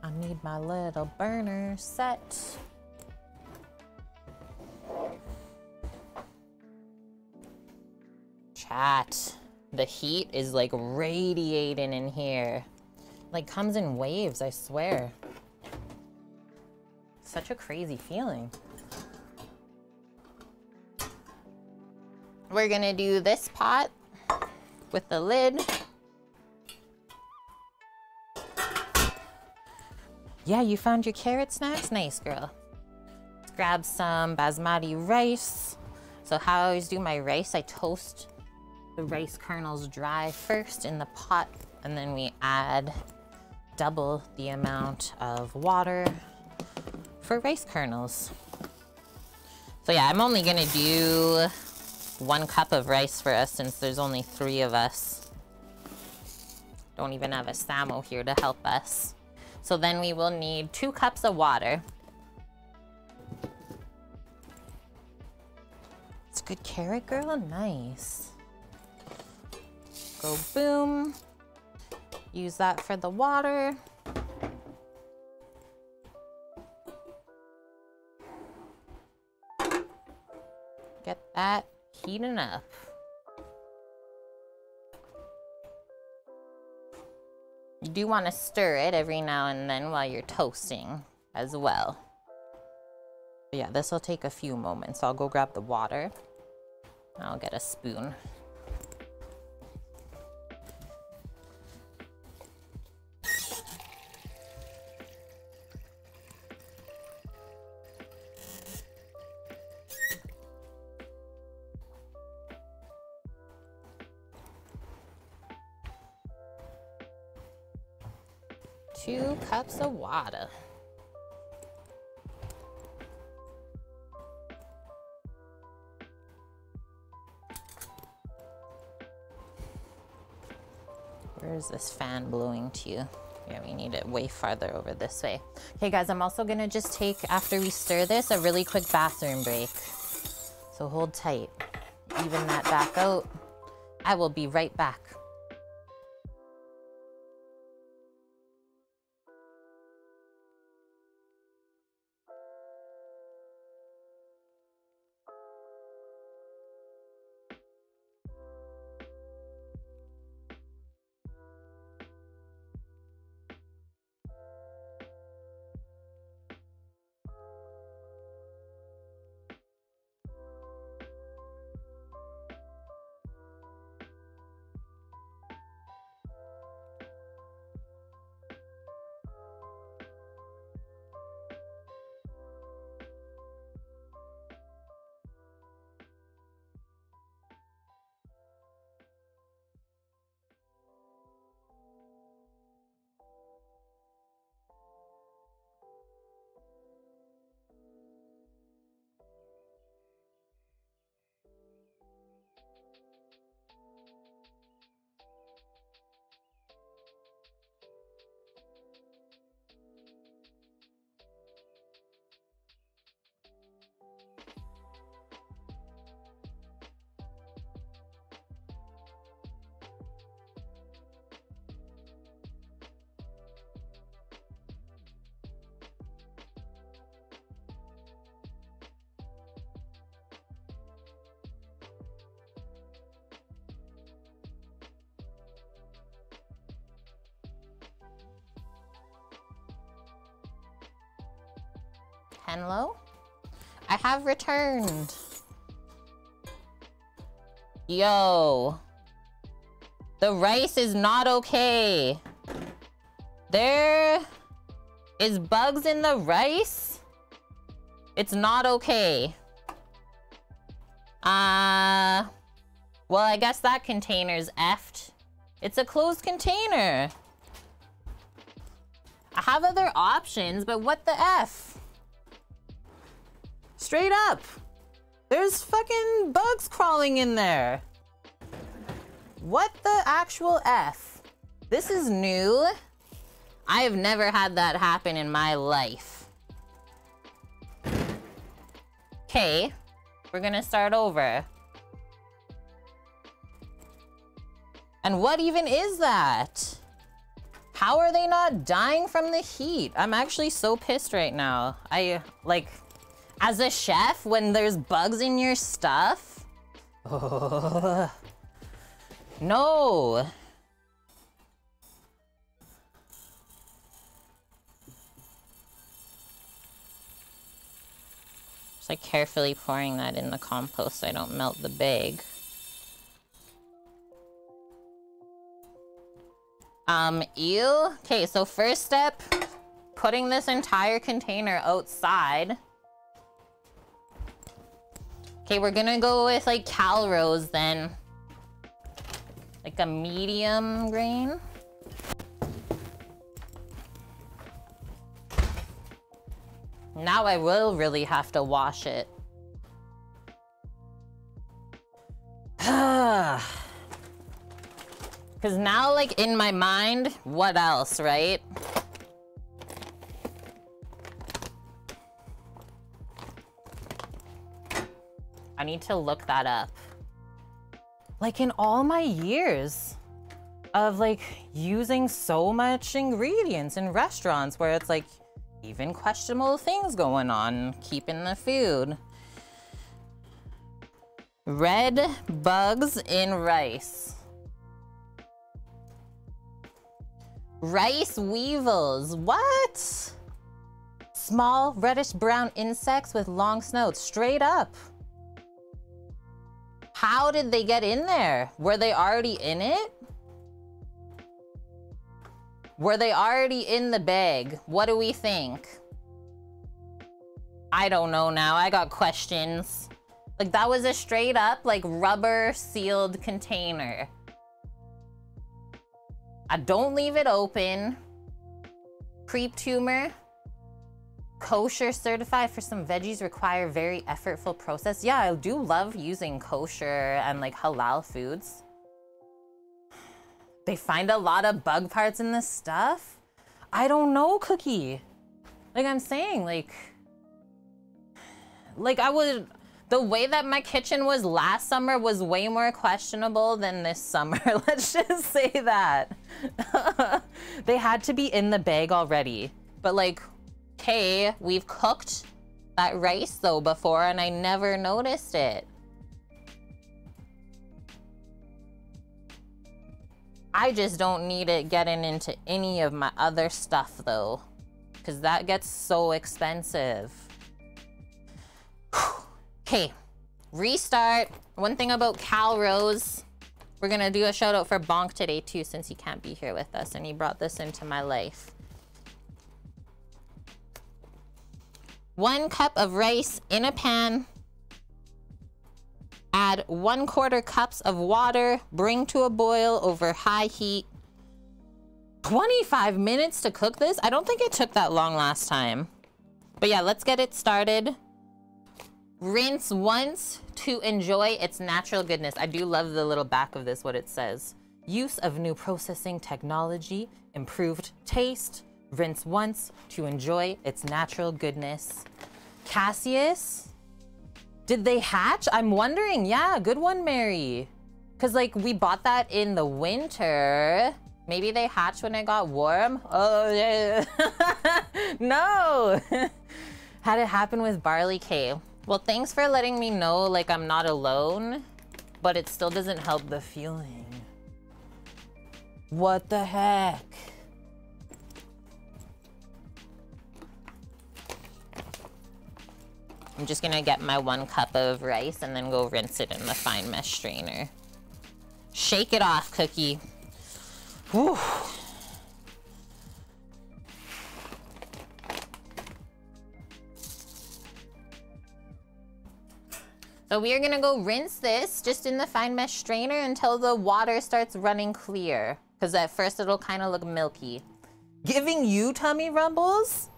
I need my little burner set. Chat, the heat is like radiating in here. Like comes in waves, I swear. Such a crazy feeling. We're gonna do this pot with the lid. Yeah, you found your carrot snacks? Nice, girl. Let's grab some basmati rice. So how I always do my rice, I toast the rice kernels dry first in the pot, and then we add double the amount of water for rice kernels. So yeah, I'm only gonna do 1 cup of rice for us since there's only 3 of us. Don't even have a Samo here to help us. So then we will need 2 cups of water. It's a good carrot, girl, nice. Go boom. Use that for the water. Get that heating up. You do want to stir it every now and then while you're toasting as well. But yeah, this will take a few moments. So I'll go grab the water. I'll get a spoon. Two cups of water. Where is this fan blowing to? Yeah, we need it way farther over this way. Okay guys, I'm also gonna just take, after we stir this, a really quick bathroom break. So hold tight. Even that back out. I will be right back. Hello? I have returned. Yo. The rice is not okay. There is bugs in the rice. It's not okay. Well, I guess that container's effed. It's a closed container. I have other options, but what the F? Straight up. There's fucking bugs crawling in there. What the actual F? This is new. I have never had that happen in my life. Okay, we're gonna start over. And what even is that? How are they not dying from the heat? I'm actually so pissed right now. As a chef, when there's bugs in your stuff? Oh, no. Just like carefully pouring that in the compost so I don't melt the bag. Ew. Okay, so first step, putting this entire container outside. Okay, we're gonna go with like Calrose then. Like a medium grain. Now I will really have to wash it. Because now, like, in my mind, what else, right? I need to look that up. Like, in all my years of, like, using so much ingredients in restaurants where it's, like, even questionable things going on, keeping the food. Red bugs in rice. Rice weevils, what? Small reddish brown insects with long snouts. Straight up. How did they get in there? Were they already in it? Were they already in the bag? What do we think? I don't know now. I got questions. Like, that was a straight up, like, rubber sealed container. I don't leave it open. Creep tumor. Kosher certified for some veggies require very effortful process. Yeah, I do love using kosher and like halal foods. They find a lot of bug parts in this stuff. I don't know, Cookie. Like I'm saying, like I would, the way that my kitchen was last summer was way more questionable than this summer. Let's just say that. They had to be in the bag already. But like, okay, we've cooked that rice though before and I never noticed it. I just don't need it getting into any of my other stuff though, because that gets so expensive. Okay, restart. One thing about Cal Rose, we're gonna do a shout out for Bonk today too, since he can't be here with us and he brought this into my life. 1 cup of rice in a pan. Add 1/4 cups of water, bring to a boil over high heat. 25 minutes to cook this? I don't think it took that long last time. But yeah, let's get it started. Rinse once to enjoy its natural goodness. I do love the little back of this, what it says. Use of new processing technology, improved taste. Rinse once to enjoy its natural goodness. Cassius? Did they hatch? I'm wondering. Yeah, good one, Mary. Because, like, we bought that in the winter. Maybe they hatched when it got warm. Oh, yeah. No. Had it happen with barley cake. Well, thanks for letting me know, like, I'm not alone. But it still doesn't help the feeling. What the heck? I'm just gonna get my 1 cup of rice and then go rinse it in the fine mesh strainer. Shake it off, Cookie. Whew. So we are gonna go rinse this just in the fine mesh strainer until the water starts running clear. Because at first it'll kind of look milky. Giving you tummy rumbles?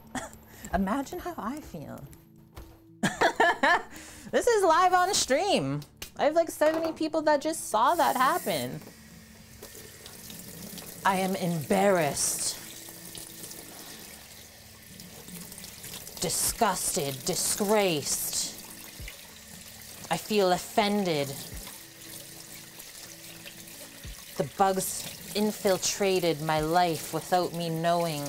Imagine how I feel. This is live on stream. I have like 70 people that just saw that happen. I am embarrassed. Disgusted, disgraced. I feel offended. The bugs infiltrated my life without me knowing.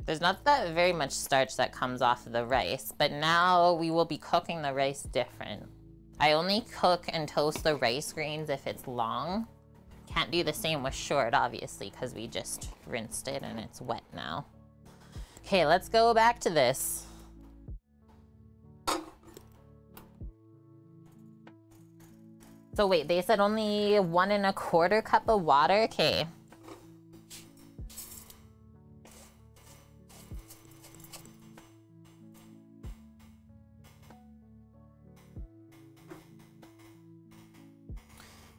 There's not that very much starch that comes off of the rice, but now we will be cooking the rice different. I only cook and toast the rice grains if it's long. Can't do the same with short, obviously, because we just rinsed it and it's wet now. Okay, let's go back to this. So wait, they said only 1 1/4 cup of water? Okay.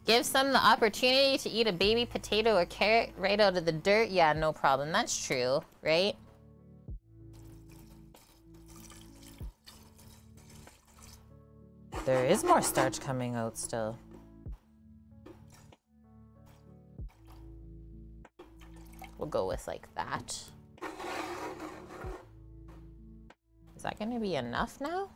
Give some the opportunity to eat a baby potato or carrot right out of the dirt. Yeah, no problem. That's true, right? There is more starch coming out still. We'll go with like that. Is that gonna be enough now?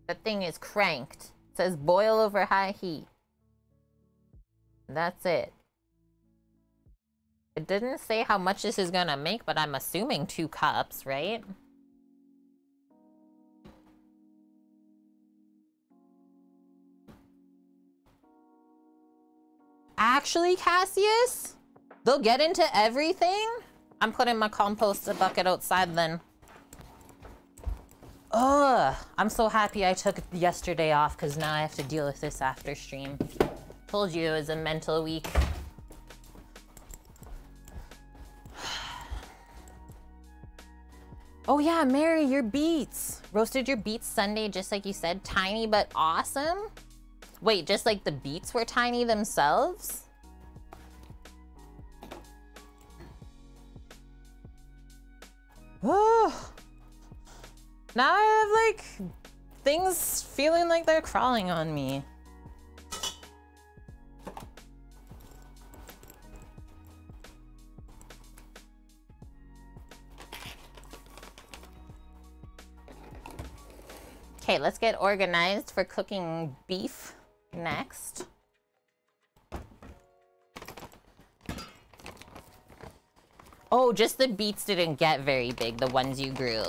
That thing is cranked. Says boil over high heat. That's it. It didn't say how much this is gonna make, but I'm assuming 2 cups, right? Actually, Cassius? They'll get into everything? I'm putting my compost bucket outside then. Ugh, I'm so happy I took yesterday off because now I have to deal with this after stream. Told you it was a mental week. Oh yeah, Mary, your beets. Roasted your beets Sunday, just like you said. Tiny but awesome. Wait, just like the beets were tiny themselves? Oh. Now I have like things feeling like they're crawling on me. Okay, let's get organized for cooking beef next. Oh, just the beets didn't get very big, the ones you grew.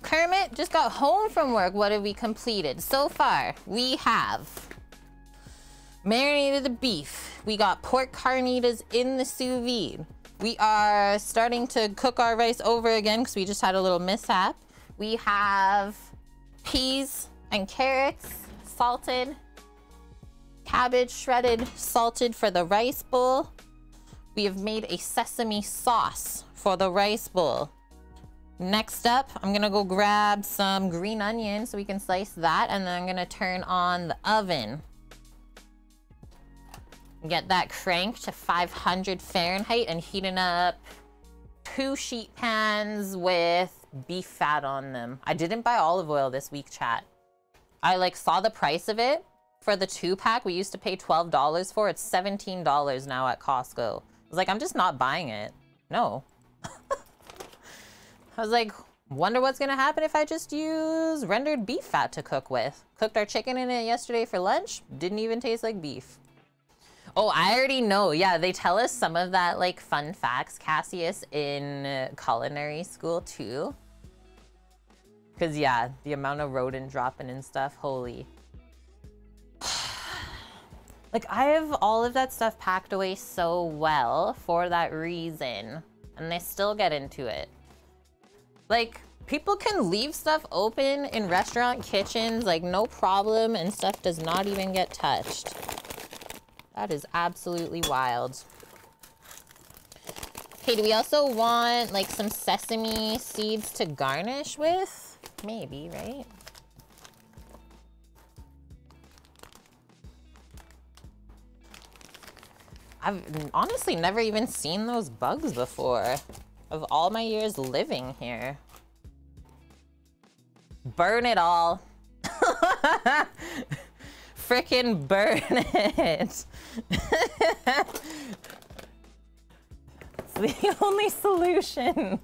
Kermit just got home from work. What have we completed? So far, we have marinated the beef. We got pork carnitas in the sous vide. We are starting to cook our rice over again because we just had a little mishap. We have peas and carrots salted, cabbage shredded, salted for the rice bowl. We have made a sesame sauce for the rice bowl. Next up, I'm gonna go grab some green onion so we can slice that, and then I'm gonna turn on the oven. Get that cranked to 500 Fahrenheit and heating up 2 sheet pans with beef fat on them. I didn't buy olive oil this week, chat. I like saw the price of it for the 2-pack. We used to pay $12 for. It's $17 now at Costco. I was like, I'm just not buying it. No. I was like, wonder what's gonna happen if I just use rendered beef fat to cook with. Cooked our chicken in it yesterday for lunch. Didn't even taste like beef. Oh, I already know. Yeah, they tell us some of that like fun facts, Cassius, in culinary school too. Cause yeah, the amount of rodent dropping and stuff, holy. Like I have all of that stuff packed away so well for that reason, and they still get into it. Like people can leave stuff open in restaurant kitchens, like no problem, and stuff does not even get touched. That is absolutely wild. Okay, do we also want like some sesame seeds to garnish with? Maybe, right? I've honestly never even seen those bugs before of all my years living here. Burn it all. Frickin' burn it. It's the only solution.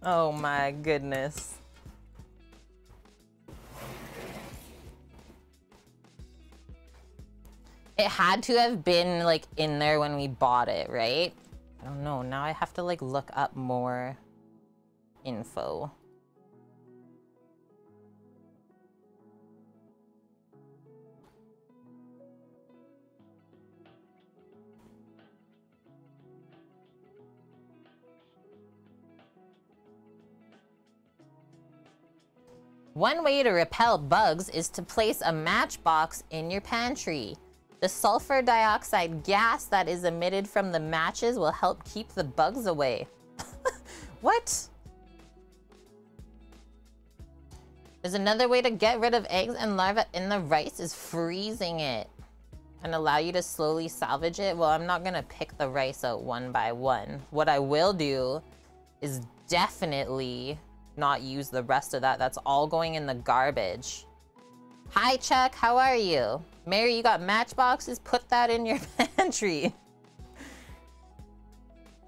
Oh my goodness. It had to have been like in there when we bought it, right? I don't know. Now I have to like look up more info. One way to repel bugs is to place a matchbox in your pantry. The sulfur dioxide gas that is emitted from the matches will help keep the bugs away. What? There's another way to get rid of eggs and larvae in the rice is freezing it and allow you to slowly salvage it. Well, I'm not gonna pick the rice out one by one. What I will do is definitely not use the rest of that. That's all going in the garbage. Hi, Chuck. How are you? Mary, you got matchboxes? Put that in your pantry.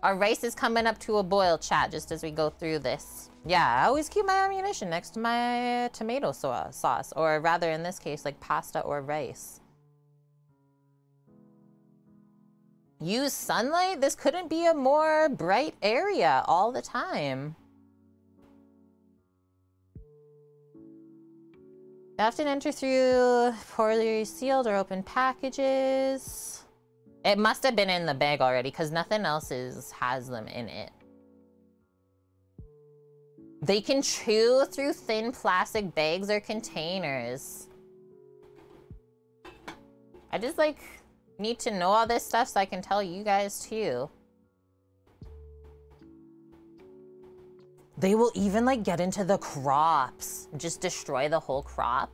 Our rice is coming up to a boil, chat, just as we go through this. Yeah, I always keep my ammunition next to my tomato sauce, or rather in this case, like pasta or rice. use sunlight. This couldn't be a more bright area all the time. You often enter through poorly sealed or open packages. It must have been in the bag already because nothing else has them in it. They can chew through thin plastic bags or containers. I just like need to know all this stuff so I can tell you guys too. They will even like get into the crops, just destroy the whole crop.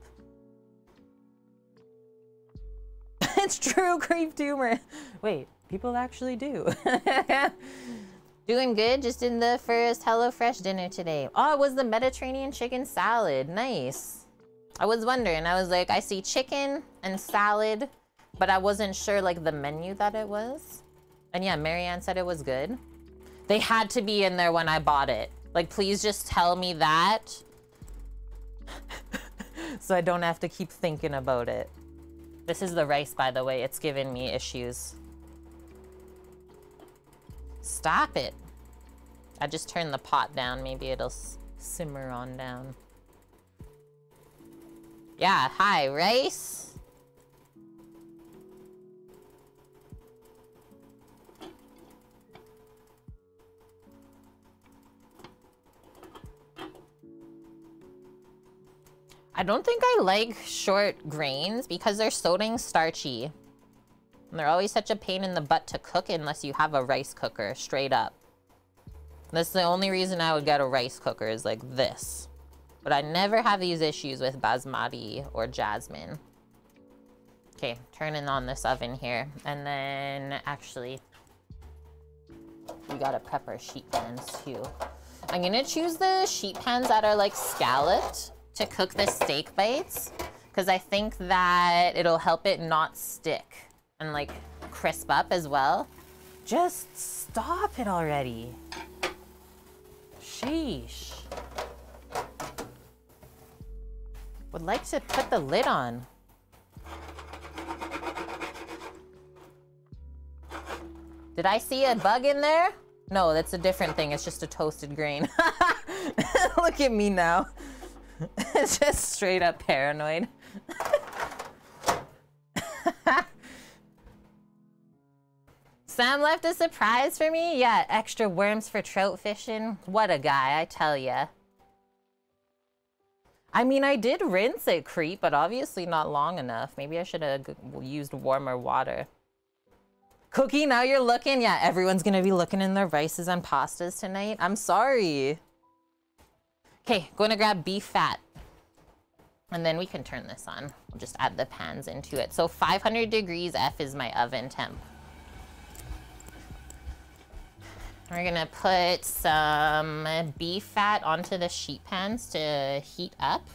It's true, creep tumor. Wait, people actually do. Doing good, just in the first HelloFresh dinner today. Oh, it was the Mediterranean chicken salad, nice. I was wondering, I was like, I see chicken and salad, but I wasn't sure like the menu that it was. And yeah, Marianne said it was good. They had to be in there when I bought it. Like, please just tell me that. So I don't have to keep thinking about it. This is the rice, by the way. It's giving me issues. Stop it. I just turned the pot down. Maybe it'll simmer on down. Yeah, hi, rice. I don't think I like short grains because they're so dang starchy. And they're always such a pain in the butt to cook unless you have a rice cooker, straight up. That's the only reason I would get a rice cooker is like this. But I never have these issues with basmati or jasmine. Okay, turning on this oven here. And then actually, we gotta prep our sheet pans too. I'm gonna choose the sheet pans that are like scalloped to cook the steak bites, because I think that it'll help it not stick and like crisp up as well. Just stop it already. Sheesh. Would like to put the lid on. Did I see a bug in there? No, that's a different thing. It's just a toasted grain. Look at me now. It's just straight up paranoid. Sam left a surprise for me? Yeah, extra worms for trout fishing. What a guy, I tell ya. I mean, I did rinse it, Creep, but obviously not long enough. Maybe I should have used warmer water. Cookie, now you're looking? Yeah, everyone's gonna be looking in their rices and pastas tonight. I'm sorry. Okay, going to grab beef fat. And then we can turn this on. We'll just add the pans into it. So 500 degrees F is my oven temp. We're gonna put some beef fat onto the sheet pans to heat up.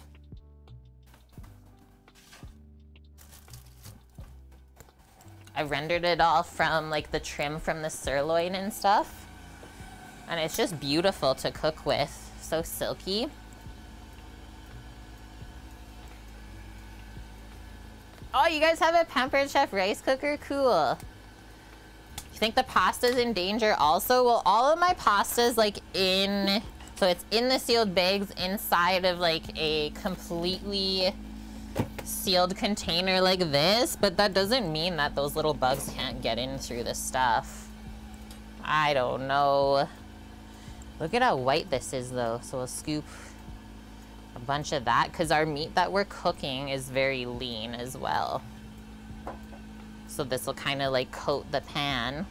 I rendered it all from like the trim from the sirloin and stuff. And it's just beautiful to cook with. So silky. Oh, you guys have a Pampered Chef rice cooker? Cool. You think the pasta's in danger also? Well, all of my pasta's like in, so it's in the sealed bags inside of like a completely sealed container like this, but that doesn't mean that those little bugs can't get in through the stuff. I don't know. Look at how white this is though. So we'll scoop a bunch of that because our meat that we're cooking is very lean as well. So this will kind of like coat the pan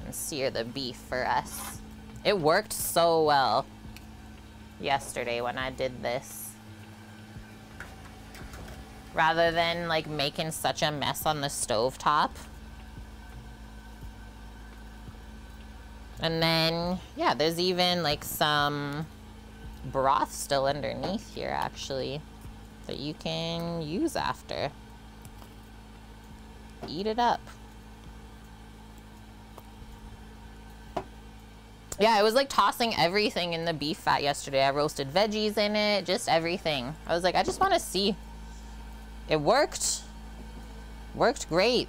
and sear the beef for us. It worked so well yesterday when I did this. Rather than like making such a mess on the stovetop. And then, yeah, there's even like some broth still underneath here actually that you can use after. Eat it up. Yeah, I was like tossing everything in the beef fat yesterday. I roasted veggies in it, just everything. I was like, I just want to see. It worked. Worked great.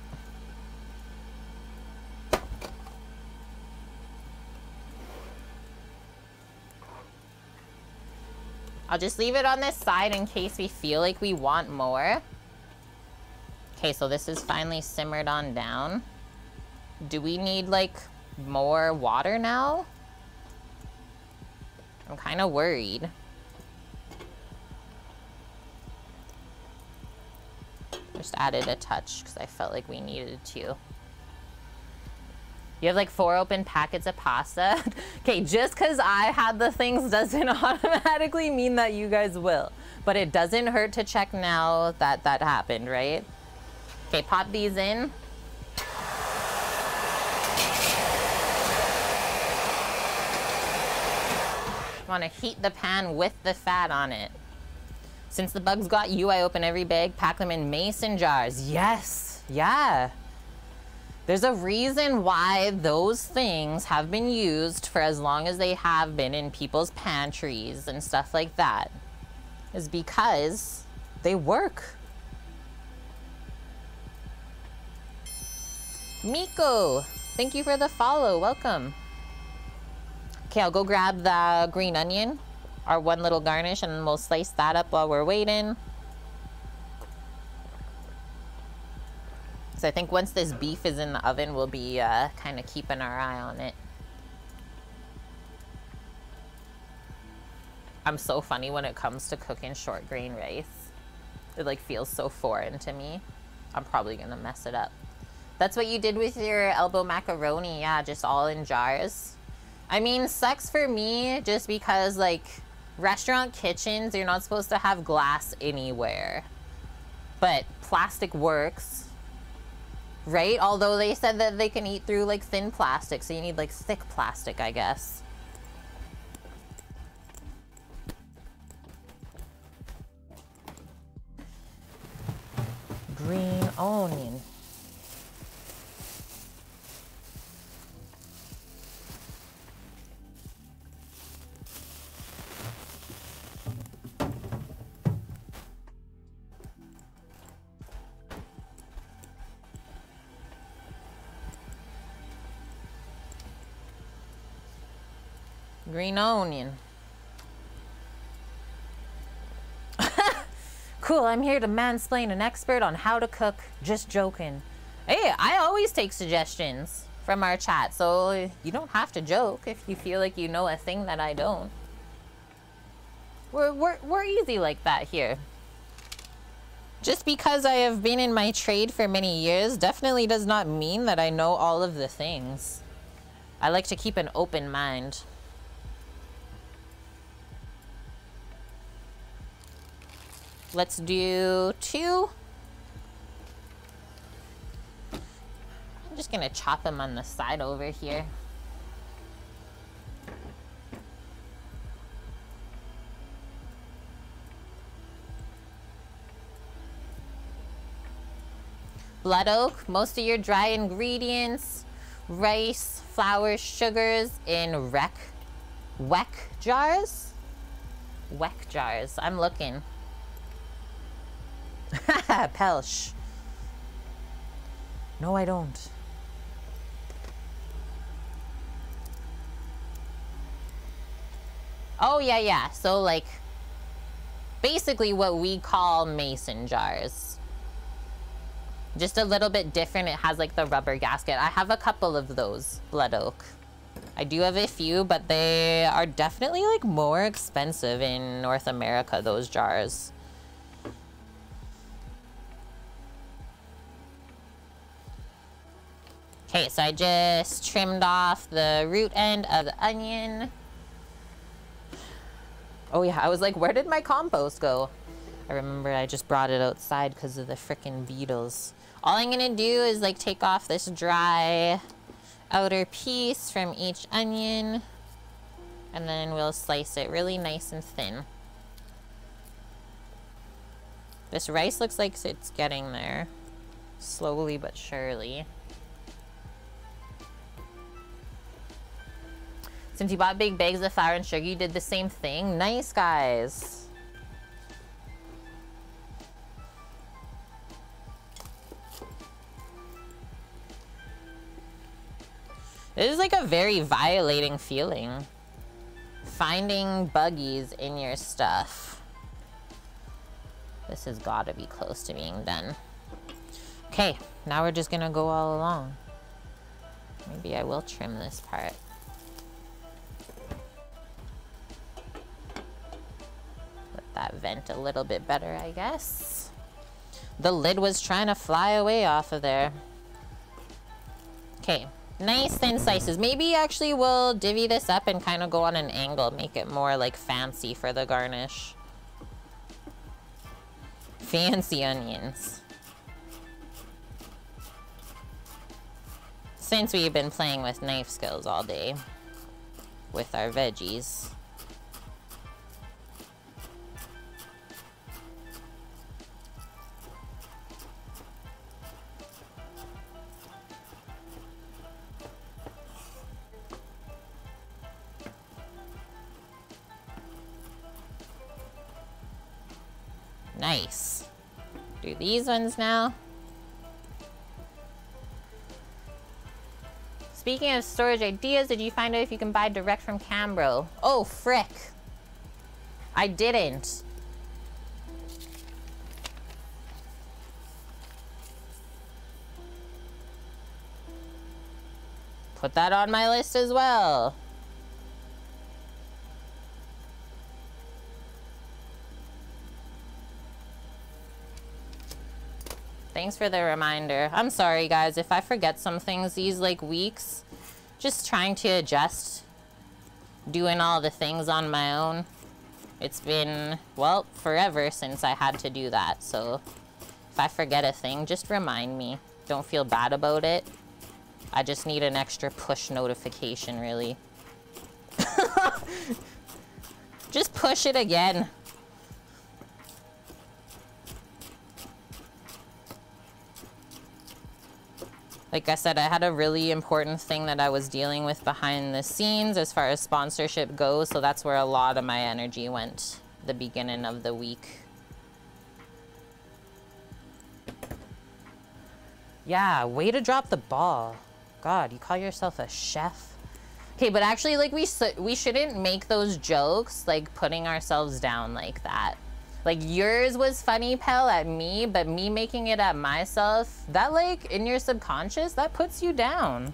I'll just leave it on this side in case we feel like we want more. Okay, so this is finally simmered on down. Do we need, like, more water now? I'm kind of worried. Just added a touch because I felt like we needed to. You have like 4 open packets of pasta. Okay, just because I had the things doesn't automatically mean that you guys will. But it doesn't hurt to check now that that happened, right? Okay, pop these in. Want to heat the pan with the fat on it. Since the bugs got you, I open every bag, pack them in mason jars. Yes, yeah. There's a reason why those things have been used for as long as they have been in people's pantries and stuff like that. Is because they work. Miko, thank you for the follow. Welcome. Okay, I'll go grab the green onion, our one little garnish, and we'll slice that up while we're waiting. So I think once this beef is in the oven, we'll be kind of keeping our eye on it. I'm so funny when it comes to cooking short grain rice. It like feels so foreign to me. I'm probably gonna mess it up. That's what you did with your elbow macaroni. Yeah, just all in jars. I mean, sucks for me just because like restaurant kitchens, you're not supposed to have glass anywhere. But plastic works. Right? Although they said that they can eat through like thin plastic, so you need like thick plastic, I guess. Green onion. Green onion. Cool, I'm here to mansplain an expert on how to cook. Just joking. Hey, I always take suggestions from our chat, so you don't have to joke if you feel like you know a thing that I don't. We're easy like that here. Just because I have been in my trade for many years definitely does not mean that I know all of the things. I like to keep an open mind. Let's do 2. I'm just gonna chop them on the side over here. Blood oak, most of your dry ingredients, rice, flour, sugars in weck jars? Weck jars, I'm looking. Pelsh. No, I don't. Oh, yeah. So, like, basically what we call mason jars. Just a little bit different. It has, like, the rubber gasket. I have a couple of those, blood oak. I do have a few, but they are definitely, like, more expensive in North America, those jars. Okay, so I just trimmed off the root end of the onion. Oh yeah, I was like, where did my compost go? I remember I just brought it outside because of the frickin' beetles. All I'm gonna do is like take off this dry outer piece from each onion, and then we'll slice it really nice and thin. This rice looks like it's getting there, slowly but surely. Since you bought big bags of flour and sugar, you did the same thing. Nice, guys. It is like a very violating feeling. finding buggies in your stuff. This has got to be close to being done. Okay, now we're just gonna go all along. Maybe I will trim this part. Let that vent a little bit better, I guess. The lid was trying to fly away off of there. Okay, nice thin slices. Maybe actually we'll divvy this up and kind of go on an angle, make it more like fancy for the garnish. Fancy onions. Since we've been playing with knife skills all day with our veggies. Nice. Do these ones now. Speaking of storage ideas, did you find out if you can buy direct from Cambro? Oh, frick. I didn't. Put that on my list as well. Thanks for the reminder. I'm sorry, guys, if I forget some things these, like, weeks. Just trying to adjust. Doing all the things on my own. It's been, well, forever since I had to do that. So, if I forget a thing, just remind me. Don't feel bad about it. I just need an extra push notification, really. Just push it again. Like I said, I had a really important thing that I was dealing with behind the scenes as far as sponsorship goes, so that's where a lot of my energy went the beginning of the week. Yeah, way to drop the ball. God, you call yourself a chef? Okay, but actually, like, we shouldn't make those jokes, like, putting ourselves down like that. Like, yours was funny, pal, at me, but me making it at myself, that, like, in your subconscious, that puts you down.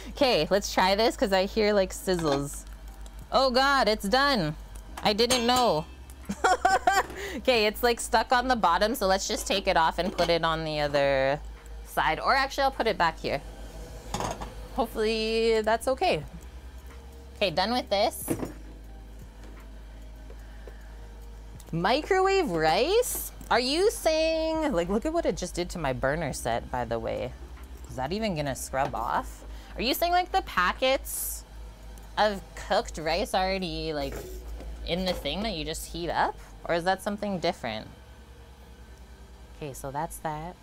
Okay, let's try this, because I hear, like, sizzles. Oh, God, it's done. I didn't know. Okay, it's, like, stuck on the bottom, so let's just take it off and put it on the other side. Or, actually, I'll put it back here. Hopefully, that's okay. Okay, done with this. Microwave rice? Are you saying, like, look at what it just did to my burner set, by the way. Is that even gonna scrub off? Are you saying, like, the packets of cooked rice already, like, in the thing that you just heat up? Or is that something different? Okay, so that's that.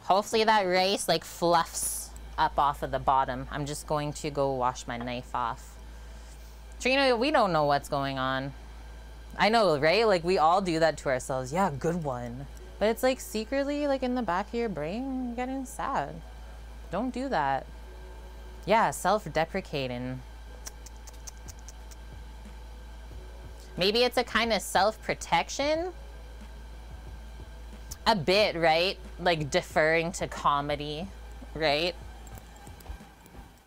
Hopefully that rice, like, fluffs up off of the bottom. I'm just going to go wash my knife off. Trina, we don't know what's going on. I know, right? Like, we all do that to ourselves. Yeah, good one. But it's, like, secretly, like, in the back of your brain, you're getting sad. Don't do that. Yeah, self-deprecating. Maybe it's a kind of self-protection? A bit, right? Like, deferring to comedy, right?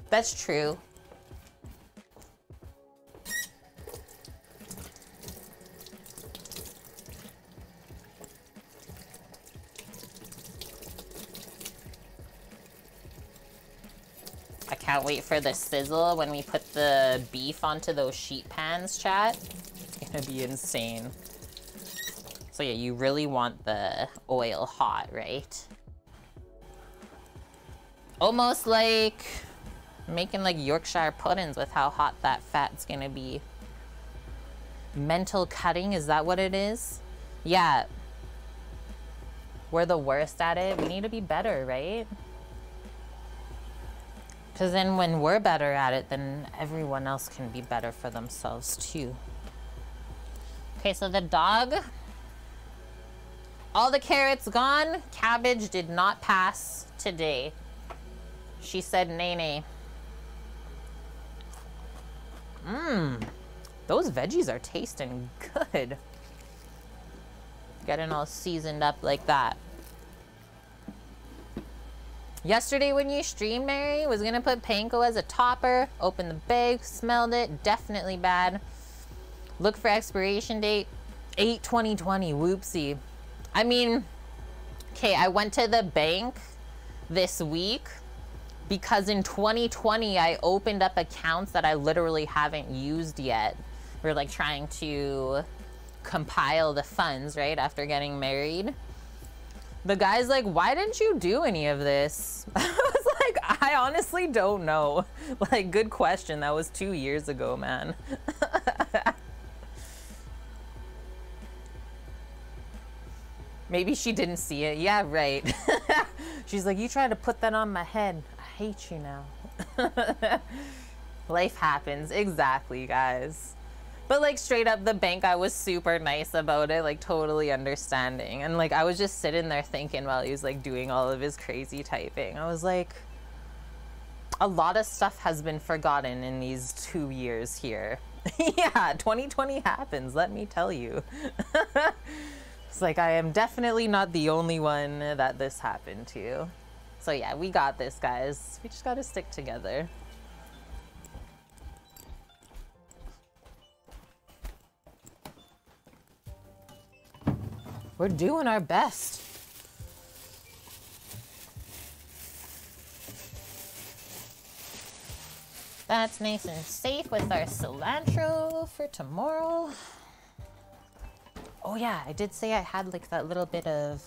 That's true. I can't wait for the sizzle when we put the beef onto those sheet pans, chat. It's gonna be insane. So yeah, you really want the oil hot, right? Almost like making like Yorkshire puddings with how hot that fat's gonna be. Mental cutting, is that what it is? Yeah. We're the worst at it. We need to be better, right? Because then when we're better at it, then everyone else can be better for themselves too. Okay, so the dog All the carrots gone. Cabbage did not pass today. She said nay nay. Those veggies are tasting good. Getting all seasoned up like that. Yesterday when you streamed, Mary, was gonna put panko as a topper. Opened the bag, smelled it, definitely bad. Look for expiration date, 8/20/20, whoopsie. I mean, okay, I went to the bank this week because in 2020, I opened up accounts that I literally haven't used yet. We're like trying to compile the funds, right, after getting married. The guy's like, why didn't you do any of this? I was like, I honestly don't know. Like, good question. That was 2 years ago, man. Maybe she didn't see it. Yeah, right. She's like, you tried to put that on my head. I hate you now. Life happens. Exactly, guys. But like straight up the bank, I was super nice about it, like totally understanding. And like I was just sitting there thinking while he was like doing all of his crazy typing. I was like, a lot of stuff has been forgotten in these 2 years here. Yeah, 2020 happens, let me tell you. It's like, I am definitely not the only one that this happened to. So yeah, we got this, guys. We just gotta stick together. We're doing our best. That's nice and safe with our cilantro for tomorrow. Oh yeah, I did say I had like that little bit of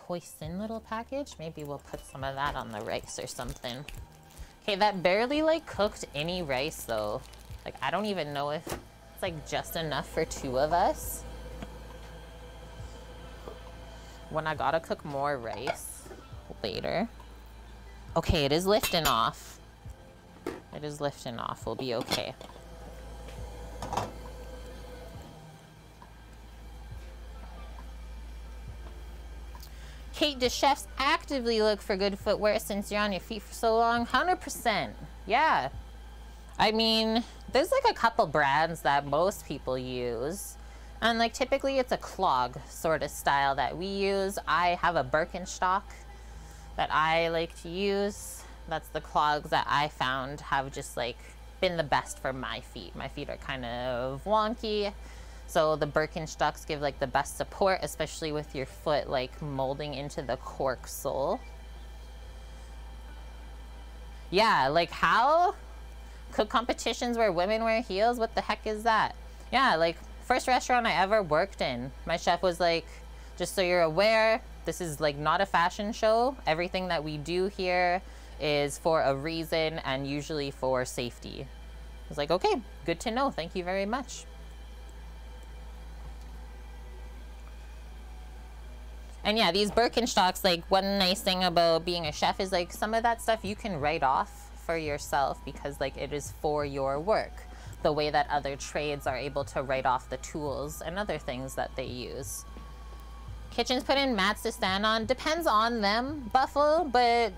hoisin little package. Maybe we'll put some of that on the rice or something. Okay, that barely like cooked any rice though. Like I don't even know if it's like just enough for 2 of us. When I gotta cook more rice later. Okay, it is lifting off. It is lifting off. We'll be okay. Kate, do chefs actively look for good footwear since you're on your feet for so long? 100%. Yeah. I mean, there's like a couple brands that most people use. And like typically it's a clog sort of style that we use. I have a Birkenstock that I like to use. That's the clogs that I found have just like been the best for my feet. My feet are kind of wonky. So the Birkenstocks give like the best support, especially with your foot like molding into the cork sole. Yeah, like how cook competitions where women wear heels? What the heck is that? Yeah, like first restaurant I ever worked in, my chef was like, just so you're aware, this is like not a fashion show. Everything that we do here is for a reason and usually for safety. I was like, okay, good to know. Thank you very much. And yeah, these Birkenstocks, like one nice thing about being a chef is like some of that stuff you can write off for yourself because like it is for your work. The way that other trades are able to write off the tools and other things that they use. Kitchens put in mats to stand on. Depends on them, Buffalo, but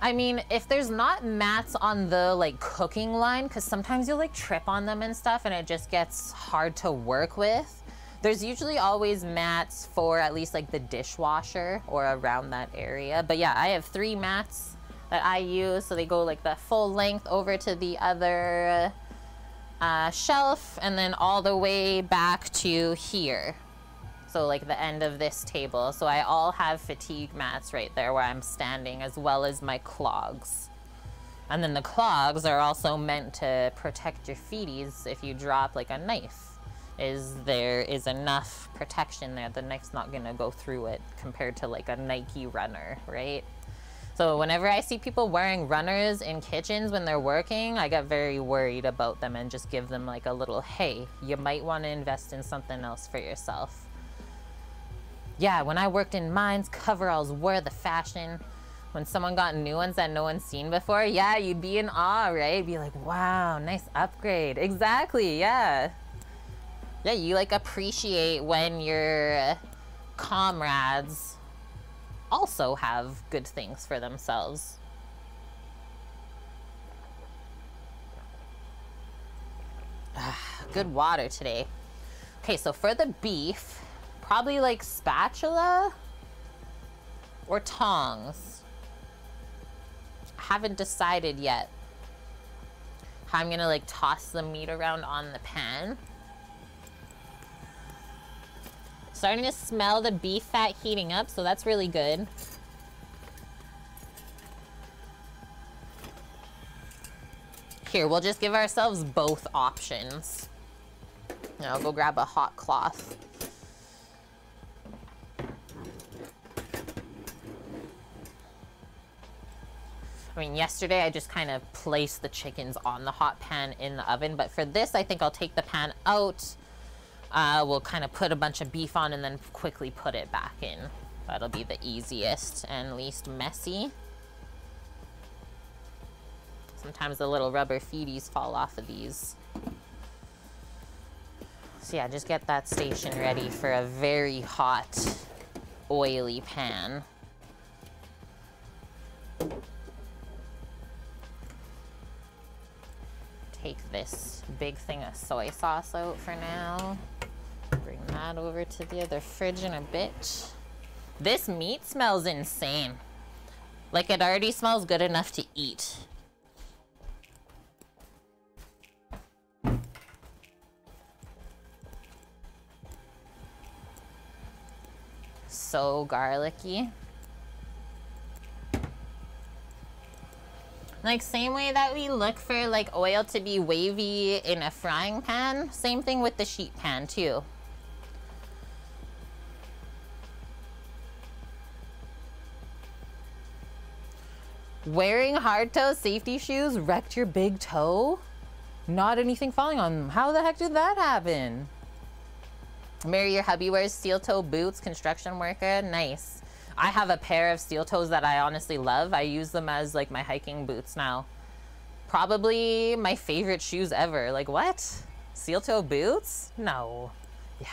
I mean, if there's not mats on the like cooking line, because sometimes you'll like trip on them and stuff and it just gets hard to work with. There's usually always mats for at least like the dishwasher or around that area. But yeah, I have 3 mats that I use. So they go like the full length over to the other shelf and then all the way back to here. So like the end of this table. So I all have fatigue mats right there where I'm standing as well as my clogs. And then the clogs are also meant to protect your feeties if you drop like a knife. There is enough protection there. The knife's not gonna go through it compared to like a Nike runner, right? So whenever I see people wearing runners in kitchens when they're working, I get very worried about them and just give them like a little, hey, you might want to invest in something else for yourself. Yeah, when I worked in mines, coveralls were the fashion. When someone got new ones that no one's seen before, yeah, you'd be in awe, right? Be like, wow, nice upgrade. Exactly, yeah. Yeah, you like appreciate when your comrades also have good things for themselves. Good water today. Okay, so for the beef, probably like spatula or tongs. Haven't decided yet how I'm gonna like toss the meat around on the pan. Starting to smell the beef fat heating up, so that's really good. Here, we'll just give ourselves both options. Now I'll go grab a hot cloth. I mean, yesterday I just kind of placed the chickens on the hot pan in the oven, but for this, I think I'll take the pan out. We'll kind of put a bunch of beef on and then quickly put it back in. That'll be the easiest and least messy. Sometimes the little rubber feeties fall off of these. So yeah, just get that station ready for a very hot, oily pan. Take this big thing of soy sauce out for now. Bring that over to the other fridge in a bit. This meat smells insane. Like it already smells good enough to eat. So garlicky. Like same way that we look for like oil to be wavy in a frying pan, same thing with the sheet pan too. Wearing hard-toe safety shoes wrecked your big toe? Not anything falling on them. How the heck did that happen? Mary, your hubby wears steel-toe boots, construction worker. Nice. I have a pair of steel toes that I honestly love. I use them as like my hiking boots now. Probably my favorite shoes ever. Like what? Steel-toe boots? No. Yeah.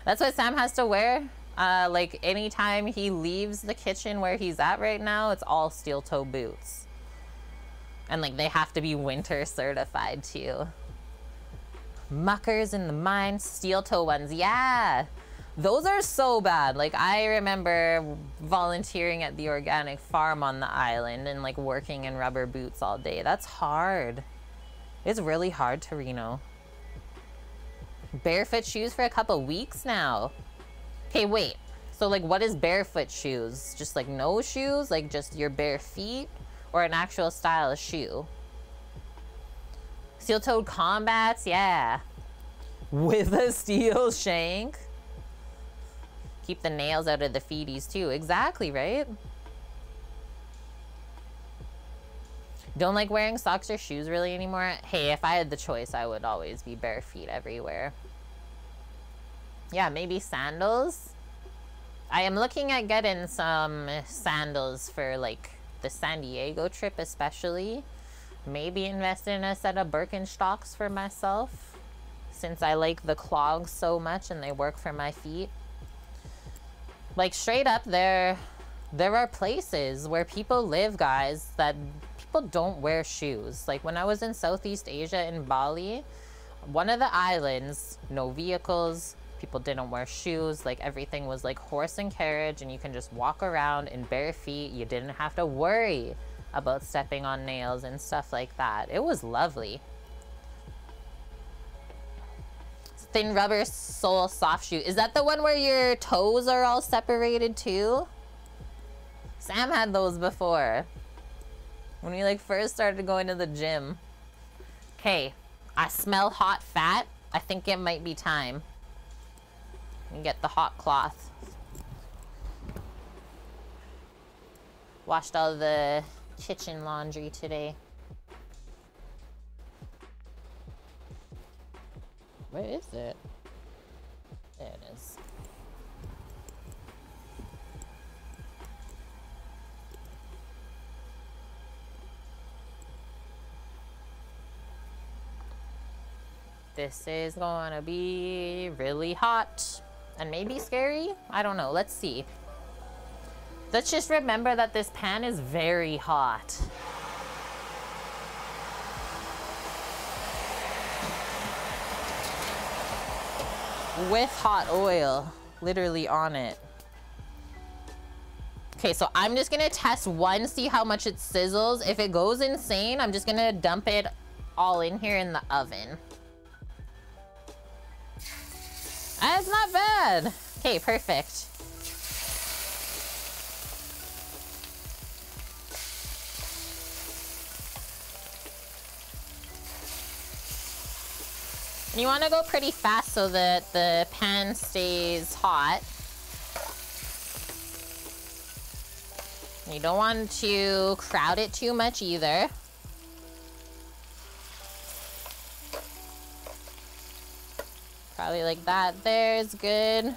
That's what Sam has to wear. Like anytime he leaves the kitchen where he's at right now, it's all steel-toe boots. And like they have to be winter certified too. Muckers in the mine, steel-toe ones. Yeah. Those are so bad. Like I remember volunteering at the organic farm on the island and like working in rubber boots all day. That's hard. It's really hard, Torino. Barefoot shoes for a couple weeks now. Okay, wait. So like what is barefoot shoes? Just like no shoes? Like just your bare feet? Or an actual style of shoe? Steel-toed combats? Yeah. With a steel shank? Keep the nails out of the feeties too. Exactly, right? Don't like wearing socks or shoes really anymore. Hey, if I had the choice, I would always be bare feet everywhere. Yeah, maybe sandals. I am looking at getting some sandals for like the San Diego trip especially. Maybe invest in a set of Birkenstocks for myself since I like the clogs so much and they work for my feet. Like straight up there are places where people live, guys, that people don't wear shoes. Like when I was in Southeast Asia in Bali, one of the islands, no vehicles, people didn't wear shoes, like everything was like horse and carriage and you can just walk around in bare feet. You didn't have to worry about stepping on nails and stuff like that. It was lovely. Thin rubber sole soft shoe. Is that the one where your toes are all separated too? Sam had those before when we like first started going to the gym. Okay, I smell hot fat. I think it might be time. And get the hot cloth. Washed all the kitchen laundry today. Where is it? There it is. This is gonna be really hot and maybe scary. I don't know. Let's see. Let's just remember that this pan is very hot. With hot oil literally on it. Okay, so I'm just gonna test one, see how much it sizzles. If it goes insane, I'm just gonna dump it all in here in the oven. That's not bad. Okay, perfect. You want to go pretty fast so that the pan stays hot. You don't want to crowd it too much either. Probably like that there is good.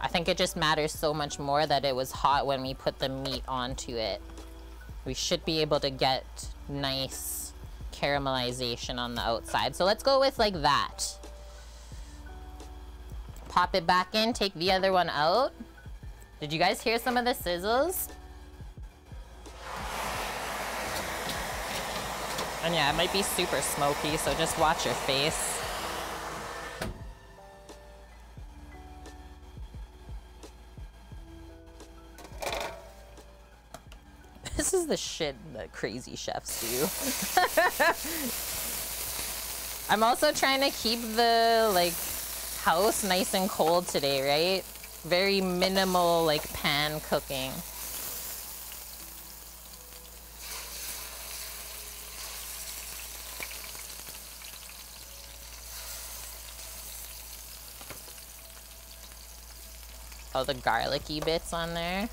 I think it just matters so much more that it was hot when we put the meat onto it. We should be able to get nice caramelization on the outside. So let's go with like that. Pop it back in, take the other one out. Did you guys hear some of the sizzles? And yeah, it might be super smoky, so just watch your face. This is the shit that crazy chefs do. I'm also trying to keep the like house nice and cold today, right? Very minimal like pan cooking. Oh, the garlicky bits on there.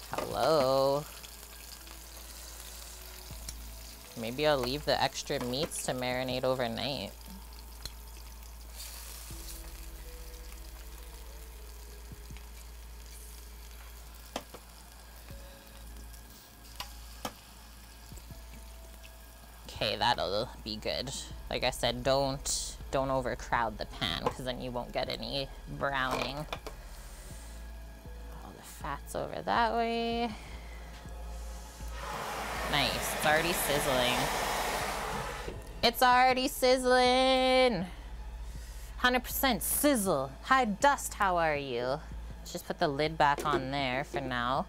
Hello. Maybe I'll leave the extra meats to marinate overnight. Okay, that'll be good. Like I said, don't overcrowd the pan because then you won't get any browning. All the fat's over that way. Nice, it's already sizzling. It's already sizzling. 100% sizzle. Hi Dust, how are you? Let's just put the lid back on there for now.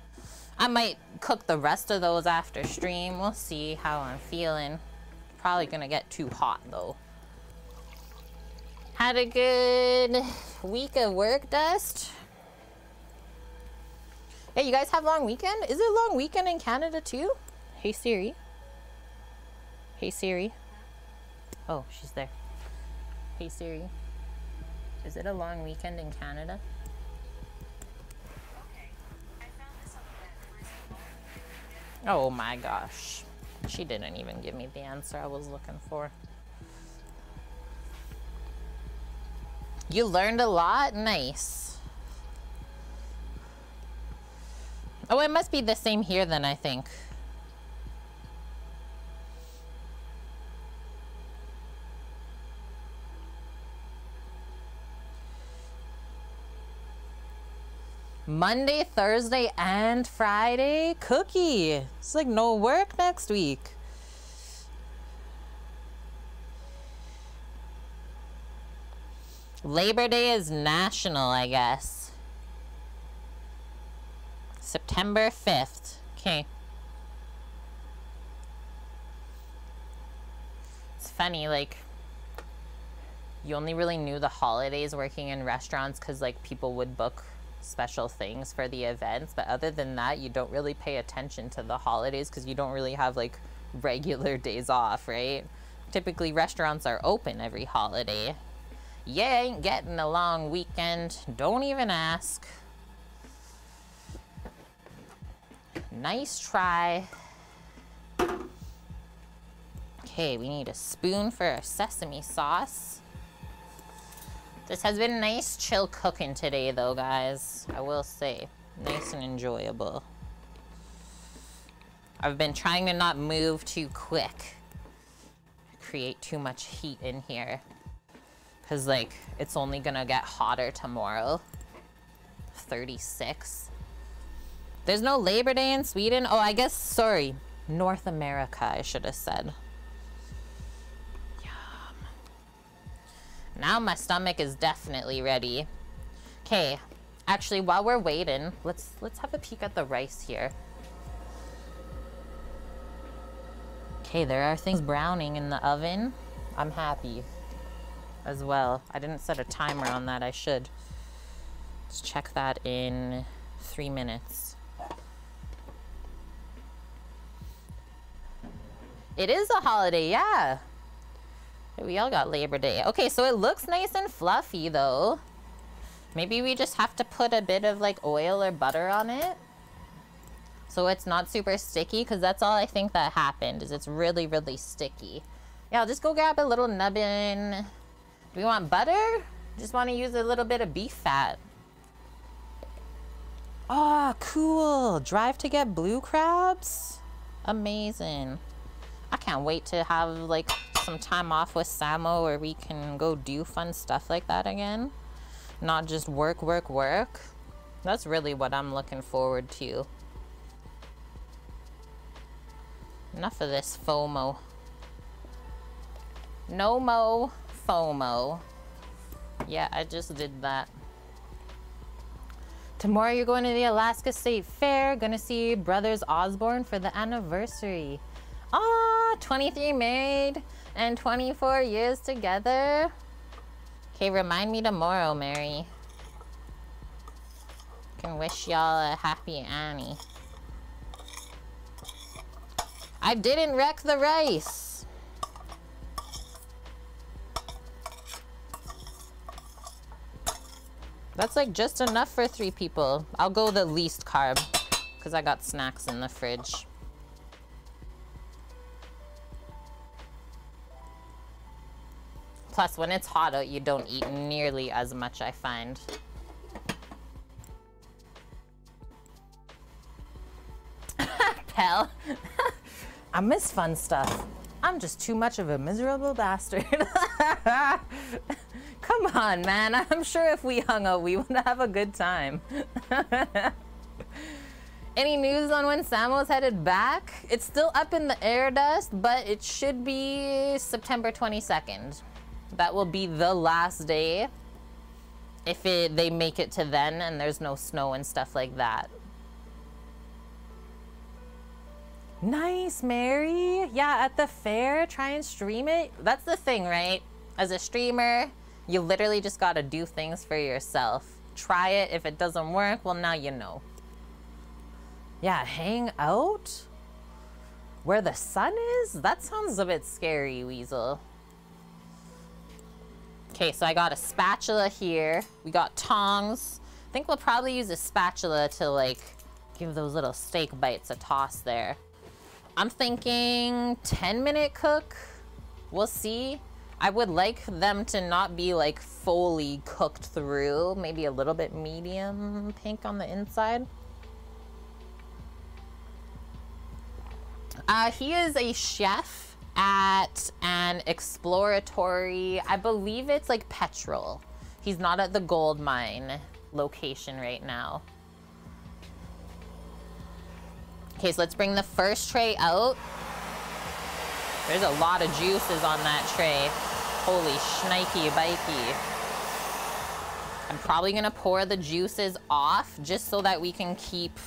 I might cook the rest of those after stream. We'll see how I'm feeling. Probably gonna get too hot though. Had a good week of work, Dust? Hey, you guys have long weekend? Is it long weekend in Canada too? Hey Siri. Hey Siri. Oh, she's there. Hey Siri. Is it a long weekend in Canada? Oh my gosh. She didn't even give me the answer I was looking for. You learned a lot? Nice. Oh, it must be the same here then, I think. Monday, Thursday, and Friday? Cookie. It's like no work next week. Labor Day is national, I guess. September 5th. Okay. It's funny, like, you only really knew the holidays working in restaurants because, like, people would book special things for the events, but other than that, you don't really pay attention to the holidays because you don't really have, like, regular days off, right? Typically, restaurants are open every holiday. You ain't getting a long weekend. Don't even ask. Nice try. Okay, we need a spoon for our sesame sauce. This has been nice chill cooking today though, guys. I will say, nice and enjoyable. I've been trying to not move too quick. Create too much heat in here. Because, like, it's only gonna get hotter tomorrow. 36. There's no Labor Day in Sweden? Oh, I guess, sorry. North America, I should have said. Yum. Now my stomach is definitely ready. Okay, actually, while we're waiting, let's have a peek at the rice here. Okay, there are things browning in the oven. I'm happy as well. I didn't set a timer on that. I should. Let's check that in 3 minutes. It is a holiday, yeah. We all got Labor Day. Okay, so it looks nice and fluffy though. Maybe we just have to put a bit of like oil or butter on it so it's not super sticky, because that's all I think that happened, is it's really, really sticky. Yeah, I'll just go grab a little nubbin. Do we want butter? Just want to use a little bit of beef fat. Oh, cool. Drive to get blue crabs? Amazing. I can't wait to have like some time off with Samo where we can go do fun stuff like that again. Not just work, work, work. That's really what I'm looking forward to. Enough of this FOMO. No mo FOMO. Yeah, I just did that. Tomorrow you're going to the Alaska State Fair. Gonna see Brothers Osborne for the anniversary. Ah, 23 married and 24 years together. Okay, remind me tomorrow, Mary. Can wish y'all a happy Annie. I didn't wreck the rice. That's like just enough for 3 people. I'll go the least carb because I got snacks in the fridge. Plus, when it's hot out, you don't eat nearly as much, I find. Pell. I miss fun stuff. I'm just too much of a miserable bastard. Come on, man. I'm sure if we hung out, we would have a good time. Any news on when Samo's headed back? It's still up in the air dust, but it should be September 22nd. That will be the last day if they make it to then and there's no snow and stuff like that. Nice, Mary. Yeah, at the fair, try and stream it. That's the thing, right? As a streamer, you literally just gotta do things for yourself. Try it. If it doesn't work, well, now you know. Yeah, hang out where the sun is? That sounds a bit scary, Weasel. Okay, so I got a spatula here. We got tongs. I think we'll probably use a spatula to like give those little steak bites a toss there. I'm thinking 10-minute cook. We'll see. I would like them to not be like fully cooked through. Maybe a little bit medium pink on the inside. He is a chef at an exploratory, I believe it's like petrol. He's not at the gold mine location right now. Okay, so let's bring the first tray out. There's a lot of juices on that tray. Holy shnikey bikey. I'm probably gonna pour the juices off just so that we can keep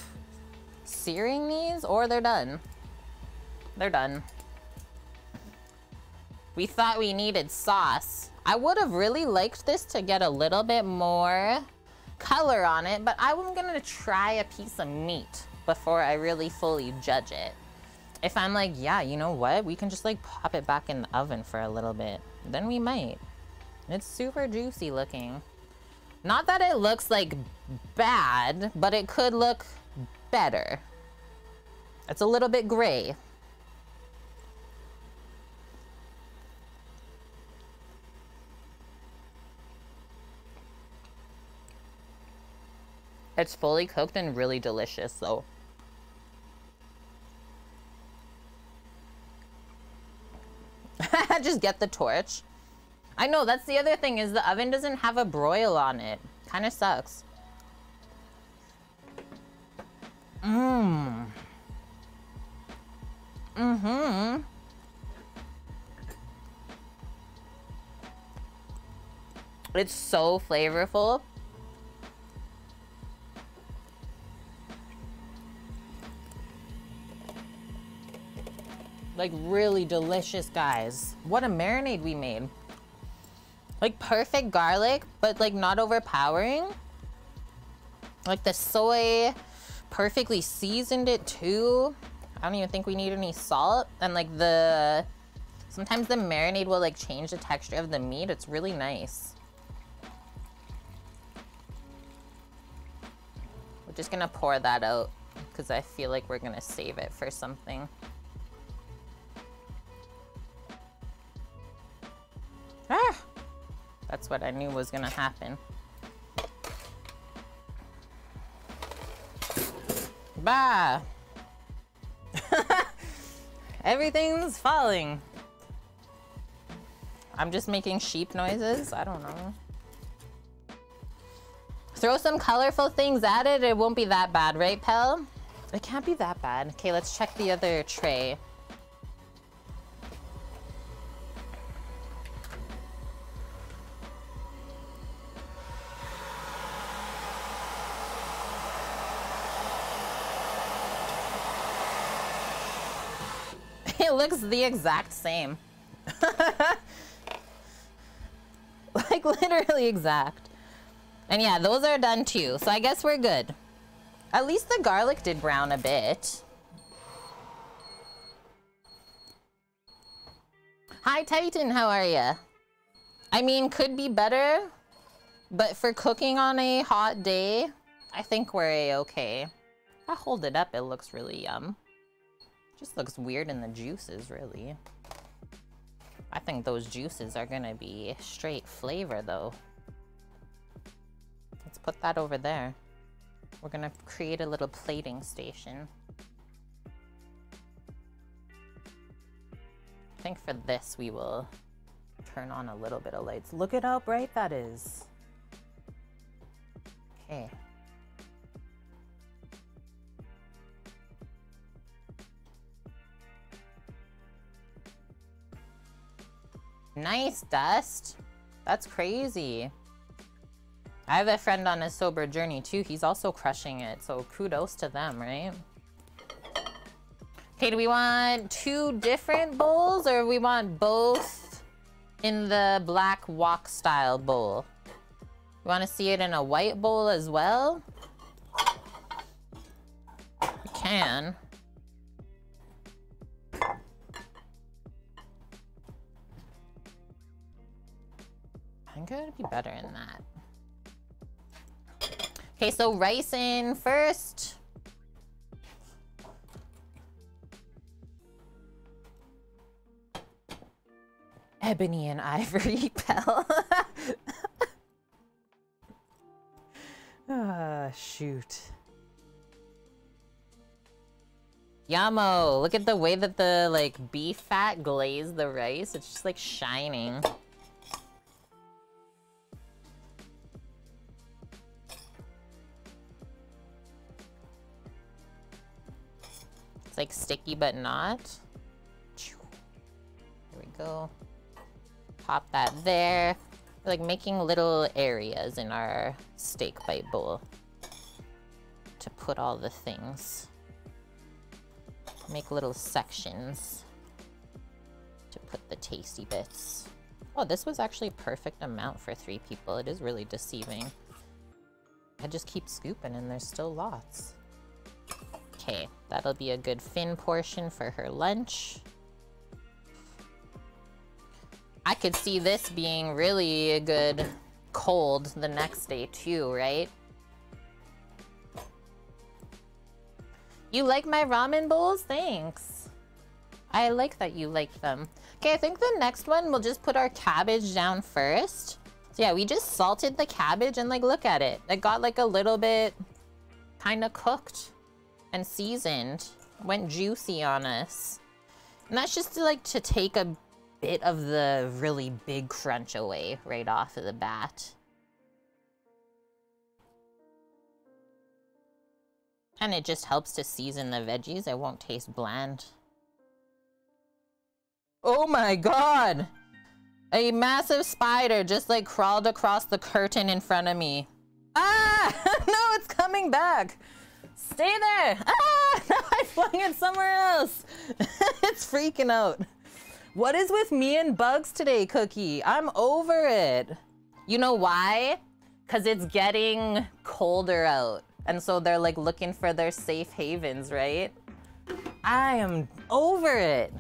searing these, or they're done. They're done. We thought we needed sauce. I would have really liked this to get a little bit more color on it, but I'm gonna try a piece of meat before I really fully judge it. If I'm like, yeah, you know what? We can just like pop it back in the oven for a little bit. Then we might. It's super juicy looking. Not that it looks like bad, but it could look better. It's a little bit gray. It's fully cooked and really delicious though. can't just get the torch. I know, that's the other thing, is the oven doesn't have a broil on it. Kind of sucks. It's so flavorful. Like, really delicious, guys. What a marinade we made. Like, perfect garlic, but like not overpowering. Like, the soy perfectly seasoned it too. I don't even think we need any salt. And like sometimes the marinade will like change the texture of the meat. It's really nice. We're just gonna pour that out because I feel like we're gonna save it for something. Ah, that's what I knew was gonna happen. Bah! Everything's falling. I'm just making sheep noises. I don't know. Throw some colorful things at it. It won't be that bad, right, Pell? It can't be that bad. Okay, let's check the other tray. It looks the exact same. Like, literally exact. And yeah, those are done too, so I guess we're good. At least the garlic did brown a bit. Hi, Titan, how are ya? I mean, could be better, but for cooking on a hot day, I think we're a-okay. If I hold it up, it looks really yum. Just looks weird in the juices, really. I think those juices are gonna be straight flavor, though. Let's put that over there. We're gonna create a little plating station. I think for this, we will turn on a little bit of lights. Look at how bright that is. Okay. Nice, Dust. That's crazy. I have a friend on a sober journey too. He's also crushing it, so kudos to them, right? Okay, do we want two different bowls or we want both in the black wok style bowl? You want to see it in a white bowl as well? We can. I think it would be better in that. Okay, so rice in first. Ebony and Ivory Pell. Ah, shoot. Yummo, look at the way that the like beef fat glazed the rice. It's just like shining. It's like sticky but not. Here we go. Pop that there. We're like making little areas in our steak bite bowl to put all the things. Make little sections to put the tasty bits. Oh, this was actually perfect amount for 3 people. It is really deceiving. I just keep scooping and there's still lots. Okay, that'll be a good Finn portion for her lunch. I could see this being really a good cold the next day too, right? You like my ramen bowls? Thanks. I like that you like them. Okay, I think the next one we'll just put our cabbage down first. So yeah, we just salted the cabbage and like look at it. It got like a little bit kind of cooked and seasoned. Went juicy on us. And that's just to, like to take a bit of the really big crunch away right off of the bat. And it just helps to season the veggies. It won't taste bland. Oh my god! A massive spider just like crawled across the curtain in front of me. Ah! No, it's coming back! Stay there! Ah! No, I flung it somewhere else! It's freaking out. What is with me and bugs today, Cookie? I'm over it. You know why? Because it's getting colder out. And so they're like looking for their safe havens, right? I am over it.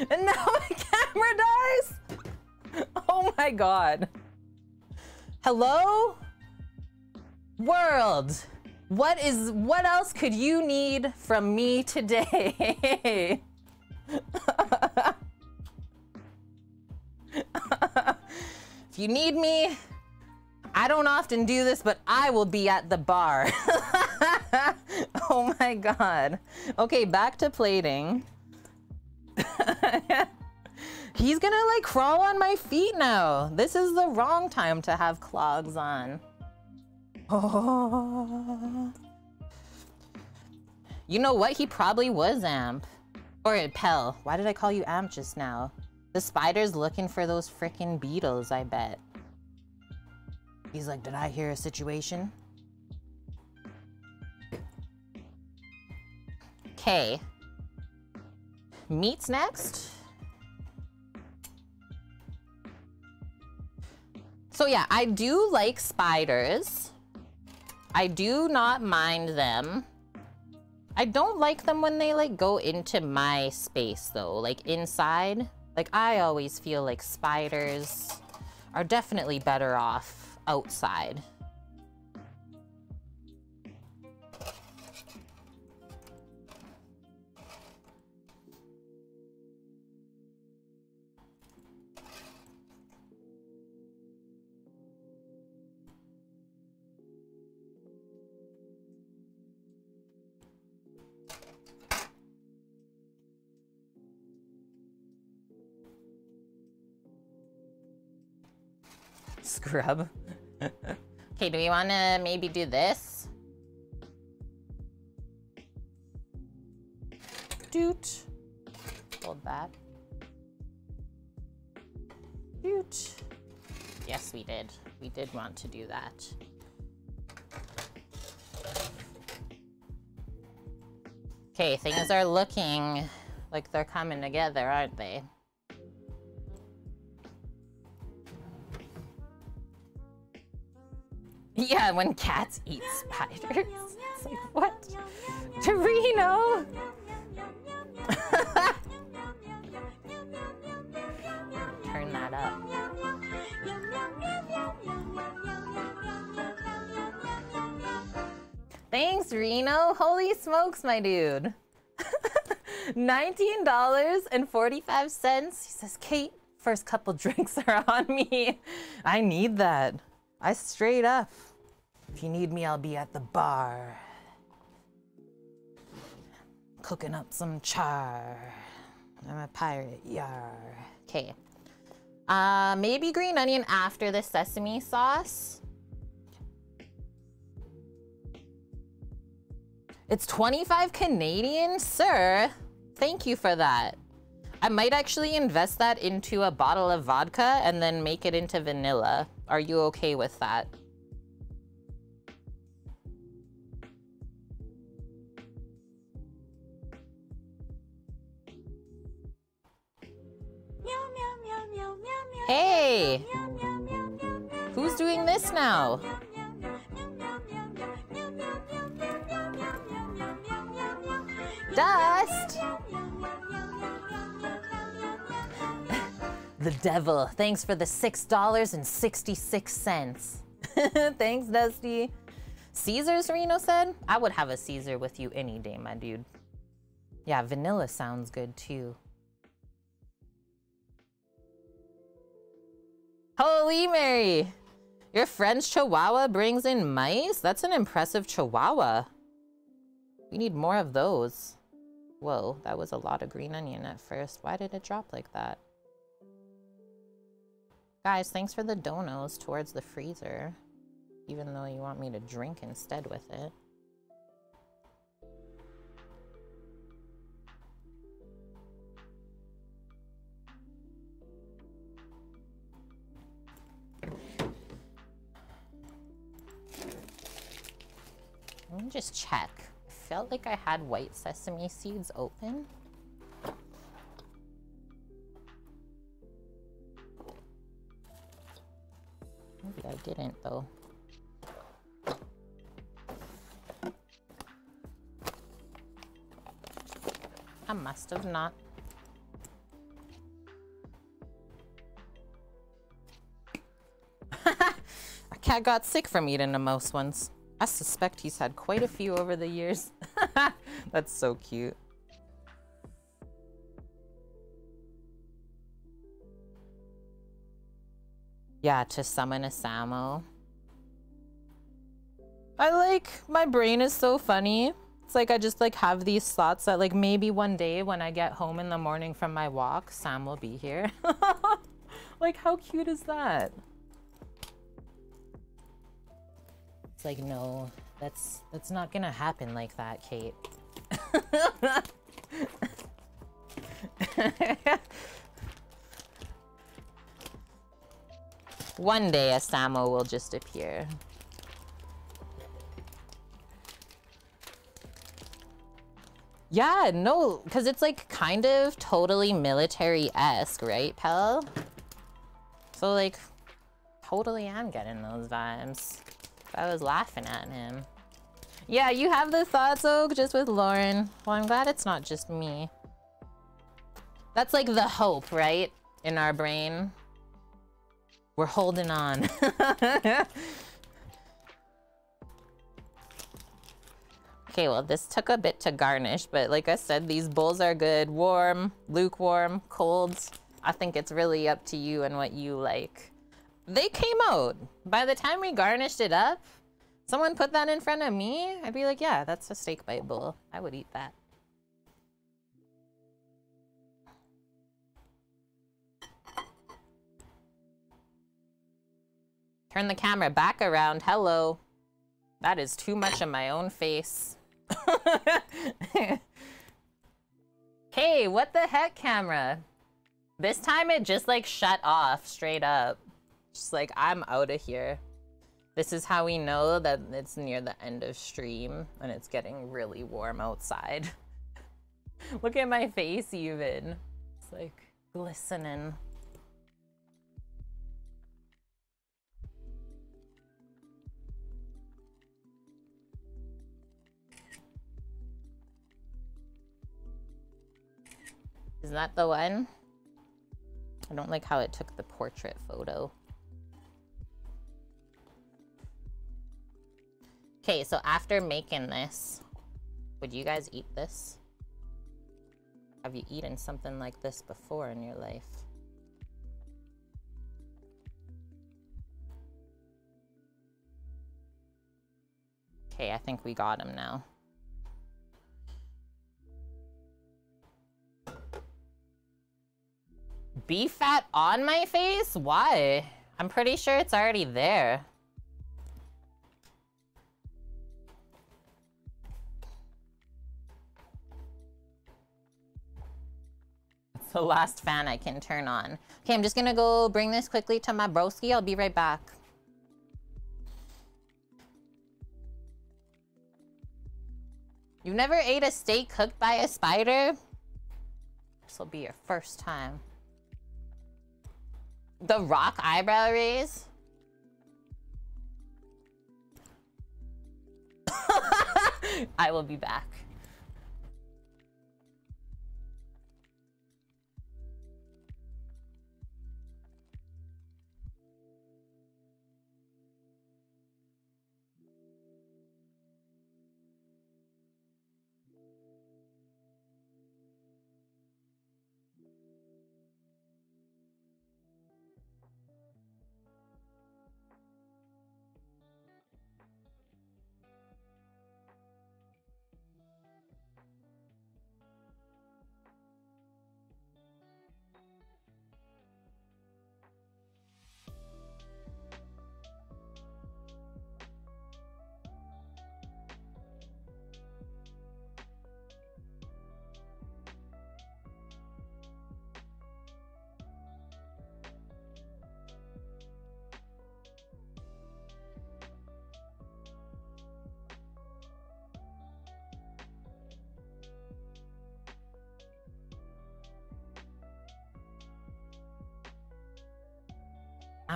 And now my camera dies. Oh my god. Hello? World. What else could you need from me today? If you need me, I don't often do this, but I will be at the bar. Oh my god. Okay, back to plating. He's gonna like crawl on my feet now. This is the wrong time to have clogs on. Oh. You know what? He probably was Amp. Or Pell. Why did I call you Amp just now? The spider's looking for those frickin' beetles, I bet. He's like, did I hear a situation? Okay. Meat's next. So yeah, I do like spiders. I do not mind them. I don't like them when they like go into my space though, like inside. Like I always feel like spiders are definitely better off outside. Scrub. Okay, do we want to maybe do this? Doot. Hold that. Doot. Yes, we did. We did want to do that. Okay, things are looking like they're coming together, aren't they? Yeah, when cats eat spiders. It's like, what? Torino! Turn that up. Thanks, Reno. Holy smokes, my dude. $19.45. He says, Kate, first couple drinks are on me. I need that. I straight up. If you need me, I'll be at the bar. Cooking up some char. I'm a pirate, yar. Okay. Maybe green onion after the sesame sauce. It's 25 Canadian, sir. Thank you for that. I might actually invest that into a bottle of vodka and then make it into vanilla. Are you okay with that? Hey! Who's doing this now? Dust! The devil. Thanks for the $6.66. Thanks, Dusty. Caesars, Reno said? I would have a Caesar with you any day, my dude. Yeah, vanilla sounds good too. Holy Mary! Your French Chihuahua brings in mice? That's an impressive Chihuahua. We need more of those. Whoa, that was a lot of green onion at first. Why did it drop like that? Guys, thanks for the donos towards the freezer. Even though you want me to drink instead with it. Let me just check. I felt like I had white sesame seeds open. Maybe I didn't though. I must have not. Our cat got sick from eating the most ones. I suspect he's had quite a few over the years. That's so cute. Yeah, to summon a Samo. My brain is so funny. It's like I just like have these thoughts that like maybe one day when I get home in the morning from my walk, Sam will be here. Like how cute is that? It's like, no, that's not gonna happen like that, Kate. One day a Samo will just appear. Yeah, no, because it's like kind of totally military-esque, right, Pell? So like, totally am getting those vibes. I was laughing at him. Yeah, you have the thoughts, Oak, just with Lauren. Well, I'm glad it's not just me. That's like the hope, right? In our brain. We're holding on. Okay, well, this took a bit to garnish, but like I said, these bowls are good. Warm, lukewarm, cold. I think it's really up to you and what you like. They came out. By the time we garnished it up, someone put that in front of me, I'd be like, yeah, that's a steak bite bowl. I would eat that. Turn the camera back around. Hello. That is too much of my own face. Hey, what the heck, camera? This time it just like shut off straight up. Just like, I'm out of here. This is how we know that it's near the end of stream and it's getting really warm outside. Look at my face even. It's like glistening. Is that the one? I don't like how it took the portrait photo. Okay, so after making this, would you guys eat this? Have you eaten something like this before in your life? Okay, I think we got him now. Beef fat on my face? Why? I'm pretty sure it's already there. It's the last fan I can turn on. Okay, I'm just gonna go bring this quickly to my broski. I'll be right back. You've never ate a steak cooked by a spider? This will be your first time. The Rock eyebrow raise? I will be back.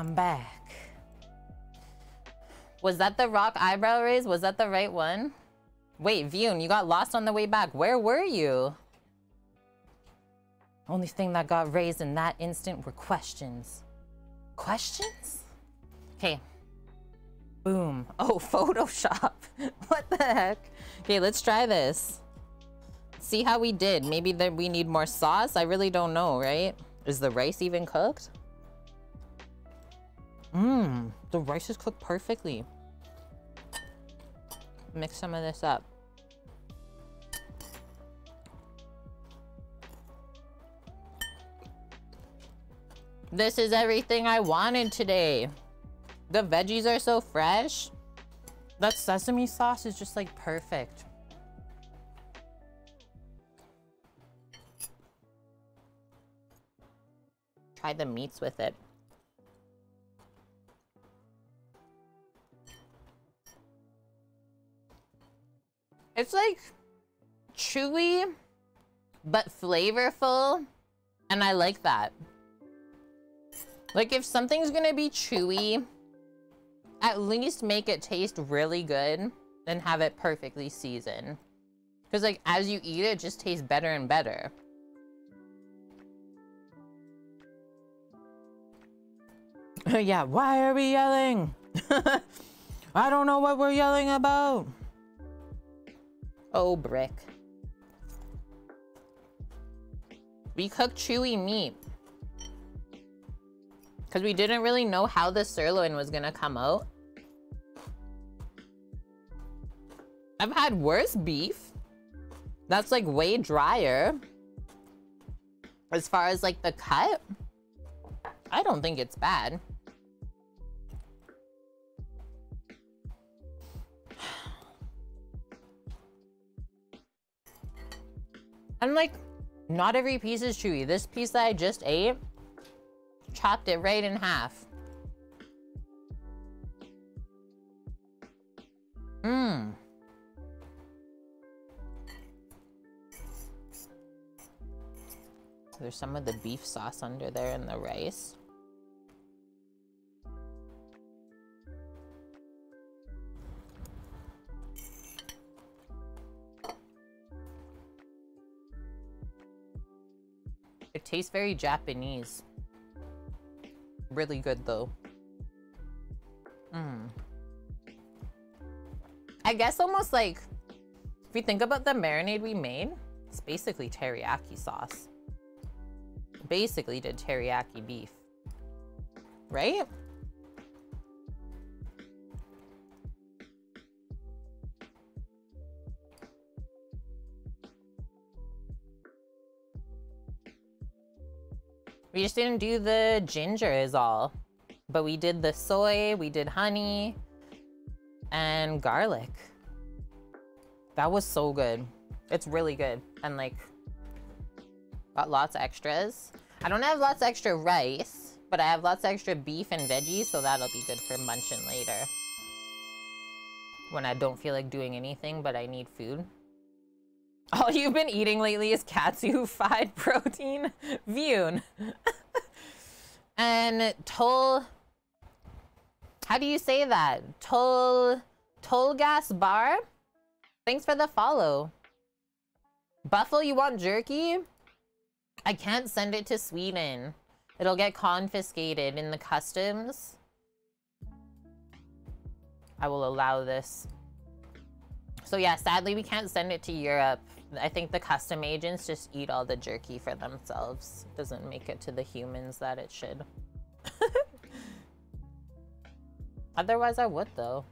I'm back. Was that the rock eyebrow raise? Was that the right one? Wait, Vyun, you got lost on the way back. Where were you? Only thing that got raised in that instant were questions. Questions? Okay. Boom. Oh, Photoshop. What the heck? Okay, let's try this. See how we did. Maybe that we need more sauce. I really don't know, right? Is the rice even cooked? The rice is cooked perfectly. Mix some of this up. This is everything I wanted today. The veggies are so fresh. That sesame sauce is just like perfect. Try the meats with it. It's like chewy, but flavorful, and I like that. Like if something's gonna be chewy, at least make it taste really good and have it perfectly seasoned. Because like as you eat it, it just tastes better and better. Yeah, why are we yelling? I don't know what we're yelling about. Oh, brick. We cooked chewy meat. Because we didn't really know how the sirloin was gonna come out. I've had worse beef. That's like way drier. As far as like the cut, I don't think it's bad. And like, not every piece is chewy. This piece that I just ate, chopped it right in half. There's some of the beef sauce under there in the rice. It tastes very Japanese. Really good though. I guess almost like, if we think about the marinade we made, it's basically teriyaki sauce. Basically did teriyaki beef, right? We just didn't do the ginger is all, but we did the soy, we did honey, and garlic. That was so good. It's really good. And like, got lots of extras. I don't have lots of extra rice, but I have lots of extra beef and veggies, so that'll be good for munching later. When I don't feel like doing anything, but I need food. All you've been eating lately is katsu fried protein. Vyun. And Tol, how do you say that? Tolgas bar? Thanks for the follow. Buffalo, you want jerky? I can't send it to Sweden. It'll get confiscated in the customs. I will allow this. So yeah, sadly we can't send it to Europe. I think the custom agents just eat all the jerky for themselves. It doesn't make it to the humans that it should. Otherwise I would though.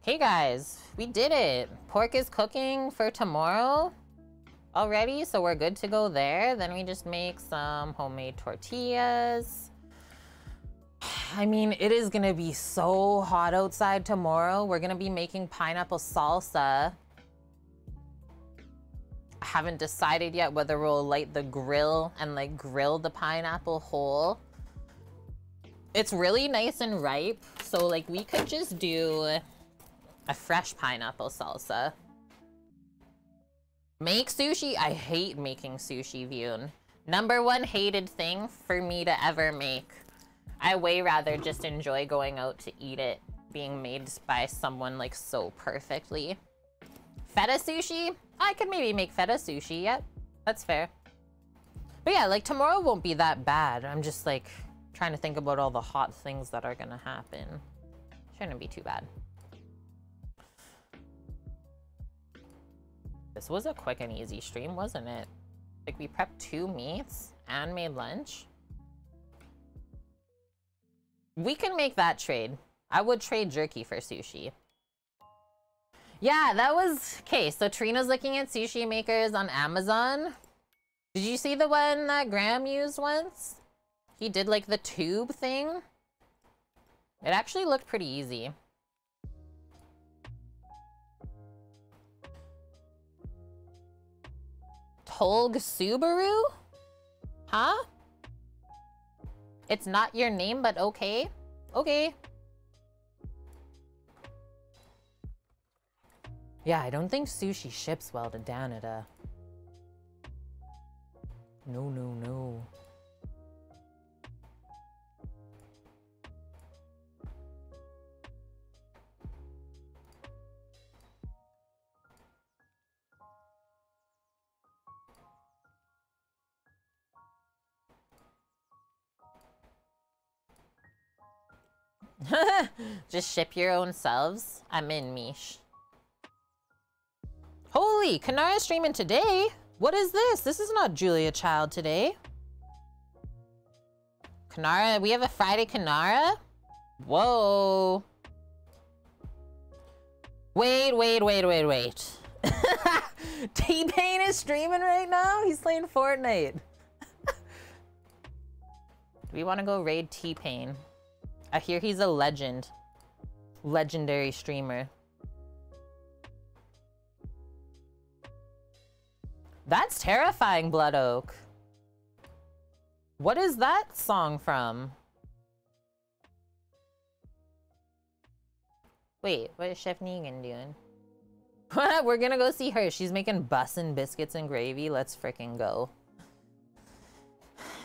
Hey guys, we did it. Pork is cooking for tomorrow already, so we're good to go there. Then we just make some homemade tortillas. I mean, it is gonna be so hot outside tomorrow. We're gonna be making pineapple salsa. I haven't decided yet whether we'll light the grill and like grill the pineapple whole. It's really nice and ripe, so like we could just do a fresh pineapple salsa. Make sushi? I hate making sushi, Vyun. #1 hated thing for me to ever make. I way rather just enjoy going out to eat it being made by someone like so perfectly. Feta sushi? I could maybe make feta sushi, yep. That's fair. But yeah, like tomorrow won't be that bad. I'm just like trying to think about all the hot things that are gonna happen. Shouldn't be too bad. This was a quick and easy stream, wasn't it? Like we prepped 2 meats and made lunch. We can make that trade. I would trade jerky for sushi. Yeah, that was... Okay, so Trina's looking at sushi makers on Amazon. Did you see the one that Graham used once? He did like the tube thing. It actually looked pretty easy. Tolg Subaru? Huh? It's not your name, but okay. Okay. Yeah, I don't think sushi ships well to Canada. No, no, no. Just ship your own selves. I'm in, Mish. Holy, Kanara streaming today? What is this? This is not Julia Child today. Kanara, we have a Friday Kanara? Whoa. Wait. T-Pain is streaming right now? He's playing Fortnite. Do we want to go raid T-Pain? I hear he's a legend. Legendary streamer. That's terrifying, Blood Oak. What is that song from? Wait, what is Chef Negan doing? We're gonna go see her. She's making bussin' biscuits and gravy. Let's frickin' go.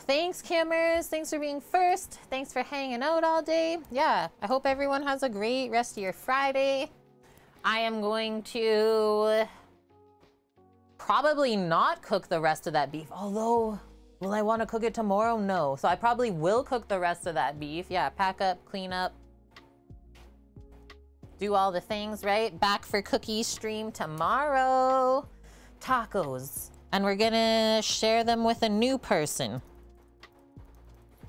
Thanks, Kimmers. Thanks for being first. Thanks for hanging out all day. Yeah, I hope everyone has a great rest of your Friday. I am going to probably not cook the rest of that beef. Although, will I want to cook it tomorrow? No. So I probably will cook the rest of that beef. Yeah, pack up, clean up. Do all the things, right? Back for cookie stream tomorrow. Tacos. And we're gonna share them with a new person.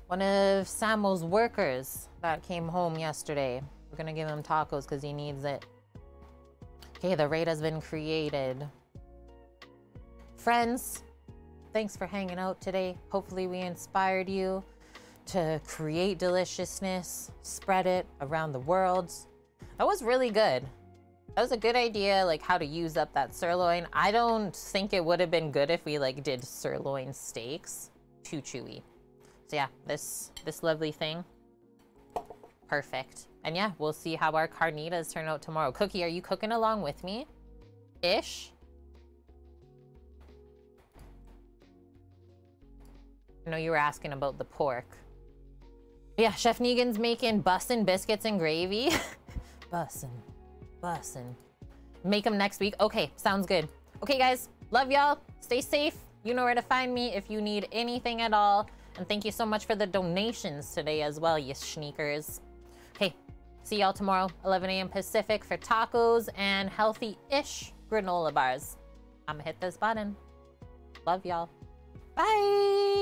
One of Samuel's workers that came home yesterday. We're gonna give him tacos because he needs it. Okay, the raid has been created. Friends, thanks for hanging out today. Hopefully we inspired you to create deliciousness, spread it around the world. That was really good. That was a good idea, like how to use up that sirloin. I don't think it would have been good if we like did sirloin steaks. Too chewy. So yeah, this lovely thing. Perfect. And yeah, we'll see how our carnitas turn out tomorrow. Cookie, are you cooking along with me? Ish? I know you were asking about the pork. Yeah, Chef Negan's making bussin' biscuits and gravy. Bussin'. Make them next week. Okay, sounds good. Okay, guys, love y'all. Stay safe. You know where to find me if you need anything at all. And thank you so much for the donations today as well, you sneakers. Okay, see y'all tomorrow, 11 a.m. Pacific for tacos and healthy-ish granola bars. I'm gonna hit this button. Love y'all. Bye!